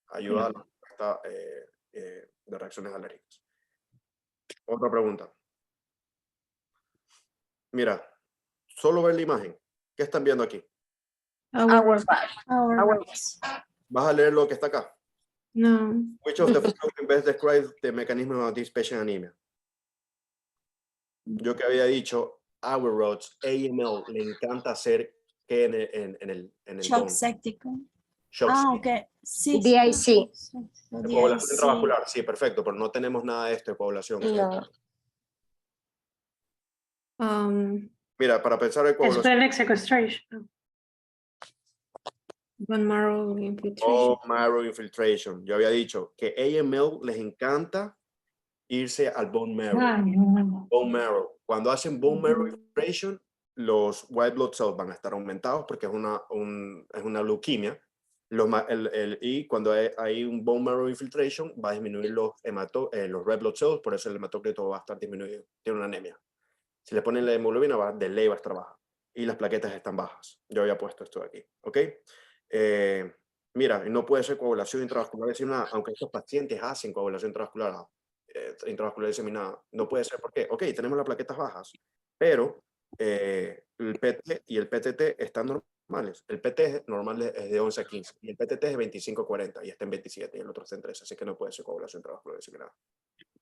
[SPEAKER 1] Ayuda a la respuesta de reacciones alérgicas. Otra pregunta. Mira, solo ver la imagen. ¿Qué están viendo aquí?
[SPEAKER 2] Hourglass.
[SPEAKER 1] ¿Vas a leer lo que está acá?
[SPEAKER 5] No.
[SPEAKER 1] Which of the following best describes the mechanism of this patient anemia? Yo que había dicho, Auerods, AML, le encanta hacer que en el
[SPEAKER 4] Shock
[SPEAKER 1] bone.
[SPEAKER 4] séptico.
[SPEAKER 1] Shock
[SPEAKER 4] Ok. Sí.
[SPEAKER 2] DIC.
[SPEAKER 1] de coagulación intravascular, sí, perfecto, pero no tenemos nada de esto de coagulación.
[SPEAKER 2] No.
[SPEAKER 1] Mira, para pensar en coagulación.
[SPEAKER 6] Splenic sequestration.
[SPEAKER 5] Bone marrow infiltration.
[SPEAKER 1] Bone marrow infiltration. Yo había dicho que AML les encanta irse al bone marrow. Bone marrow. Cuando hacen bone marrow infiltration, los white blood cells van a estar aumentados porque es una leuquimia. Y cuando hay un bone marrow infiltration, va a disminuir los red blood cells, por eso el hematócrito va a estar disminuido. Tiene una anemia. Si le ponen la hemoglobina, de ley va a estar baja. Y las plaquetas están bajas. Yo había puesto esto aquí. ¿Ok? Mira, no puede ser coagulación intravascular diseminada, aunque estos pacientes hacen coagulación intravascular diseminada. No puede ser. ¿Por qué? Ok, tenemos las plaquetas bajas, pero el PT y el PTT están normales. El PT normal es de 11 a 15 y el PTT es de 25 a 40 y está en 27 y el otro está en 13, así que no puede ser coagulación intravascular diseminada.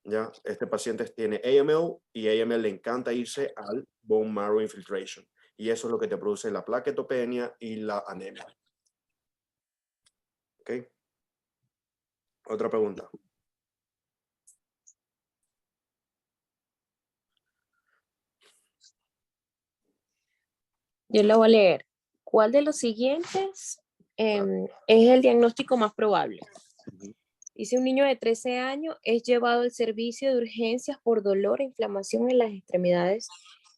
[SPEAKER 1] ¿Ya? Este paciente tiene AML y AML le encanta irse al bone marrow infiltration y eso es lo que te produce la plaquetopenia y la anemia. ¿Ok? Otra pregunta.
[SPEAKER 2] Yo la voy a leer. ¿Cuál de los siguientes es el diagnóstico más probable? Dice: un niño de 13 años es llevado al servicio de urgencias por dolor e inflamación en las extremidades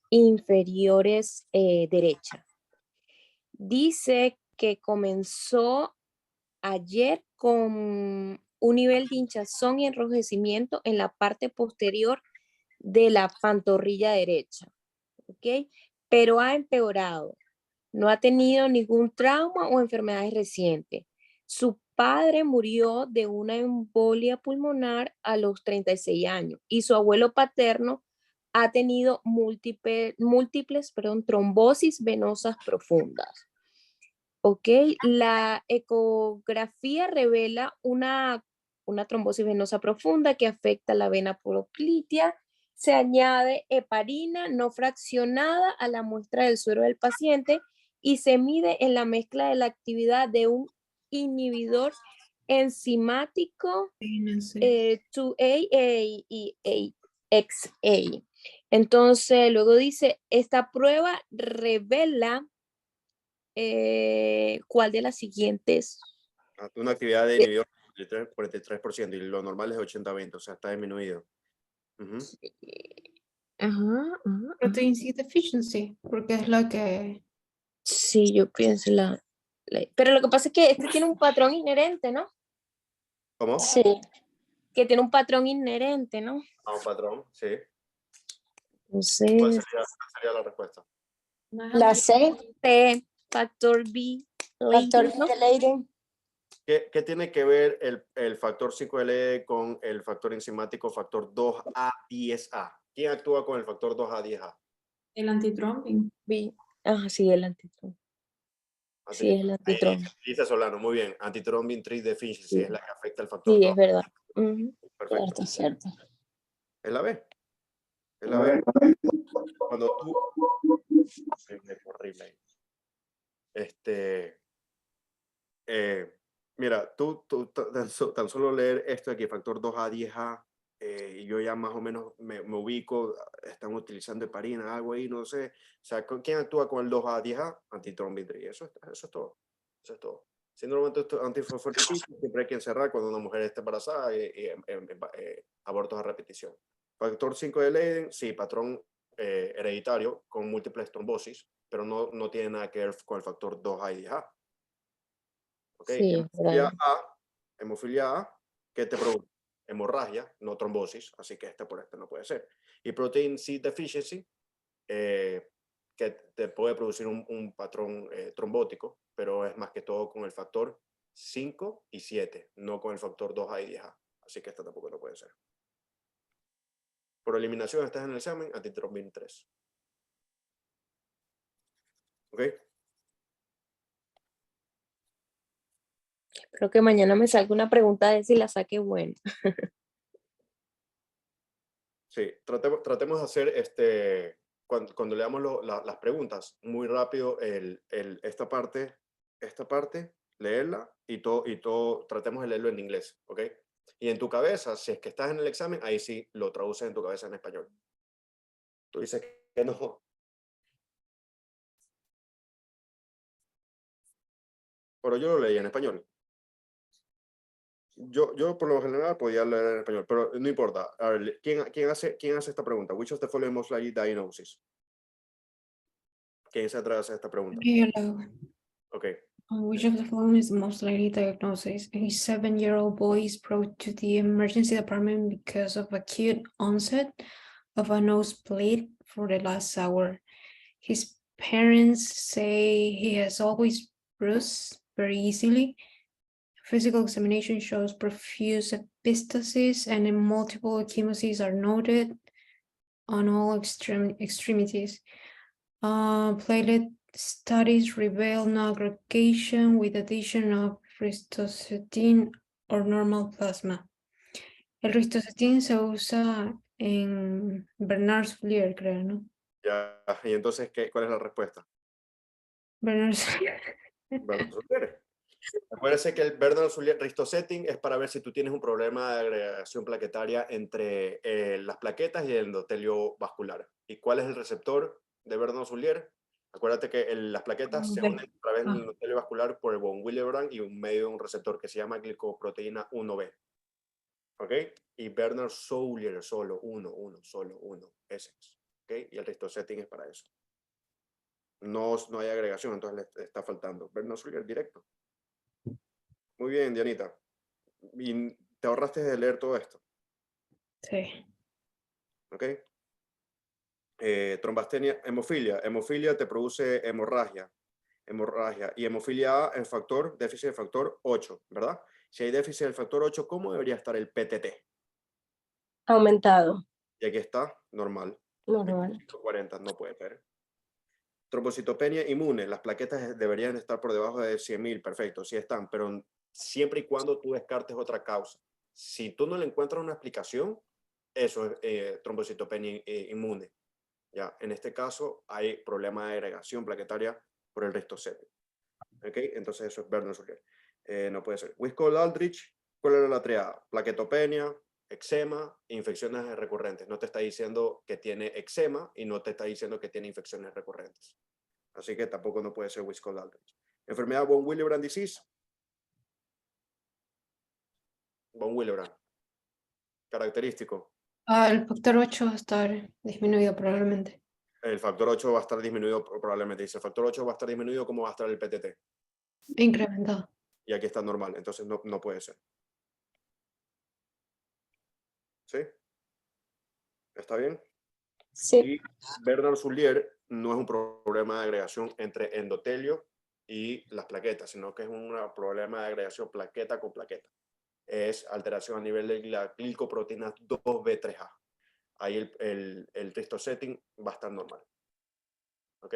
[SPEAKER 2] inferiores derecha. Dice que comenzó ayer con un nivel de hinchazón y enrojecimiento en la parte posterior de la pantorrilla derecha, ¿ok? Pero ha empeorado. No ha tenido ningún trauma o enfermedades recientes. Su padre murió de una embolia pulmonar a los 36 años y su abuelo paterno ha tenido múltiples trombosis venosas profundas. ¿Ok? La ecografía revela una trombosis venosa profunda que afecta la vena proclitea. Se añade heparina no fraccionada a la muestra del suero del paciente y se mide en la mezcla de la actividad de un inhibidor enzimático 2AA y AXA. Entonces, luego dice, esta prueba revela ¿cuál de las siguientes?
[SPEAKER 1] Una actividad de inhibidor 43% y lo normal es 80-20, o sea, está disminuido.
[SPEAKER 5] Protein C deficiency, porque es la que...
[SPEAKER 2] Sí, yo pienso pero lo que pasa es que este tiene un patrón inherente, ¿no?
[SPEAKER 1] ¿Cómo?
[SPEAKER 2] Sí. Que tiene un patrón inherente, ¿no?
[SPEAKER 1] A un patrón, sí. ¿Cuál
[SPEAKER 2] Entonces,
[SPEAKER 1] sería la respuesta?
[SPEAKER 2] la C, factor B, factor B de Leiden.
[SPEAKER 1] ¿Qué tiene que ver el factor 5 de Leiden con el factor enzimático factor 2A10A? ¿Quién actúa con el factor 2A10A?
[SPEAKER 4] El antithrombin.
[SPEAKER 2] B. Sí, el antitrón. Sí, es el antitrón.
[SPEAKER 1] Dice Solano, muy bien. Antithrombin 3 deficiency
[SPEAKER 2] Sí.
[SPEAKER 1] es la que afecta el factor
[SPEAKER 2] Sí,
[SPEAKER 1] 2.
[SPEAKER 2] es verdad.
[SPEAKER 1] Perfecto.
[SPEAKER 2] Cierto.
[SPEAKER 1] Es la B. Es la B. Cuando tú... Horrible. Mira, tú tan solo leer esto de que factor 2A, 10A, y yo ya más o menos me ubico, están utilizando heparina, algo ahí, no sé. O sea, ¿quién actúa con el 2A, 10A? Antithrombin. Eso es todo. Eso es todo. Síndrome antifosfolipídico siempre hay que encerrar cuando una mujer está embarazada y abortos a repetición. Factor 5 de Leiden, sí, patrón hereditario con múltiples trombosis, pero no tiene nada que ver con el factor 2A y 10A. ¿Okay?
[SPEAKER 2] Sí,
[SPEAKER 1] Hemofilia A, ¿qué te produce? Hemorragia, no trombosis, así que por no puede ser. Y protein C deficiency, que te puede producir un patrón trombótico, pero es más que todo con el factor 5 y 7, no con el factor 2A y 10A. Así que tampoco no puede ser. Por eliminación estás en el examen, antithrombin 3. ¿Ok?
[SPEAKER 2] Creo que mañana me salga una pregunta de si la saqué buena.
[SPEAKER 1] Sí, tratemos de hacer cuando leamos las preguntas, muy rápido esta parte, leerla y todo, tratemos de leerlo en inglés, ¿ok? Y en tu cabeza, si es que estás en el examen, ahí sí lo traduces en tu cabeza en español. Tú dices que no. Pero yo lo leí en español. Yo por lo general podía leer en español, pero no importa. A ver, ¿quién hace esta pregunta? Which of the following most likely diagnosis? ¿Quién se atreve a hacer esta pregunta?
[SPEAKER 5] Yo la hago.
[SPEAKER 1] Ok.
[SPEAKER 5] Which of the following is the most likely diagnosis? A 7-year-old boy is brought to the emergency department because of acute onset of a nosebleed for the last hour. His parents say he has always bruised very easily. Physical examination shows profuse epistasis and multiple ecchymosis are noted on all extremities. Platelet studies reveal no aggregation with addition of ristocetin or normal plasma. El ristocetin se usa en Bernard-Soulier, creo, ¿no?
[SPEAKER 1] Ya, y entonces, ¿cuál es la respuesta?
[SPEAKER 5] Bernard-Soulier.
[SPEAKER 1] Bernard-Soulier. Acuérdense que el Bernard-Soulier ristosetting es para ver si tú tienes un problema de agregación plaquetaria entre las plaquetas y el endotelio vascular. ¿Y cuál es el receptor de Bernard-Soulier? Acuérdate que las plaquetas se unen a través del endotelio vascular por el von Willebrand y un medio de un receptor que se llama glicoproteína 1B. ¿Ok? Y Bernard-Soulier solo uno, ese es. ¿Ok? Y el ristosetting es para eso. No hay agregación, entonces le está faltando. Bernard-Soulier directo. Muy bien, Dianita. ¿Y te ahorraste de leer todo esto?
[SPEAKER 5] Sí.
[SPEAKER 1] ¿Ok? Trombastenia, hemofilia. Hemofilia te produce hemorragia. Y hemofilia A es déficit de factor 8, ¿verdad? Si hay déficit del factor 8, ¿cómo debería estar el PTT?
[SPEAKER 2] Aumentado.
[SPEAKER 1] Y aquí está, normal.
[SPEAKER 2] Normal.
[SPEAKER 1] 40, no puede ser. Trombocitopenia inmune. Las plaquetas deberían estar por debajo de 100.000, perfecto, sí están, pero siempre y cuando tú descartes otra causa. Si tú no le encuentras una explicación, eso es trombocitopenia inmune. Ya, en este caso hay problema de agregación plaquetaria por el ristocetin. ¿Ok? Entonces eso es Bernard-Soulier. No puede ser. Wiscol-Aldrich, ¿cuál era la triada? Plaquetopenia, eczema e infecciones recurrentes. No te está diciendo que tiene eczema y no te está diciendo que tiene infecciones recurrentes. Así que tampoco no puede ser Wiscol-Aldrich. Enfermedad von Willebrand disease. Von Willebrand. Característico.
[SPEAKER 5] El factor 8 va a estar disminuido probablemente.
[SPEAKER 1] El factor 8 va a estar disminuido probablemente. Dice, el factor 8 va a estar disminuido, ¿cómo va a estar el PTT?
[SPEAKER 5] Incrementado.
[SPEAKER 1] Y aquí está normal, entonces no puede ser. ¿Sí? ¿Está bien?
[SPEAKER 2] Sí.
[SPEAKER 1] Y Bernard-Soulier no es un problema de agregación entre endotelio y las plaquetas, sino que es un problema de agregación plaqueta con plaqueta. Es alteración a nivel de la glicoproteína 2B3A. Ahí el ristosetting va a estar normal. ¿Ok?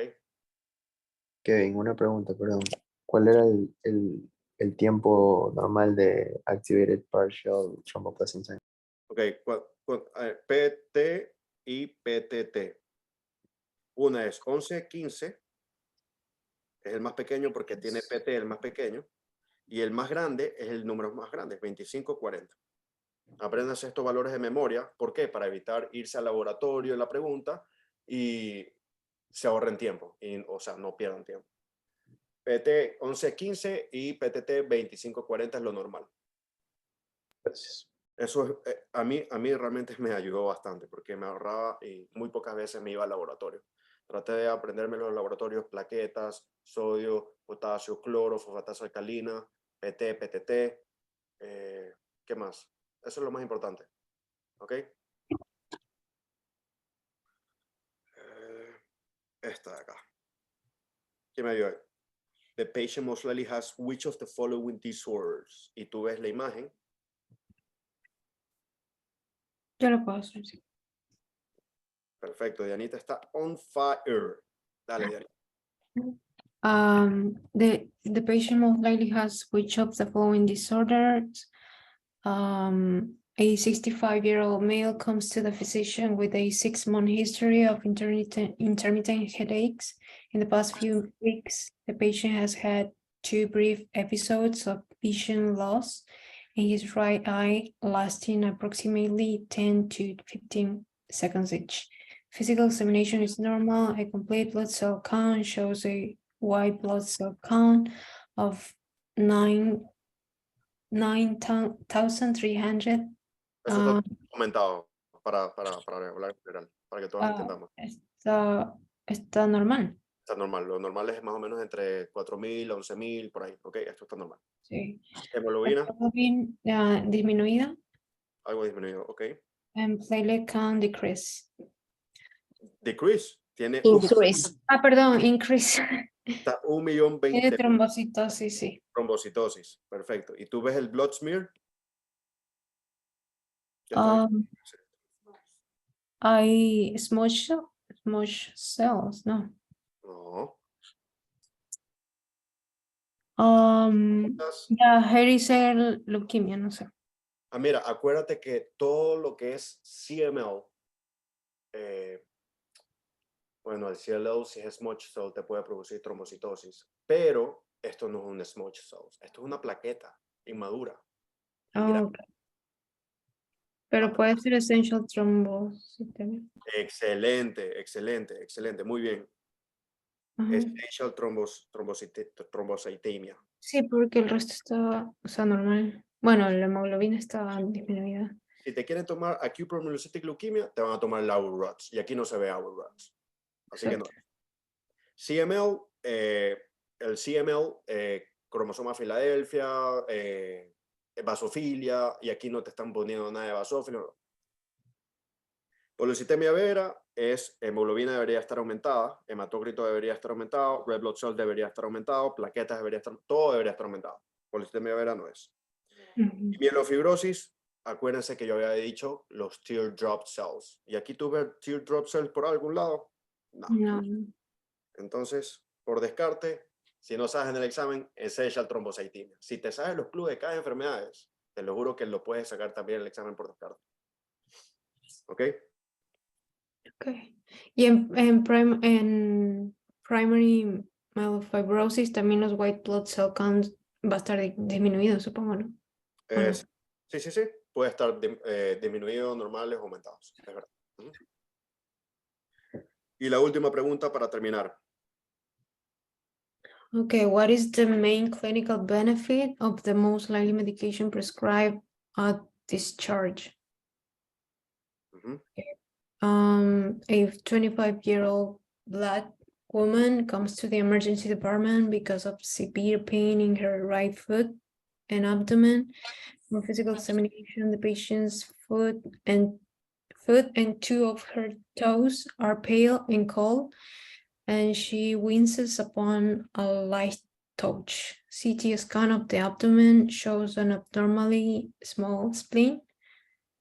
[SPEAKER 7] Kevin, una pregunta, perdón. ¿Cuál era el tiempo normal de Activated Partial Thromboplastin Time?
[SPEAKER 1] Ok, PT y PTT. Una es 11-15, es el más pequeño porque tiene PT el más pequeño, y el más grande es el número más grande, 25-40. Apréndanse estos valores de memoria. ¿Por qué? Para evitar irse al laboratorio en la pregunta y se ahorren tiempo, o sea, no pierdan tiempo. PT 11-15 y PTT 25-40 es lo normal.
[SPEAKER 7] Gracias.
[SPEAKER 1] Eso a mí realmente me ayudó bastante porque me ahorraba y muy pocas veces me iba al laboratorio. Traté de aprenderme los laboratorios, plaquetas, sodio, potasio, cloro, fosfatasa alcalina, PT, PTT. ¿Qué más? Eso es lo más importante. ¿Ok? Esta de acá. ¿Quién me ayuda ahí? The patient most likely has which of the following disorders. Y tú ves la imagen.
[SPEAKER 5] Yo lo puedo hacer, sí.
[SPEAKER 1] Perfecto, Dianita está on fire. Dale, Dianita.
[SPEAKER 5] The patient most likely has which of the following disorders? A 65-year-old male comes to the physician with a 6-month history of intermittent headaches. In the past few weeks, the patient has had 2 brief episodes of vision loss in his right eye, lasting approximately 10 to 15 seconds each. Physical examination is normal. A complete blood cell count shows a white blood cell count of 9,300.
[SPEAKER 1] Eso está comentado para hablar en general, para que todos entendamos.
[SPEAKER 5] Está normal.
[SPEAKER 1] Está normal. Lo normal es más o menos entre 4.000 a 11.000, por ahí. Ok, esto está normal.
[SPEAKER 5] Sí.
[SPEAKER 1] Hemoglobina,
[SPEAKER 5] Hemoglobin disminuida.
[SPEAKER 1] algo disminuido. Ok.
[SPEAKER 5] And platelet count decrease.
[SPEAKER 1] Decrease. Tiene
[SPEAKER 2] Increase.
[SPEAKER 5] Ah, perdón, increase.
[SPEAKER 1] está 1.020.000.
[SPEAKER 5] Tiene trombocitosis, sí.
[SPEAKER 1] Trombocitosis. Perfecto. ¿Y tú ves el blood smear? Ya está.
[SPEAKER 5] Hay smudge cells, no.
[SPEAKER 1] No.
[SPEAKER 5] Ya, hairy cell leukemia, no sé.
[SPEAKER 1] Mira, acuérdate que todo lo que es CML, bueno, el CLL, si es smudge cell, te puede producir trombocitosis, pero esto no es un smudge cell, esto es una plaqueta inmadura. y
[SPEAKER 5] Ah,
[SPEAKER 1] grande.
[SPEAKER 5] ok. Pero puede ser essential thrombocythemia.
[SPEAKER 1] Excelente, excelente, excelente, muy bien.
[SPEAKER 5] Ajá.
[SPEAKER 1] Essential thrombocythemia.
[SPEAKER 5] Sí, porque el resto estaba, o sea, normal. Bueno, la hemoglobina estaba disminuida.
[SPEAKER 1] Si te quieren tomar acute promyelocytic leukemia, te van a tomar el Auer-Rutz, y aquí no se ve Auer-Rutz. Así que no.
[SPEAKER 5] Exacto.
[SPEAKER 1] CML, el CML, cromosoma Filadelfia, basofilia, y aquí no te están poniendo nada de basófilo. No. Policitemia vera es hemoglobina debería estar aumentada, hematócrito debería estar aumentado, red blood cell debería estar aumentado, plaquetas debería estar, todo debería estar aumentado. Policitemia vera no es.
[SPEAKER 5] Ujú.
[SPEAKER 1] Y mielofibrosis, acuérdense que yo había dicho los teardrop cells. Y aquí tú ves teardrop cells por algún lado. No.
[SPEAKER 5] No.
[SPEAKER 1] Entonces, por descarte, si no sabes en el examen, essential thrombocythemia. Si te sabes los clubes de cada enfermedad, te lo juro que lo puedes sacar también en el examen por descarte. ¿Ok?
[SPEAKER 5] Okay. Y en primary myelofibrosis también los white blood cell counts va a estar disminuido, supongo, ¿no? ¿O no?
[SPEAKER 1] Sí, sí, sí. Puede estar disminuido, normales o aumentados. Es verdad. Y la última pregunta para terminar.
[SPEAKER 5] Okay, what is the main clinical benefit of the most likely medication prescribed at discharge?
[SPEAKER 1] Ujú.
[SPEAKER 5] A 25-year-old Black woman comes to the emergency department because of severe pain in her right foot and abdomen. For physical examination, the patient's foot and two of her toes are pale and cold, and she winces upon a light touch. CT scan of the abdomen shows an abnormally small spleen.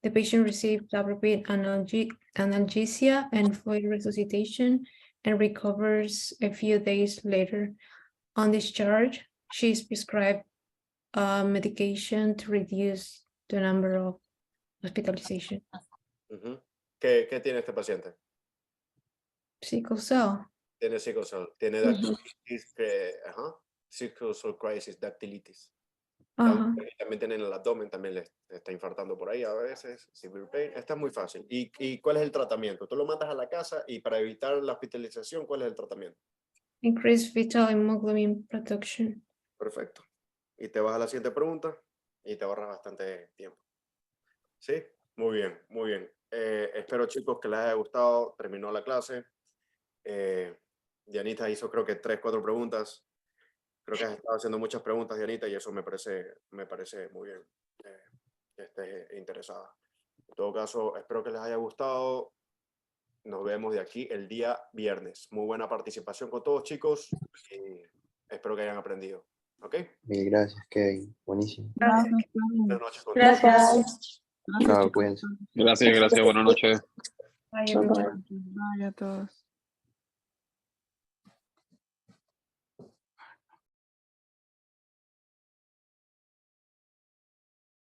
[SPEAKER 5] The patient received appropriate analgesia and fluid resuscitation and recovers a few days later. On discharge, she is prescribed medication to reduce the number of hospitalization.
[SPEAKER 1] Ujú. ¿Qué tiene este paciente?
[SPEAKER 5] Sickle cell.
[SPEAKER 1] Tiene sickle cell. Tiene dactilitis, sickle cell crisis, dactilitis.
[SPEAKER 5] Ajá.
[SPEAKER 1] También tienen el abdomen, también le está infartando por ahí a veces, severe pain. Esta es muy fácil. ¿Y cuál es el tratamiento? Tú lo mandas a la casa y para evitar la hospitalización, ¿cuál es el tratamiento?
[SPEAKER 5] Increase fetal hemoglobin production.
[SPEAKER 1] Perfecto. Y te vas a la siguiente pregunta y te ahorras bastante tiempo. ¿Sí? Muy bien, muy bien. Espero, chicos, que les haya gustado. Terminó la clase. Dianita hizo creo que 3, 4 preguntas. Creo que has estado haciendo muchas preguntas, Dianita, y eso me parece muy bien que estés interesada. En todo caso, espero que les haya gustado. Nos vemos de aquí el día viernes. Muy buena participación con todos, chicos. Y espero que hayan aprendido. ¿Ok?
[SPEAKER 7] Mil gracias, Kevin. Buenísimo.
[SPEAKER 3] Gracias,
[SPEAKER 1] Buenas noches con todos.
[SPEAKER 6] Gracias.
[SPEAKER 7] Chao, cuídense.
[SPEAKER 8] Gracias, buenas noches.
[SPEAKER 5] Bye, everyone.
[SPEAKER 3] Bye a todos.